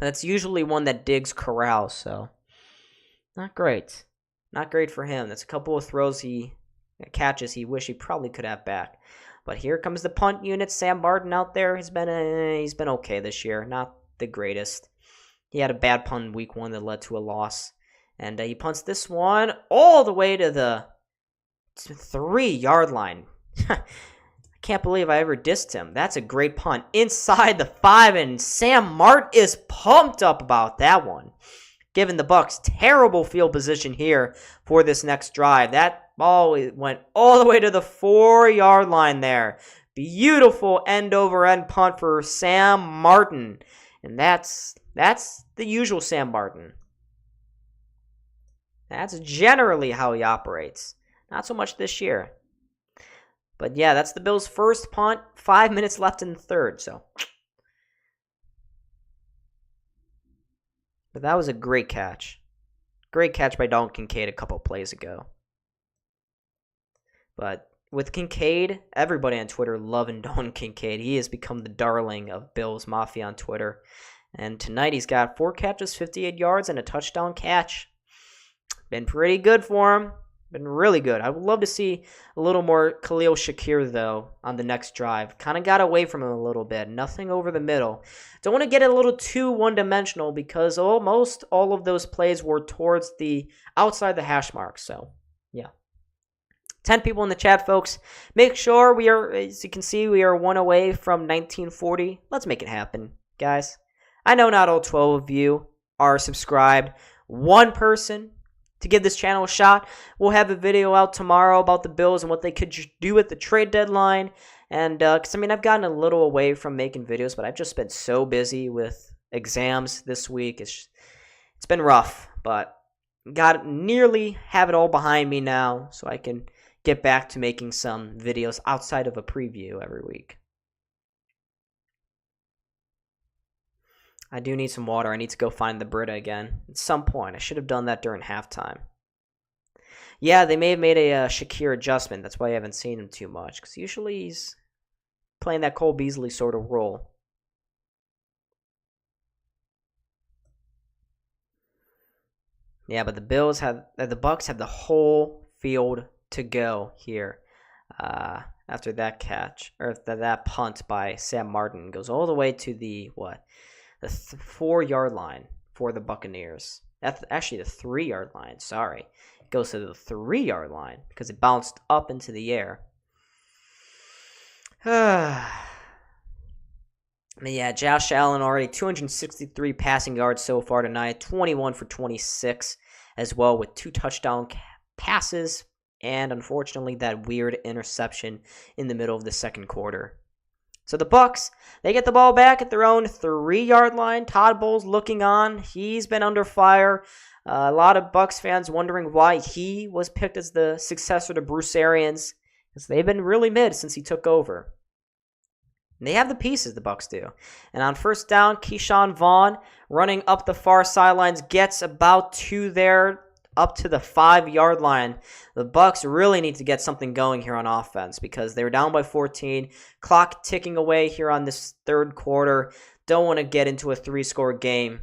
That's usually one that Diggs corrals, so not great. Not great for him. That's a couple of catches he wish he probably could have back. But here comes the punt unit. Sam Martin out there he's been okay this year. Not the greatest. He had a bad punt in week 1 that led to a loss. And he punts this one all the way to the 3-yard line. I can't believe I ever dissed him. That's a great punt. Inside the 5, and Sam Martin is pumped up about that one. Giving the Bucs terrible field position here for this next drive. That ball went all the way to the 4-yard line there. Beautiful end-over-end punt for Sam Martin. And that's the usual Sam Martin. That's generally how he operates. Not so much this year. But yeah, that's the Bills' first punt. 5 minutes left in the 3rd, so. But that was a great catch. Great catch by Dalton Kincaid a couple plays ago. But with Kincaid, everybody on Twitter loving Dalton Kincaid. He has become the darling of Bills Mafia on Twitter. And tonight he's got 4 catches, 58 yards, and a touchdown catch. Been pretty good for him. Been really good. I would love to see a little more Khalil Shakir, though, on the next drive. Kind of got away from him a little bit. Nothing over the middle. Don't want to get a little too one-dimensional because almost all of those plays were towards the outside the hash mark. So, yeah. 10 people in the chat, folks. Make sure we are, as you can see, we are 1 away from 1940. Let's make it happen, guys. I know not all 12 of you are subscribed. One person to give this channel a shot. We'll have a video out tomorrow about the Bills and what they could do at the trade deadline. And, because, I mean, I've gotten a little away from making videos, but I've just been so busy with exams this week. It's been rough, but nearly have it all behind me now, so I can get back to making some videos outside of a preview every week. I do need some water. I need to go find the Brita again at some point. I should have done that during halftime. Yeah, they may have made a Shakir adjustment. That's why I haven't seen him too much. Because usually he's playing that Cole Beasley sort of role. Yeah, but the Bucs have the whole field to go here. After that catch, or after that punt by Sam Martin goes all the way to the 4-yard line for the Buccaneers. That's actually the 3-yard line. Sorry. It goes to the 3-yard line because it bounced up into the air. But yeah, Josh Allen already 263 passing yards so far tonight. 21 for 26 as well with 2 touchdown passes. And unfortunately, that weird interception in the middle of the second quarter. So the Bucs, they get the ball back at their own 3-yard line. Todd Bowles looking on. He's been under fire. A lot of Bucs fans wondering why he was picked as the successor to Bruce Arians, because they've been really mid since he took over. And they have the pieces, the Bucs do. And on first down, Keyshawn Vaughn running up the far sidelines gets about up to the 5-yard line. The Bucs really need to get something going here on offense because they were down by 14. Clock ticking away here on this third quarter. Don't want to get into a 3-score game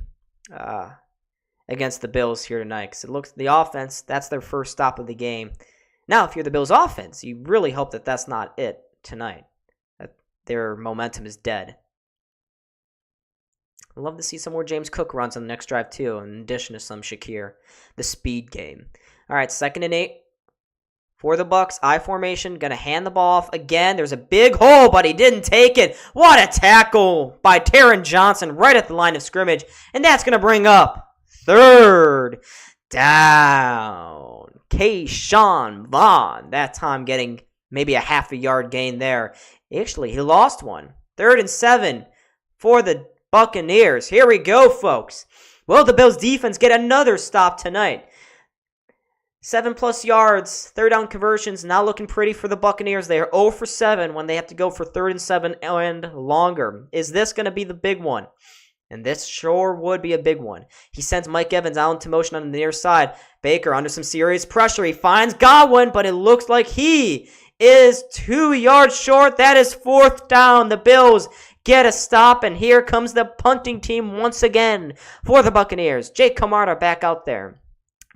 against the Bills here tonight because it looks the offense, that's their first stop of the game. Now, if you're the Bills offense, you really hope that that's not it tonight, that their momentum is dead. I'd love to see some more James Cook runs on the next drive, too, in addition to some Shakir. The speed game. All right, 2nd and 8 for the Bucks. I formation, gonna hand the ball off again. There's a big hole, but he didn't take it. What a tackle by Taron Johnson right at the line of scrimmage. And that's gonna bring up third down. Keyshawn Vaughn, that time getting maybe a half a yard gain there. Actually, he lost one. 3rd and 7 for the Buccaneers. Here we go, folks. Will the Bills defense get another stop tonight? 7+ yards, 3rd down conversions, not looking pretty for the Buccaneers. They are 0 for 7 when they have to go for 3rd and 7 and longer. Is this going to be the big one? And this sure would be a big one. He sends Mike Evans out into motion on the near side. Baker under some serious pressure. He finds Godwin, but it looks like he is 2 yards short. That is 4th down. The Bills get a stop, and here comes the punting team once again for the Buccaneers. Jake Camarda back out there.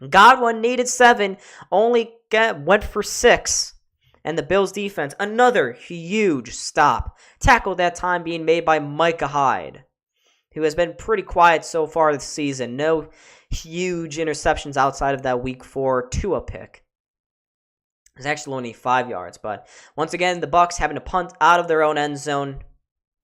Godwin needed 7, only went for 6. And the Bills defense, another huge stop. Tackle that time being made by Micah Hyde, who has been pretty quiet so far this season. No huge interceptions outside of that Week 4 Tua pick. It's actually only 5 yards, but once again, the Bucs having to punt out of their own end zone.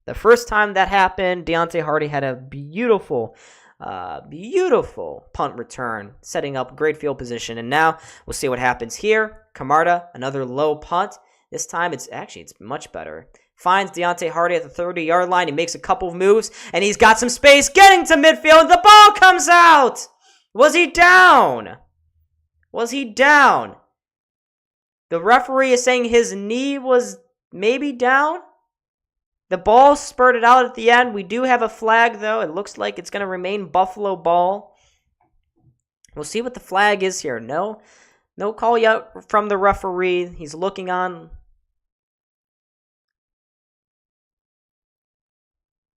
The first time that happened, Deontay Hardy had a beautiful punt return, setting up great field position. And now we'll see what happens here. Camarda, another low punt. This time it's much better. Finds Deontay Hardy at the 30-yard line. He makes a couple of moves, and he's got some space getting to midfield. The ball comes out. Was he down? Was he down? The referee is saying his knee was maybe down. The ball spurted out at the end. We do have a flag, though. It looks like it's going to remain Buffalo ball. We'll see what the flag is here. No call yet from the referee. He's looking on.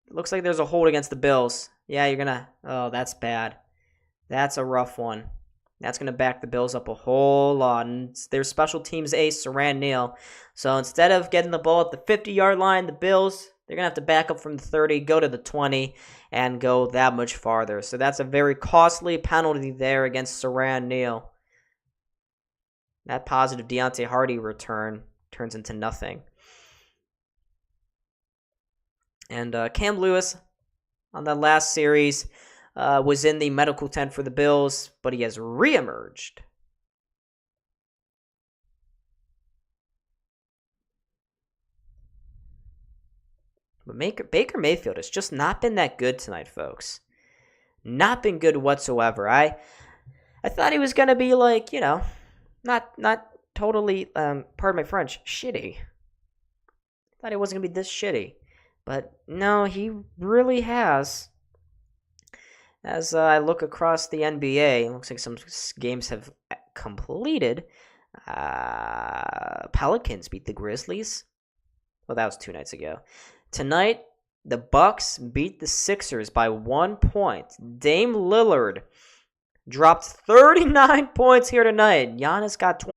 It looks like there's a hold against the Bills. Yeah, you're going to... Oh, that's bad. That's a rough one. That's going to back the Bills up a whole lot. And their special teams ace, Saran Neal. So instead of getting the ball at the 50-yard line, the Bills, they're going to have to back up from the 30, go to the 20, and go that much farther. So that's a very costly penalty there against Saran Neal. That positive Deontay Hardy return turns into nothing. And Cam Lewis on that last series was in the medical tent for the Bills, but he has reemerged. But Baker Mayfield has just not been that good tonight, folks. Not been good whatsoever. I thought he was going to be like, not totally, pardon my French, shitty. Thought he wasn't going to be this shitty. But no, he really has. As I look across the NBA, it looks like some games have completed. Pelicans beat the Grizzlies. Well, that was 2 nights ago. Tonight, the Bucks beat the Sixers by 1 point. Dame Lillard dropped 39 points here tonight. Giannis got 20.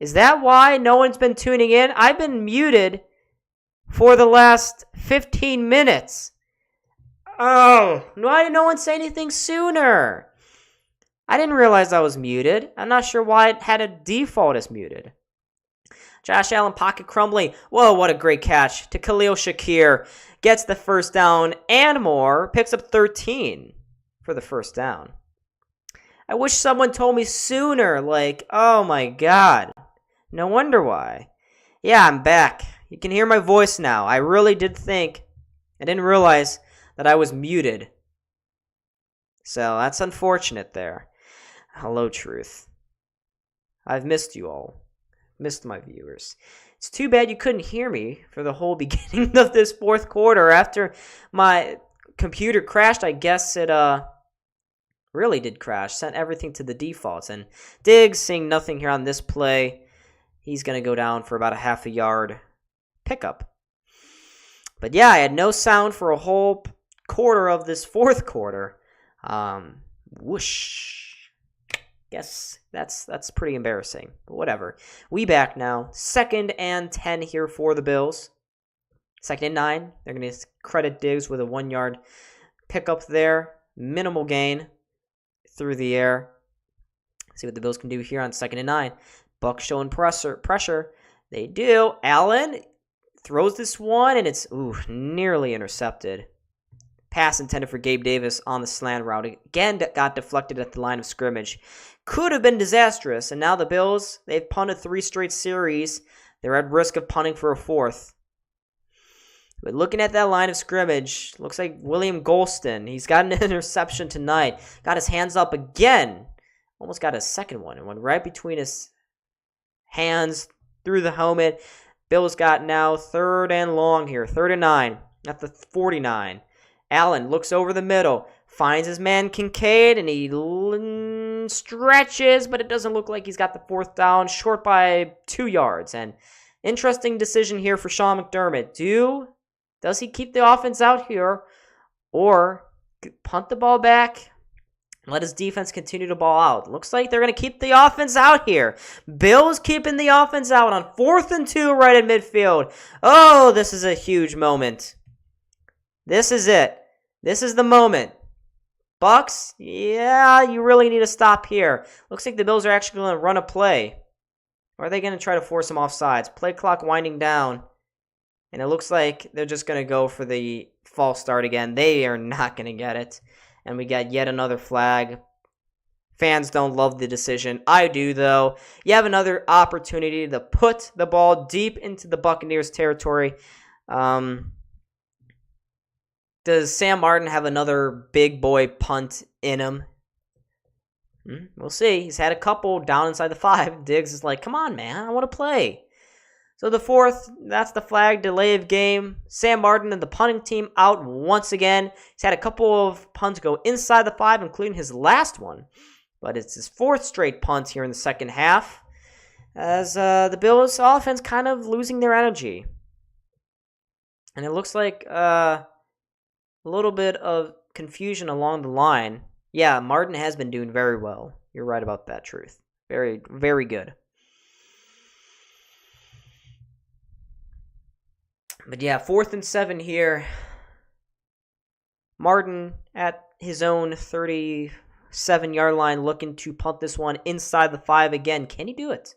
Is that why no one's been tuning in? I've been muted for the last 15 minutes. Oh, why did no one say anything sooner? I didn't realize I was muted. I'm not sure why it had a default as muted. Josh Allen pocket crumbling. Whoa, what a great catch to Khalil Shakir. Gets the first down and more. Picks up 13 for the first down. I wish someone told me sooner. Like, oh my God. No wonder why. Yeah, I'm back. You can hear my voice now. I really did think. I didn't realize that I was muted. So that's unfortunate there. Hello, Truth. I've missed you all. Missed my viewers. It's too bad you couldn't hear me for the whole beginning of this fourth quarter. After my computer crashed, I guess it really did crash. Sent everything to the defaults. And Diggs seeing nothing here on this play. He's going to go down for about a half a yard pickup. But yeah, I had no sound for a whole quarter of this fourth quarter. Whoosh. Guess that's pretty embarrassing, but whatever. We back now. 2nd and 10 here for the Bills. 2nd and 9. They're going to credit Diggs with a 1-yard pickup there. Minimal gain through the air. See what the Bills can do here on 2nd and 9. Bucs showing pressure. They do. Allen throws this one, and it's nearly intercepted. Pass intended for Gabe Davis on the slant route. Again, got deflected at the line of scrimmage. Could have been disastrous, and now the Bills, they've punted 3 straight series. They're at risk of punting for a 4th. But looking at that line of scrimmage, looks like William Golston. He's got an interception tonight. Got his hands up again. Almost got a second one. It went right between his hands through the helmet. Bills got now 3rd and long here. 3rd and 9 at the 49. Allen looks over the middle, finds his man Kincaid, and he stretches, but it doesn't look like he's got the 4th down, short by 2 yards. And interesting decision here for Sean McDermott. Does he keep the offense out here, or punt the ball back and let his defense continue to ball out? Looks like they're going to keep the offense out here. Bills keeping the offense out on 4th and 2 right at midfield. Oh, this is a huge moment. This is it. This is the moment. Bucs, yeah, you really need to stop here. Looks like the Bills are actually going to run a play. Or are they going to try to force them offsides? Play clock winding down. And it looks like they're just going to go for the false start again. They are not going to get it. And we got yet another flag. Fans don't love the decision. I do, though. You have another opportunity to put the ball deep into the Buccaneers territory. Does Sam Martin have another big boy punt in him? We'll see. He's had a couple down inside the 5. Diggs is like, come on, man. I want to play. So the 4th, that's the flag, delay of game. Sam Martin and the punting team out once again. He's had a couple of punts go inside the 5, including his last one. But it's his 4th straight punt here in the second half. As the Bills offense kind of losing their energy. And it looks like a little bit of confusion along the line. Yeah, Martin has been doing very well. You're right about that, Truth. Very, very good. But yeah, 4th and 7 here. Martin at his own 37-yard line looking to punt this one inside the 5 again. Can he do it?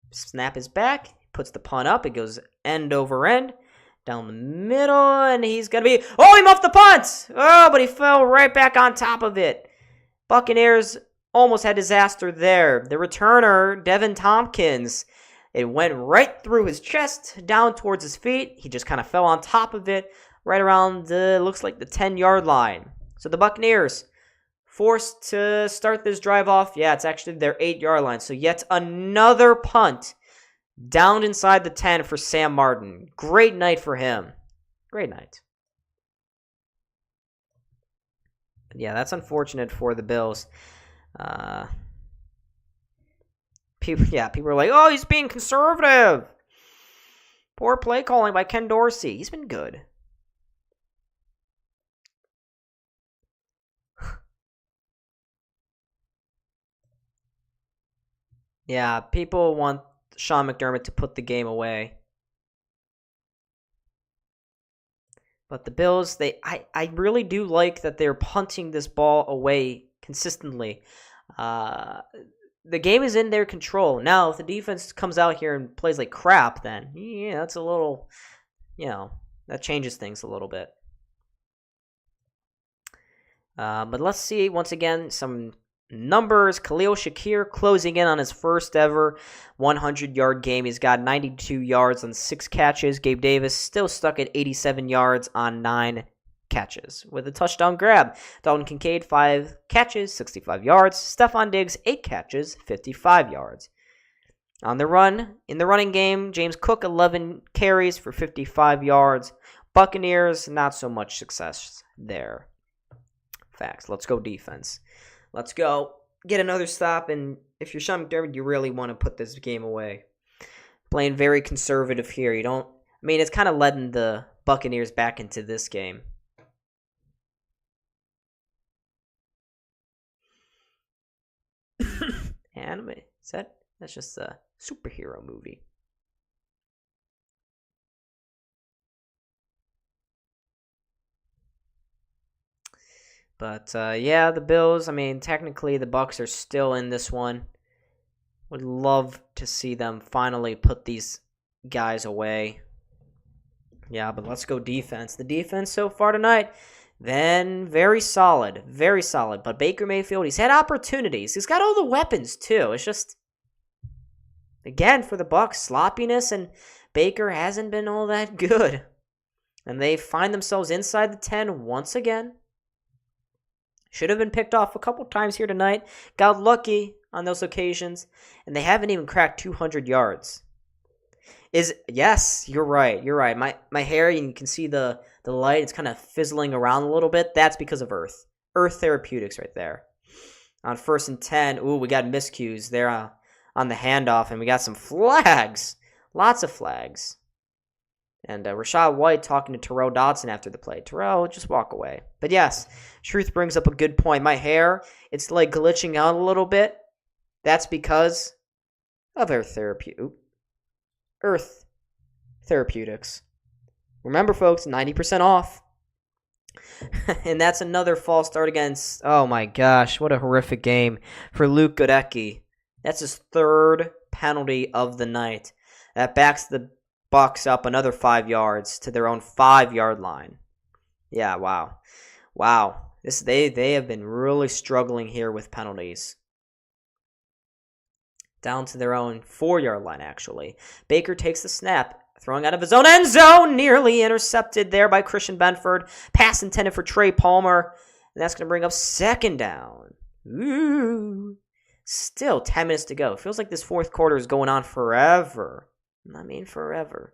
Snap is back. Puts the punt up. It goes end over end. Down the middle, and he's going to be... Oh, he muffed the punt! Oh, but he fell right back on top of it. Buccaneers almost had disaster there. The returner, Devin Tompkins, it went right through his chest, down towards his feet. He just kind of fell on top of it, right around looks like the 10-yard line. So the Buccaneers forced to start this drive off. Yeah, it's actually their 8-yard line. So yet another punt. Down inside the 10 for Sam Martin. Great night for him. Great night. But yeah, that's unfortunate for the Bills. People are like, oh, he's being conservative. Poor play calling by Ken Dorsey. He's been good. Yeah, people want Sean McDermott to put the game away. But the Bills, I really do like that they're punting this ball away consistently. The game is in their control. Now, if the defense comes out here and plays like crap, then, yeah, that's a little, that changes things a little bit. But let's see, once again, some numbers. Khalil Shakir closing in on his first ever 100-yard game. He's got 92 yards on 6 catches. Gabe Davis still stuck at 87 yards on 9 catches with a touchdown grab. Dalton Kincaid, 5 catches, 65 yards. Stephon Diggs, 8 catches, 55 yards. On the run, in the running game, James Cook, 11 carries for 55 yards. Buccaneers, not so much success there. Facts. Let's go defense. Let's go get another stop, and if you're Sean McDermott, you really want to put this game away. Playing very conservative here. It's kind of letting the Buccaneers back into this game. Anime? That's just a superhero movie. But, yeah, the Bills, technically the Bucs are still in this one. Would love to see them finally put these guys away. Yeah, but let's go defense. The defense so far tonight, then very solid. Very solid. But Baker Mayfield, he's had opportunities. He's got all the weapons, too. It's just, again, for the Bucs, sloppiness, and Baker hasn't been all that good. And they find themselves inside the 10 once again. Should have been picked off a couple times here tonight. Got lucky on those occasions. And they haven't even cracked 200 yards. Yes, you're right. You're right. My hair, you can see the light. It's kind of fizzling around a little bit. That's because of Earth. Earth Therapeutics right there. On 1st and 10. Ooh, we got miscues there on the handoff. And we got some flags. Lots of flags. And Rachaad White talking to Terrell Dodson after the play. Terrell, just walk away. But yes, Truth brings up a good point. My hair, it's like glitching out a little bit. That's because of Earth Therapeutics. Remember, folks, 90% off. And that's another false start against, oh my gosh, what a horrific game for Luke Goedeke. That's his 3rd penalty of the night. That backs the Bucs up another 5 yards to their own 5-yard line. Yeah, wow. They have been really struggling here with penalties. Down to their own 4-yard line, actually. Baker takes the snap, throwing out of his own end zone, nearly intercepted there by Christian Benford. Pass intended for Trey Palmer, and that's going to bring up 2nd down. Ooh. Still 10 minutes to go. Feels like this 4th quarter is going on forever. Forever.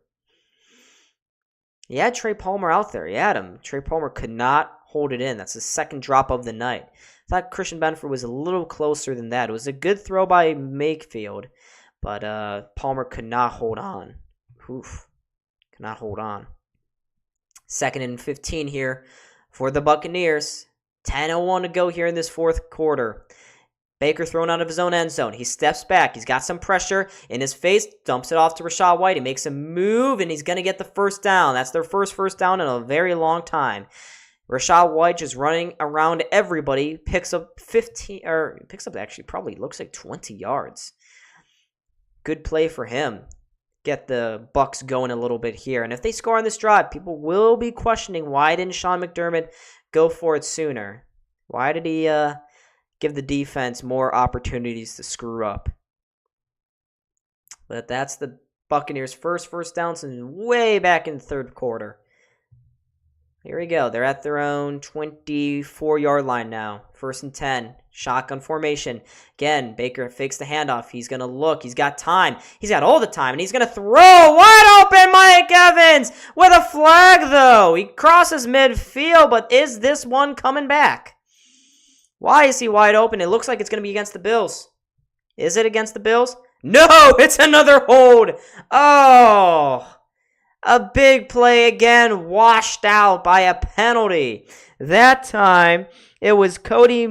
He had Trey Palmer out there. He had him. Trey Palmer could not hold it in. That's the 2nd drop of the night. I thought Christian Benford was a little closer than that. It was a good throw by Mayfield, but Palmer could not hold on. Could not hold on. 2nd and 15 here for the Buccaneers. 10:01 to go here in this 4th quarter. Baker thrown out of his own end zone. He steps back. He's got some pressure in his face. Dumps it off to Rachaad White. He makes a move, and he's going to get the 1st down. That's their first down in a very long time. Rachaad White just running around everybody. Picks up actually probably looks like 20 yards. Good play for him. Get the Bucs going a little bit here. And if they score on this drive, people will be questioning, why didn't Sean McDermott go for it sooner? Why did he give the defense more opportunities to screw up? But that's the Buccaneers' first down since way back in the 3rd quarter. Here we go. They're at their own 24-yard line now. 1st and 10. Shotgun formation. Again, Baker fakes the handoff. He's going to look. He's got time. He's got all the time. And he's going to throw wide open Mike Evans with a flag, though. He crosses midfield, but is this one coming back? Why is he wide open? It looks like it's going to be against the Bills. Is it against the Bills? No, it's another hold. Oh, a big play again, washed out by a penalty. That time, it was Cody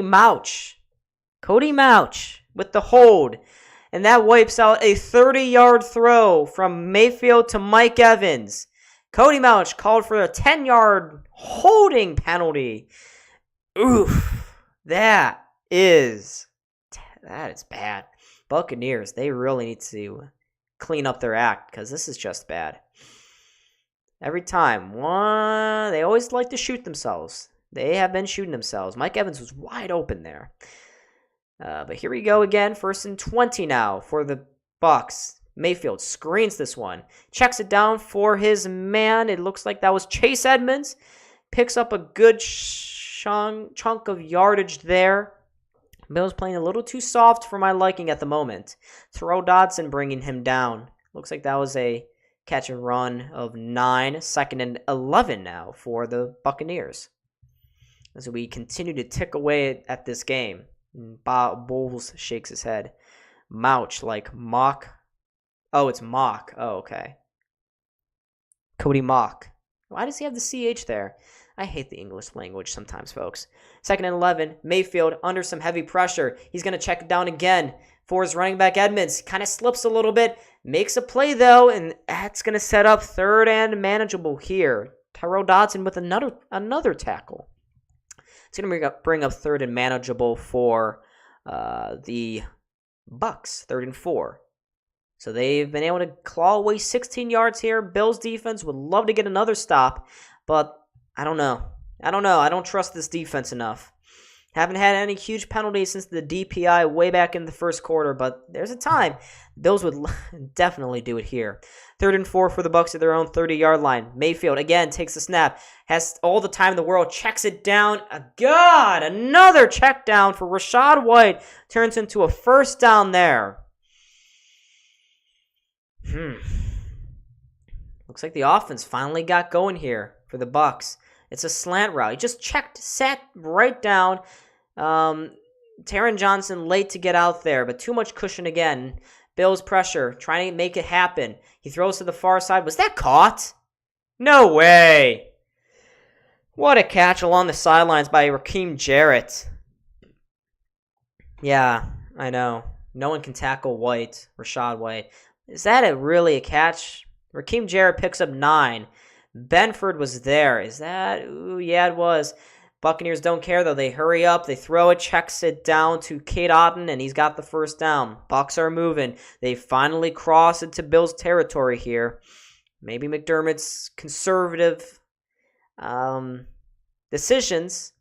Mauch. Cody Mauch with the hold. And that wipes out a 30-yard throw from Mayfield to Mike Evans. Cody Mauch called for a 10-yard holding penalty. Oof. That is bad. Buccaneers, they really need to clean up their act because this is just bad. Every time. They always like to shoot themselves. They have been shooting themselves. Mike Evans was wide open there. But here we go again. 1st and 20 now for the Bucs. Mayfield screens this one. Checks it down for his man. It looks like that was Chase Edmonds. Picks up a good chunk of yardage there. Bills playing a little too soft for my liking at the moment. Terrell Dodson bringing him down. Looks like that was a catch and run of 9. 2nd and 11 now for the Buccaneers. As we continue to tick away at this game. Bob Bowles shakes his head. Mauch like Mock. Oh, it's Mock. Oh, okay. Cody Mock. Why does he have the CH there? I hate the English language sometimes, folks. 2nd and 11. Mayfield under some heavy pressure. He's going to check it down again for his running back Edmonds. Kind of slips a little bit. Makes a play, though, and that's going to set up 3rd and manageable here. Tyrell Dodson with another tackle. It's going to bring up 3rd and manageable for the Bucs. 3rd and 4. So they've been able to claw away 16 yards here. Bills defense would love to get another stop, but I don't know. I don't trust this defense enough. Haven't had any huge penalties since the DPI way back in the first quarter, but there's a time. Bills would definitely do it here. 3rd and 4 for the Bucs at their own 30-yard line. Mayfield, again, takes the snap. Has all the time in the world. Checks it down. Another check down for Rachaad White. Turns into a 1st down there. Looks like the offense finally got going here for the Bucs. It's a slant route. He just sat right down. Taron Johnson late to get out there, but too much cushion again. Bills pressure, trying to make it happen. He throws to the far side. Was that caught? No way. What a catch along the sidelines by Raheem Jarrett. Yeah, I know. No one can tackle Rachaad White. Is that really a catch? Raheem Jarrett picks up 9. Benford was there. Is that? Ooh, yeah, it was. Buccaneers don't care, though. They hurry up. They throw it, checks it down to Cade Otton, and he's got the 1st down. Bucs are moving. They finally cross into Bills territory here. Maybe McDermott's conservative decisions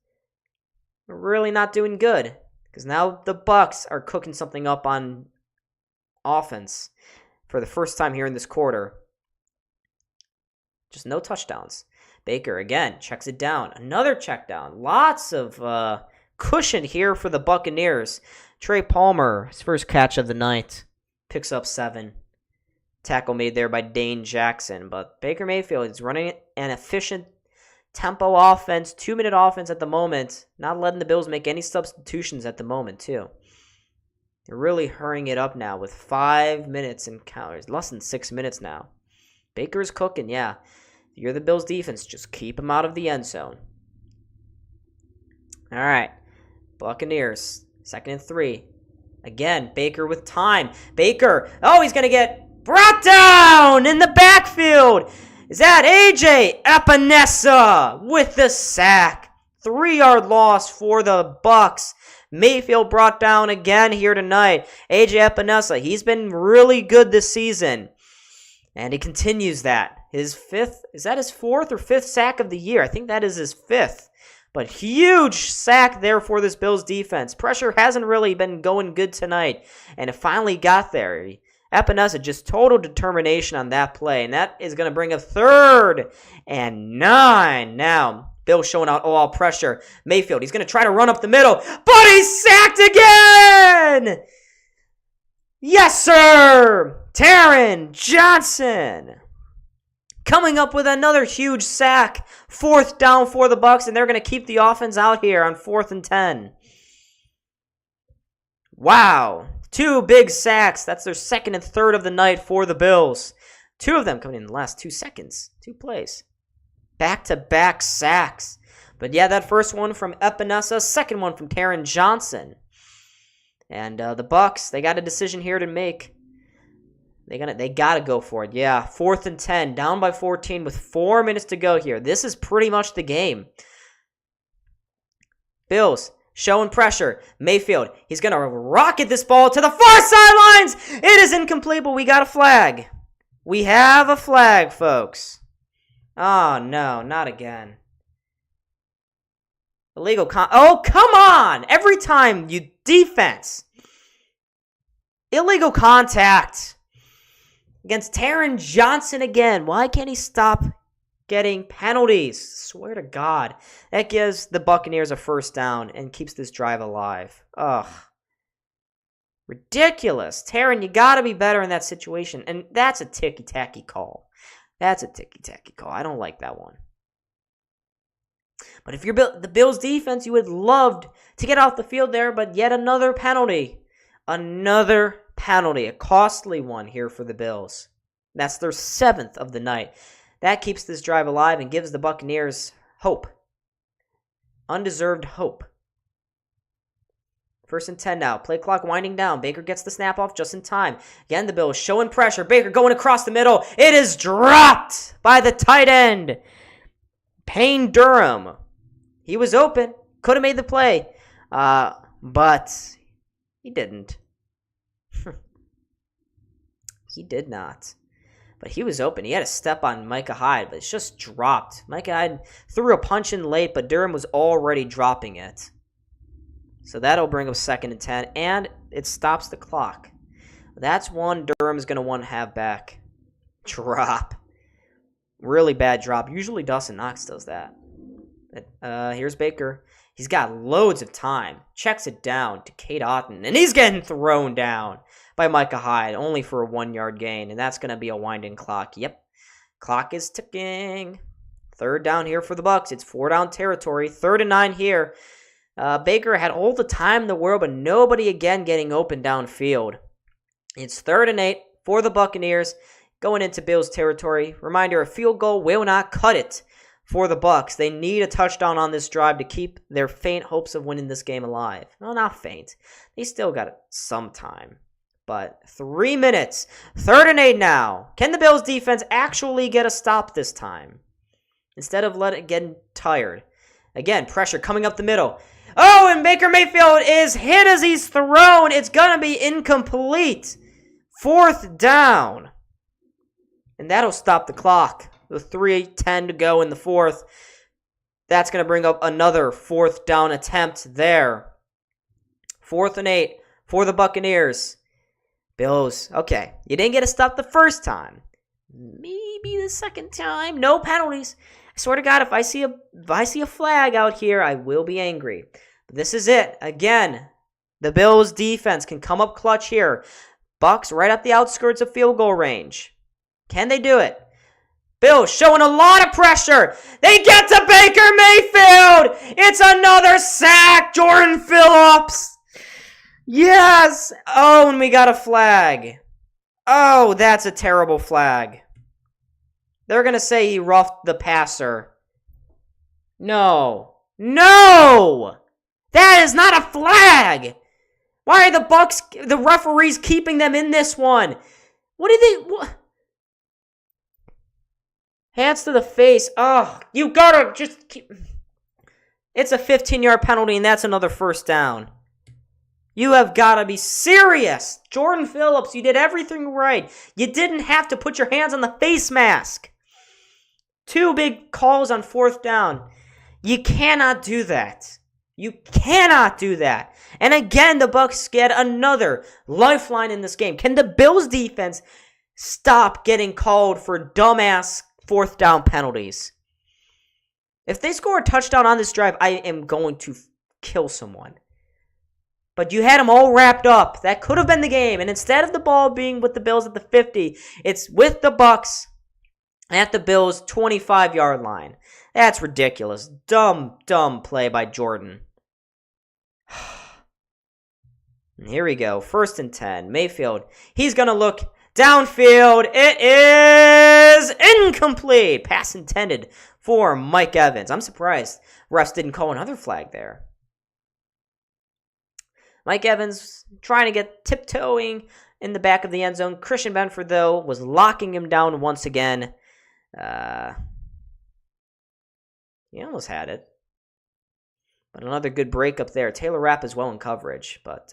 are really not doing good, because now the Bucs are cooking something up on offense for the first time here in this quarter. Just no touchdowns. Baker, again, checks it down. Another check down. Lots of cushion here for the Buccaneers. Trey Palmer, his first catch of the night, picks up 7. Tackle made there by Dane Jackson. But Baker Mayfield is running an efficient tempo offense, 2-minute offense at the moment. Not letting the Bills make any substitutions at the moment, too. They're really hurrying it up now with 5 minutes and counters. Less than 6 minutes now. Baker's cooking, yeah. If you're the Bills defense, just keep him out of the end zone. All right. Buccaneers, 2nd and 3. Again, Baker with time. Baker, he's going to get brought down in the backfield. Is that A.J. Epinesa with the sack? 3-yard loss for the Bucs. Mayfield brought down again here tonight. A.J. Epinesa, he's been really good this season. And he continues that. His 5th, is that his 4th or 5th sack of the year? I think that is his 5th. But huge sack there for this Bills defense. Pressure hasn't really been going good tonight. And it finally got there. Epinesa, just total determination on that play. And that is going to bring a 3rd and 9. Now, Bills showing out all pressure. Mayfield, he's going to try to run up the middle. But he's sacked again! Yes, sir! Taron Johnson coming up with another huge sack. 4th down for the Bucs, and they're going to keep the offense out here on 4th and 10. Wow. 2 big sacks. That's their 2nd and 3rd of the night for the Bills. 2 of them coming in the last 2 seconds. 2 plays. Back-to-back sacks. But yeah, that first one from Epinesa, second one from Taron Johnson. And the Bucs, they got a decision here to make. They gotta go for it. Yeah, 4th and 10, down by 14 with 4 minutes to go here. This is pretty much the game. Bills showing pressure. Mayfield, he's gonna rocket this ball to the far sidelines. It is incomplete, but we got a flag. We have a flag, folks. Oh no, not again. Illegal oh, come on! Every time you defense. Illegal contact. Against Taron Johnson again. Why can't he stop getting penalties? Swear to God. That gives the Buccaneers a first down and keeps this drive alive. Ugh. Ridiculous. Taron, you got to be better in that situation. And that's a ticky-tacky call. That's a ticky-tacky call. I don't like that one. But if you're the Bills defense, you would love to get off the field there, but yet another penalty. Another penalty, a costly one here for the Bills. That's their 7th of the night. That keeps this drive alive and gives the Buccaneers hope. Undeserved hope. 1st and 10 now. Play clock winding down. Baker gets the snap off just in time. Again, the Bills showing pressure. Baker going across the middle. It is dropped by the tight end. Payne Durham. He was open. Could have made the play. But he didn't. He did not. But he was open. He had a step on Micah Hyde, but it's just dropped. Micah Hyde threw a punch in late, but Durham was already dropping it. So that'll bring up 2nd and 10, and it stops the clock. That's one Durham's going to want to have back. Drop. Really bad drop. Usually Dawson Knox does that. Here's Baker. He's got loads of time. Checks it down to Kate Otten, and he's getting thrown down by Micah Hyde, only for a 1-yard gain, and that's going to be a winding clock. Yep, clock is ticking. 3rd down here for the Bucs. It's 4-down territory. 3rd and 9 here. Baker had all the time in the world, but nobody again getting open downfield. It's 3rd and 8 for the Buccaneers going into Bills territory. Reminder, a field goal will not cut it for the Bucs. They need a touchdown on this drive to keep their faint hopes of winning this game alive. Well, not faint. They still got some time. But 3 minutes. 3rd and 8 now. Can the Bills defense actually get a stop this time? Instead of getting tired. Again, pressure coming up the middle. Oh, and Baker Mayfield is hit as he's thrown. It's going to be incomplete. 4th down. And that'll stop the clock. With 3:10 to go in the 4th. That's going to bring up another 4th down attempt there. 4th and 8 for the Buccaneers. Bills, okay, you didn't get a stop the first time. Maybe the 2nd time. No penalties. I swear to God, if I see a flag out here, I will be angry. But this is it. Again, the Bills defense can come up clutch here. Bucs right at the outskirts of field goal range. Can they do it? Bills showing a lot of pressure. They get to Baker Mayfield. It's another sack. Jordan Phillips. Yes! Oh, and we got a flag. Oh, that's a terrible flag. They're going to say he roughed the passer. No. No! That is not a flag! Why are the Bucs, the referees, keeping them in this one? What? Hands to the face. Oh, you gotta just keep... It's a 15-yard penalty, and that's another 1st down. You have got to be serious. Jordan Phillips, you did everything right. You didn't have to put your hands on the face mask. 2 big calls on 4th down. You cannot do that. You cannot do that. And again, the Bucs get another lifeline in this game. Can the Bills defense stop getting called for dumbass 4th down penalties? If they score a touchdown on this drive, I am going to kill someone. But you had them all wrapped up. That could have been the game. And instead of the ball being with the Bills at the 50, it's with the Bucs at the Bills' 25-yard line. That's ridiculous. Dumb play by Jordan. And here we go. 1st and 10. Mayfield. He's going to look downfield. It is incomplete. Pass intended for Mike Evans. I'm surprised refs didn't call another flag there. Mike Evans trying to get tiptoeing in the back of the end zone. Christian Benford, though, was locking him down once again. He almost had it. But another good break up there. Taylor Rapp as well in coverage. But,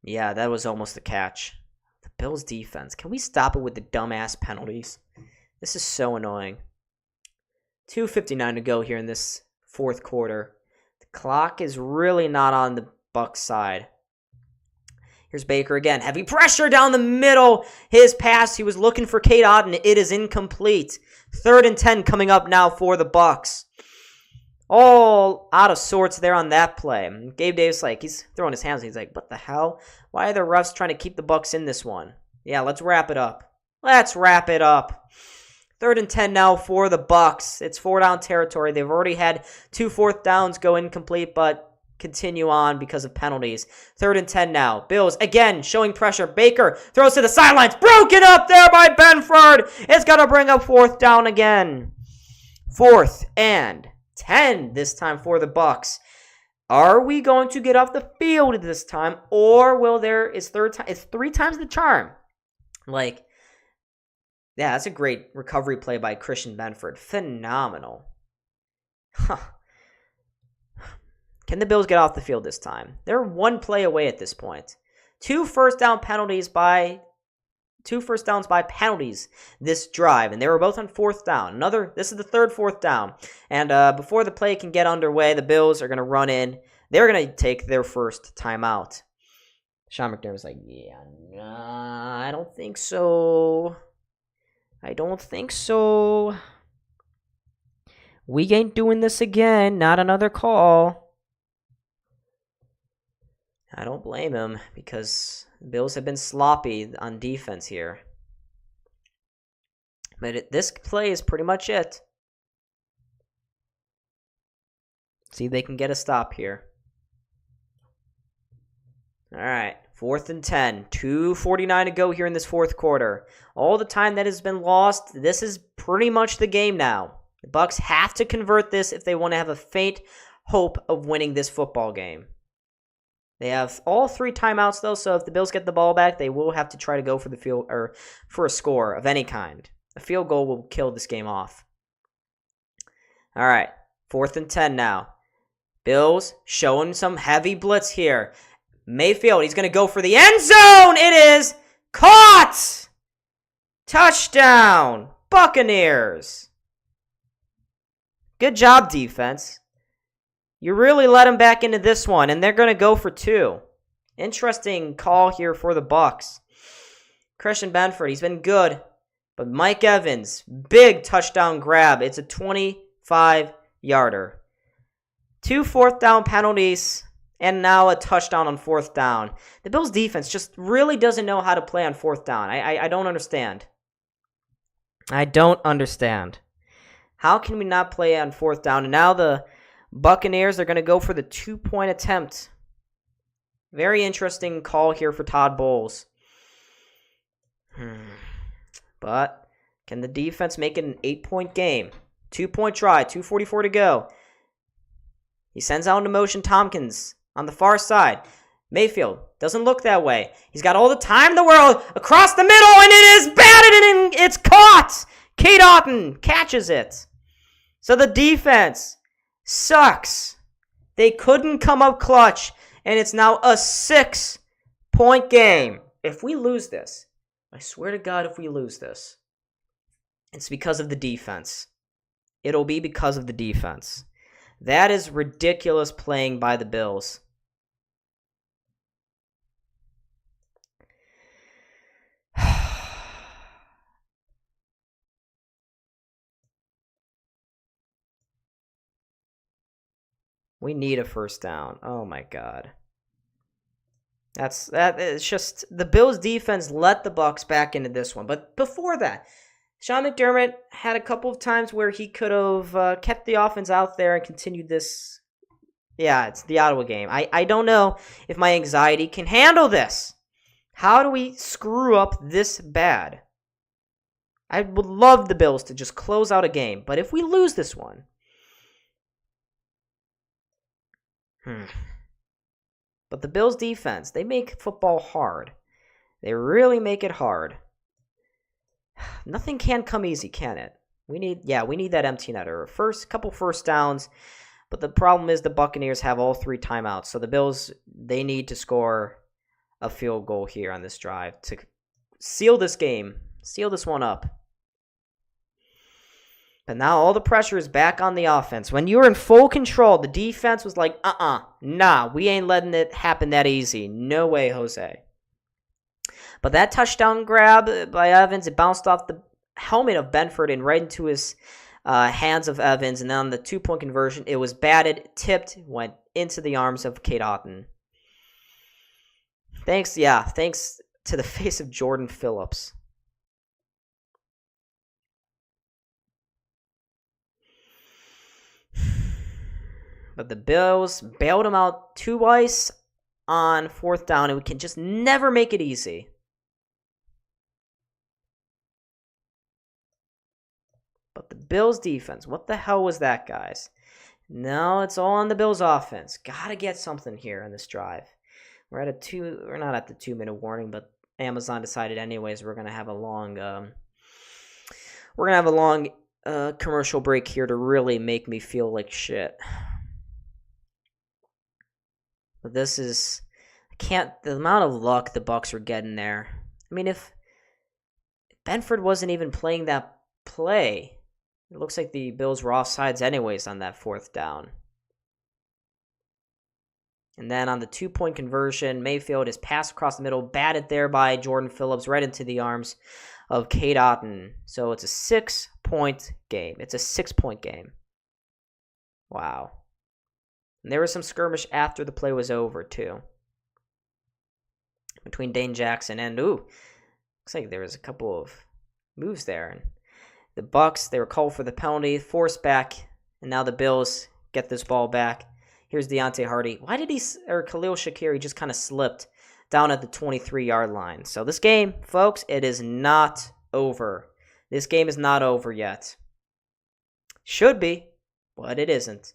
yeah, that was almost the catch. The Bills' defense. Can we stop it with the dumbass penalties? This is so annoying. 2:59 to go here in this fourth quarter. The clock is really not on the Bucs side. Here's Baker again. Heavy pressure down the middle. His pass, he was looking for Cade Otton. It is incomplete. 3rd and 10 coming up now for the Bucs. All out of sorts there on that play. Gabe Davis, he's throwing his hands. He's like, what the hell? Why are the refs trying to keep the Bucs in this one? Yeah, let's wrap it up. Let's wrap it up. 3rd and 10 now for the Bucs. It's 4-down territory. They've already had 2 4th downs go incomplete, but continue on because of penalties. 3rd and 10 now. Bills again showing pressure. Baker throws to the sidelines. Broken up there by Benford. It's going to bring up 4th down again. 4th and 10 this time for the Bucs. Are we going to get off the field this time, or will there is 3 times the charm? Yeah, that's a great recovery play by Christian Benford. Phenomenal. Can the Bills get off the field this time? They're 1 play away at this point. 2 first downs by penalties this drive, and they were both on 4th down. This is the 3rd 4th down. And before the play can get underway, the Bills are going to run in. They're going to take their first timeout. Sean McDermott's like, yeah, nah, I don't think so. We ain't doing this again. Not another call. I don't blame him because the Bills have been sloppy on defense here. But this play is pretty much it. See if they can get a stop here. All right, 4th and 10. 2:49 to go here in this 4th quarter. All the time that has been lost, this is pretty much the game now. The Bucs have to convert this if they want to have a faint hope of winning this football game. They have all 3 timeouts, though, so if the Bills get the ball back, they will have to try to go for the field or for a score of any kind. A field goal will kill this game off. All right, 4th and 10 now. Bills showing some heavy blitz here. Mayfield, he's going to go for the end zone. It is caught. Touchdown, Buccaneers. Good job, defense. You really let him back into this one, and they're going to go for 2. Interesting call here for the Bucs. Christian Benford, he's been good. But Mike Evans, big touchdown grab. It's a 25-yarder. 2 4th down penalties, and now a touchdown on 4th down. The Bills' defense just really doesn't know how to play on 4th down. I don't understand. I don't understand. How can we not play on 4th down? And now the Buccaneers are going to go for the 2-point attempt. Very interesting call here for Todd Bowles. But can the defense make it an 8-point game? 2-point try, 2:44 to go. He sends out into motion Tompkins on the far side. Mayfield doesn't look that way. He's got all the time in the world across the middle, and it is batted and it's caught. Cade Otton catches it. So the defense sucks. They couldn't come up clutch, and it's now a 6-point game. If we lose this, I swear to God, if we lose this, it's because of the defense. It'll be because of the defense. That is ridiculous playing by the Bills. We need a first down. Oh my God. It's just the Bills defense let the Bucs back into this one. But before that, Sean McDermott had a couple of times where he could have kept the offense out there and continued this. Yeah, it's the Ottawa game. I don't know if my anxiety can handle this. How do we screw up this bad? I would love the Bills to just close out a game, but if we lose this one, But the Bills defense, they make football hard. They really make it hard. Nothing can come easy, can it? We need that empty netter. Couple first downs, but the problem is the Buccaneers have all 3 timeouts. So the Bills, they need to score a field goal here on this drive to seal this game, seal this one up. But now all the pressure is back on the offense. When you were in full control, the defense was like, nah, we ain't letting it happen that easy. No way, Jose. But that touchdown grab by Evans, it bounced off the helmet of Benford and right into his hands of Evans. And then on the 2-point conversion, it was batted, tipped, went into the arms of Kate Otten. Thanks to the face of Jordan Phillips. But the Bills bailed him out twice on 4th down, and we can just never make it easy. But the Bills defense, what the hell was that, guys? No, it's all on the Bills offense. Gotta get something here on this drive. We're not at the 2-minute warning, but Amazon decided anyways we're gonna have a long commercial break here to really make me feel like shit. But this is, the amount of luck the Bucs are getting there. I mean, if Benford wasn't even playing that play, it looks like the Bills were offsides anyways on that 4th down. And then on the 2-point conversion, Mayfield is passed across the middle, batted there by Jordan Phillips right into the arms of Kate Otten. So it's a 6-point game. It's a 6-point game. Wow. And there was some skirmish after the play was over, too. Between Dane Jackson and, looks like there was a couple of moves there. And the Bucs, they were called for the penalty, forced back, and now the Bills get this ball back. Here's Deontay Hardy. Why did Khalil Shakir just kind of slipped down at the 23-yard line? So this game, folks, it is not over. This game is not over yet. Should be, but it isn't.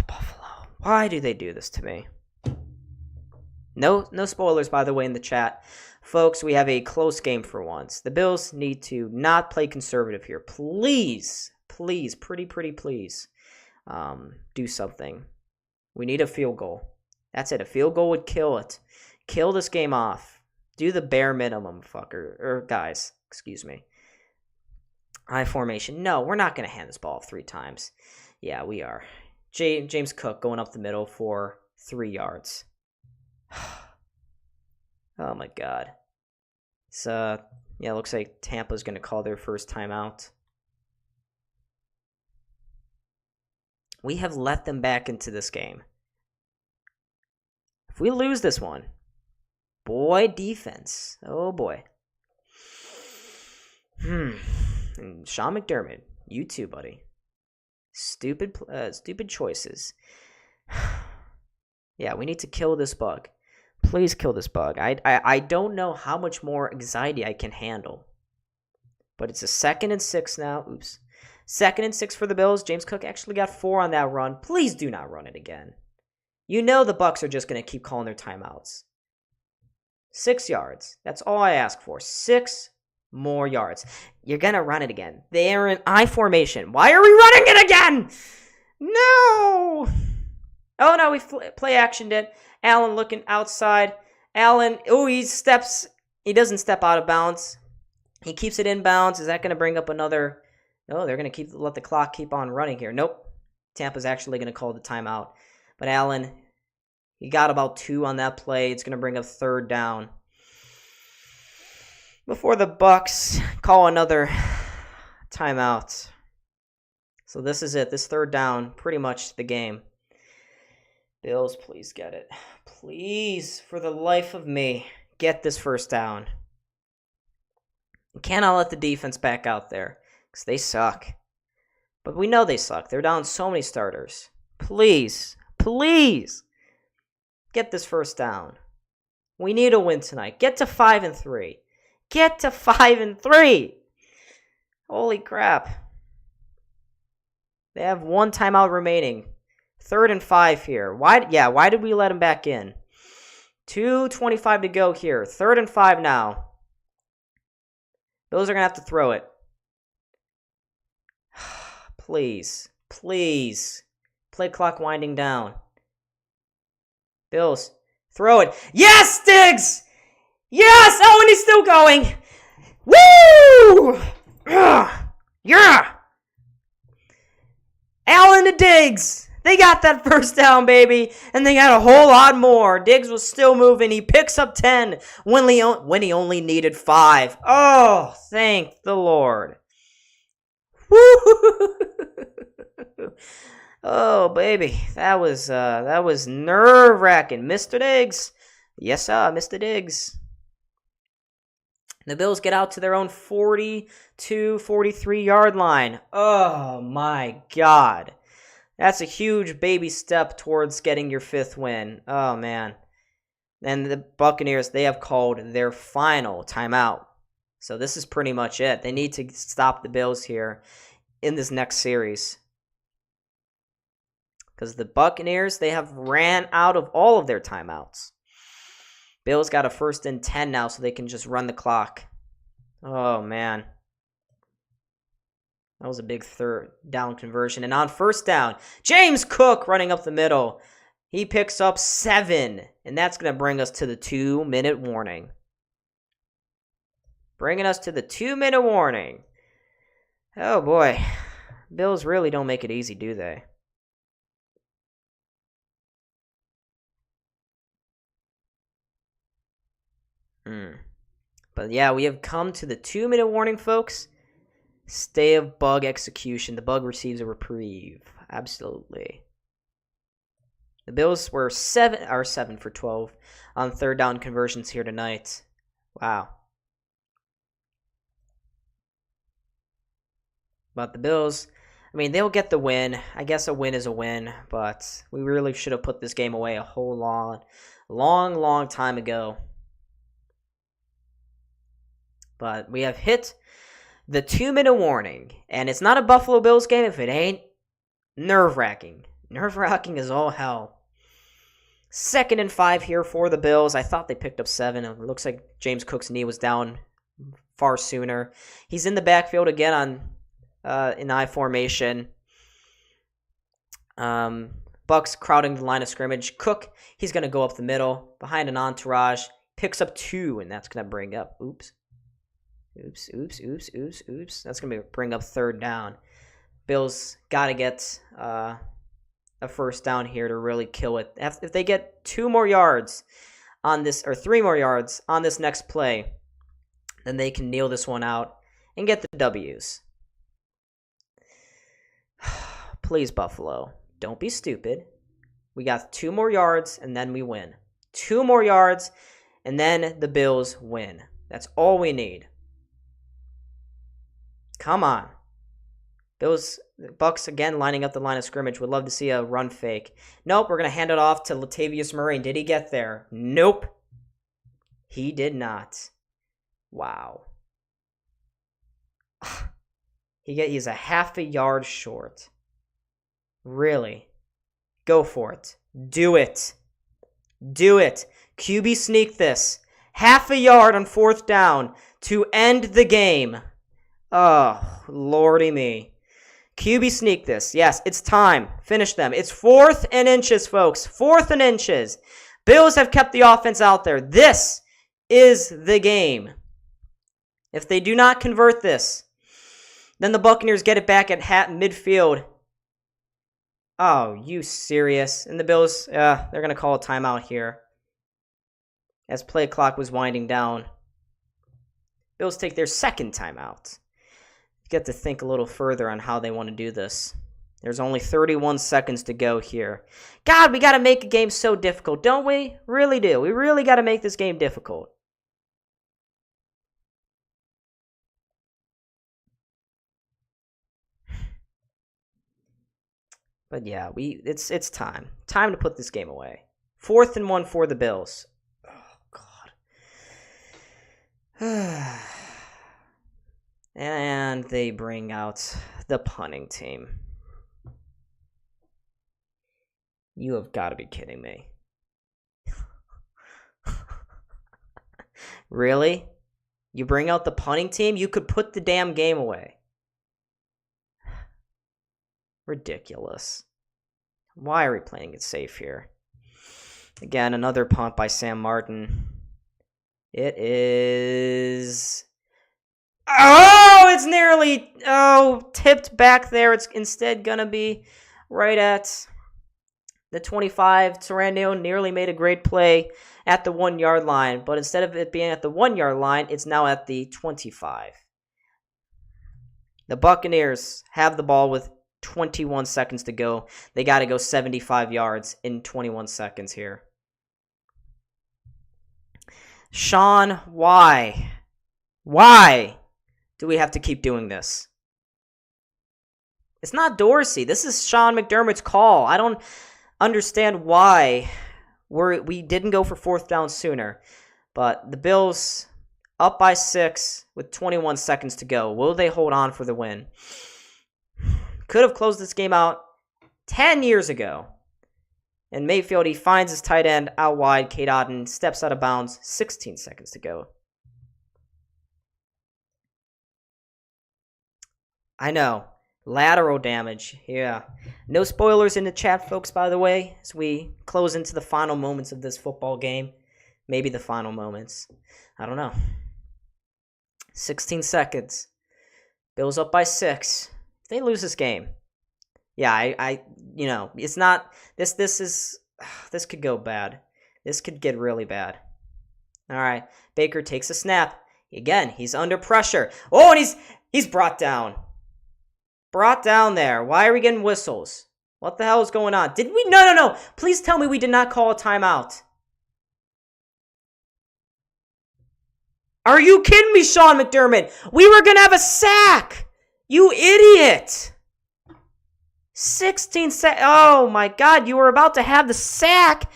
Buffalo. Why do they do this to me? No spoilers, by the way, in the chat. Folks, we have a close game for once. The Bills need to not play conservative here. Please, pretty please. Do something. We need a field goal. That's it. A field goal would kill it. Kill this game off. Do the bare minimum, guys. Excuse me. I formation. No, we're not going to hand this ball 3 times. Yeah, we are. James Cook going up the middle for 3 yards. Oh my God. It looks like Tampa's going to call their first timeout. We have let them back into this game. If we lose this one, boy, defense. Oh boy. And Sean McDermott, you too, buddy. Stupid choices. Yeah, we need to kill this bug. Please kill this bug. I don't know how much more anxiety I can handle. But it's a 2nd and 6 now. Oops. 2nd and 6 for the Bills. James Cook actually got 4 on that run. Please do not run it again. You know the Bucs are just going to keep calling their timeouts. 6 yards. That's all I ask for. 6 more yards. You're going to run it again. They're in I formation. Why are we running it again? No. Oh, no, we play actioned it. Allen looking outside. Allen, he doesn't step out of bounds. He keeps it in bounds. Is that going to bring up another? No, they're going to let the clock keep on running here. Nope. Tampa's actually going to call the timeout. But Allen, he got about 2 on that play. It's going to bring up 3rd down. Before the Bucs call another timeout. So this is it. This 3rd down, pretty much the game. Bills, please get it. Please, for the life of me, get this 1st down. You cannot let the defense back out there, because they suck. But we know they suck. They're down so many starters. Please, get this 1st down. We need a win tonight. Get to 5-3. Get to 5-3. Holy crap. They have 1 timeout remaining. 3rd and 5 here. Why did we let him back in? 2:25 to go here. 3rd and 5 now. Bills are going to have to throw it. Please. Please. Play clock winding down. Bills. Throw it. Yes, Diggs! Yes! Oh, and he's still going. Woo! Yeah! Allen to Diggs. They got that first down, baby. And they got a whole lot more. Diggs was still moving. He picks up 10 when he only needed 5. Oh, thank the Lord. Woo! Oh, baby. That was nerve-wracking. Mr. Diggs. Yes, sir, Mr. Diggs. The Bills get out to their own 42, 43-yard line. Oh, my God. That's a huge baby step towards getting your 5th win. Oh, man. And the Buccaneers, they have called their final timeout. So this is pretty much it. They need to stop the Bills here in this next series. Because the Buccaneers, they have ran out of all of their timeouts. Bills got a 1st and 10 now, so they can just run the clock. Oh, man. That was a big 3rd down conversion. And on 1st down, James Cook running up the middle. He picks up 7. And that's going to bring us to the 2-minute warning. Bringing us to the 2-minute warning. Oh, boy. Bills really don't make it easy, do they? But yeah, we have come to the 2-minute warning, folks. Stay of bug execution. The bug receives a reprieve. Absolutely. The Bills were 7 for 12 on 3rd down conversions here tonight. Wow. But the Bills, I mean, they'll get the win. I guess a win is a win, but we really should have put this game away a whole long time ago. But we have hit the 2-minute warning. And it's not a Buffalo Bills game if it ain't nerve-wracking. Nerve-wracking as all hell. 2nd and 5 here for the Bills. I thought they picked up 7. It looks like James Cook's knee was down far sooner. He's in the backfield again in I formation. Bucks crowding the line of scrimmage. Cook, he's going to go up the middle behind an entourage. Picks up 2, and that's going to bring up... Oops. That's going to bring up 3rd down. Bills got to get a 1st down here to really kill it. If they get 2 more yards on this, or 3 more yards on this next play, then they can kneel this one out and get the W's. Please, Buffalo, don't be stupid. We got 2 more yards, and then we win. 2 more yards, and then the Bills win. That's all we need. Come on. Bucks again lining up the line of scrimmage. Would love to see a run fake. Nope, we're going to hand it off to Latavius Murray. Did he get there? Nope. He did not. Wow. He's a half a yard short. Really? Go for it. Do it. Do it. QB sneak this. Half a yard on 4th down to end the game. Oh, lordy me. QB sneak this. Yes, it's time. Finish them. It's 4th and inches, folks. 4th and inches. Bills have kept the offense out there. This is the game. If they do not convert this, then the Buccaneers get it back at midfield. Oh, you serious? And the Bills, they're going to call a timeout here. As play clock was winding down. Bills take their 2nd timeout. Get to think a little further on how they want to do this. There's only 31 seconds to go here. God, we got to make a game so difficult, don't we? Really do. We really got to make this game difficult. But yeah, it's time. Time to put this game away. 4th and 1 for the Bills. Oh, God. And they bring out the punting team. You have got to be kidding me. Really? You bring out the punting team? You could put the damn game away. Ridiculous. Why are we playing it safe here? Again, another punt by Sam Martin. It is... Oh, it's nearly... Oh, tipped back there. It's instead going to be right at the 25. Tarandio nearly made a great play at the 1 yard line, but instead of it being at the 1 yard line, it's now at the 25. The Buccaneers have the ball with 21 seconds to go. They got to go 75 yards in 21 seconds here. Sean, why? Why do we have to keep doing this? It's not Dorsey. This is Sean McDermott's call. I don't understand why we didn't go for fourth down sooner. But the Bills up by 6 with 21 seconds to go. Will they hold on for the win? Could have closed this game out 10 years ago. And Mayfield, he finds his tight end out wide. Kate Otten steps out of bounds. 16 seconds to go. I know. Lateral damage. Yeah. No spoilers in the chat, folks, by the way, as we close into the final moments of this football game. Maybe the final moments. I don't know. 16 seconds. Bills up by 6. If they lose this game, yeah, I it's not, this could go bad. This could get really bad. All right. Baker takes a snap. Again, he's under pressure. Oh, and he's brought down. Brought down there. Why are we getting whistles? What the hell is going on? Did we? No. Please tell me we did not call a timeout. Are you kidding me, Sean McDermott? We were going to have a sack. You idiot. 16 seconds. Oh, my God. You were about to have the sack,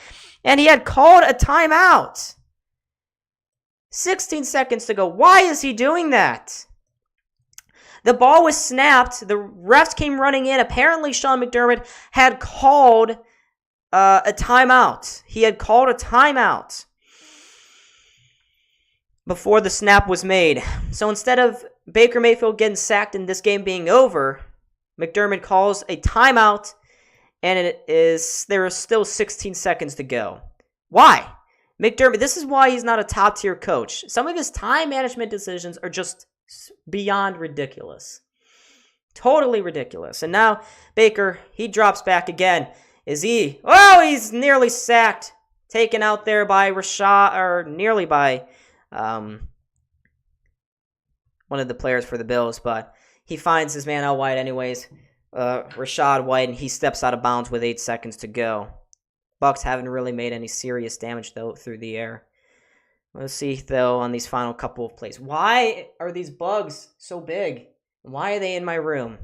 and he had called a timeout. 16 seconds to go. Why is he doing that? The ball was snapped. The refs came running in. Apparently, Sean McDermott had called a timeout. He had called a timeout before the snap was made. So instead of Baker Mayfield getting sacked and this game being over, McDermott calls a timeout, and there is still 16 seconds to go. Why? McDermott, this is why he's not a top-tier coach. Some of his time management decisions are just beyond ridiculous. Totally ridiculous. And now Baker, he drops back again. Is he? Oh, he's nearly sacked. Taken out there by Rashad, or nearly by one of the players for the Bills, but he finds his man out wide anyways. Rashad White, and he steps out of bounds with 8 seconds to go. Bucs haven't really made any serious damage, though, through the air. Let's see, though, on these final couple of plays. Why are these bugs so big? Why are they in my room?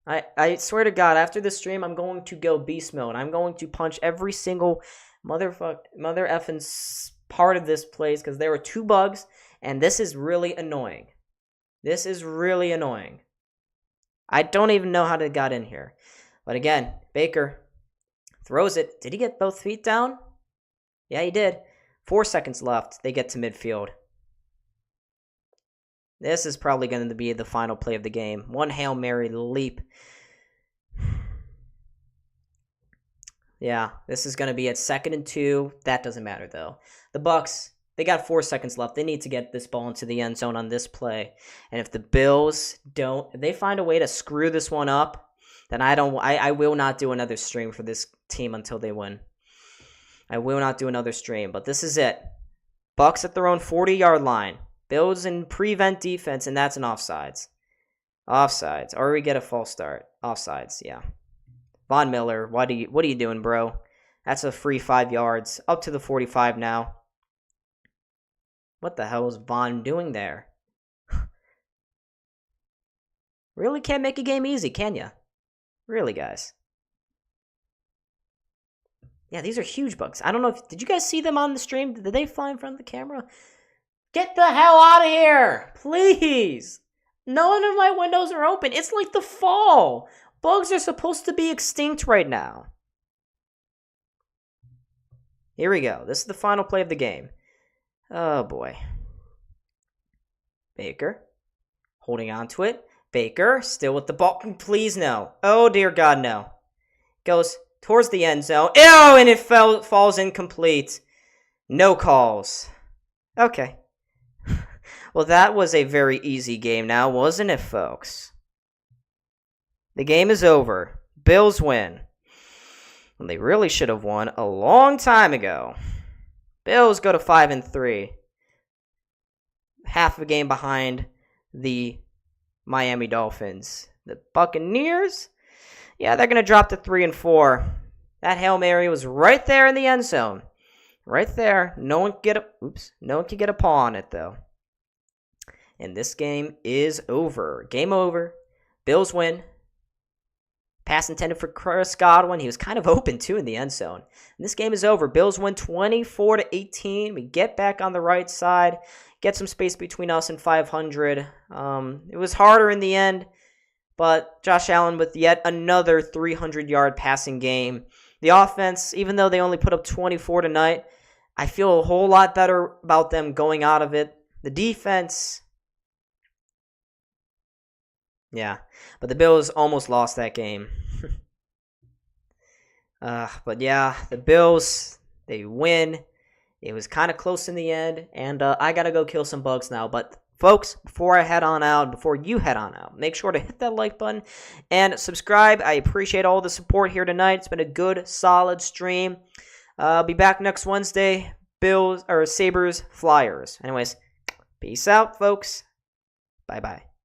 I swear to God, after this stream, I'm going to go beast mode. I'm going to punch every single mother effing part of this place, because there were 2 bugs, and this is really annoying. This is really annoying. I don't even know how they got in here. But again, Baker throws it. Did he get both feet down? Yeah, he did. 4 seconds left. They get to midfield. This is probably going to be the final play of the game. One Hail Mary leap. Yeah, this is going to be at 2nd and 2. That doesn't matter, though. The Bucs, they got 4 seconds left. They need to get this ball into the end zone on this play. And if the Bills don't, if they find a way to screw this one up, then I will not do another stream for this team until they win. I will not do another stream, but this is it. Bucs at their own 40-yard line. Bills in prevent defense, and that's an offsides. Offsides. Or we get a false start. Offsides, yeah. Von Miller, what are you doing, bro? That's a free 5 yards. Up to the 45 now. What the hell is Von doing there? Really can't make a game easy, can ya? Really, guys? Yeah, these are huge bugs. I don't know did you guys see them on the stream? Did they fly in front of the camera? Get the hell out of here! Please! None of my windows are open. It's like the fall. bugs are supposed to be extinct right now. Here we go. This is the final play of the game. Oh, boy. Baker. Holding on to it. Baker. Still with the ball. Please, no. Oh, dear God, no. Goes towards the end zone. Ew, and it falls incomplete. No calls. Okay. Well, that was a very easy game now, wasn't it, folks? The game is over. Bills win. And they really should have won a long time ago. Bills go to 5-3. Half a game behind the Miami Dolphins. The Buccaneers, yeah, they're going to drop to 3-4. That Hail Mary was right there in the end zone. Right there. No one can get a paw on it, though. And this game is over. Game over. Bills win. Pass intended for Chris Godwin. He was kind of open, too, in the end zone. And this game is over. Bills win 24-18. We get back on the right side. Get some space between us and 500. It was harder in the end. But Josh Allen with yet another 300-yard passing game. The offense, even though they only put up 24 tonight, I feel a whole lot better about them going out of it. The defense, yeah, but the Bills almost lost that game. But yeah, the Bills, they win. It was kind of close in the end, and I got to go kill some bugs now. But folks, before you head on out, make sure to hit that like button and subscribe. I appreciate all the support here tonight. It's been a good, solid stream. I'll be back next Wednesday. Sabres, Flyers. Anyways, peace out, folks. Bye-bye.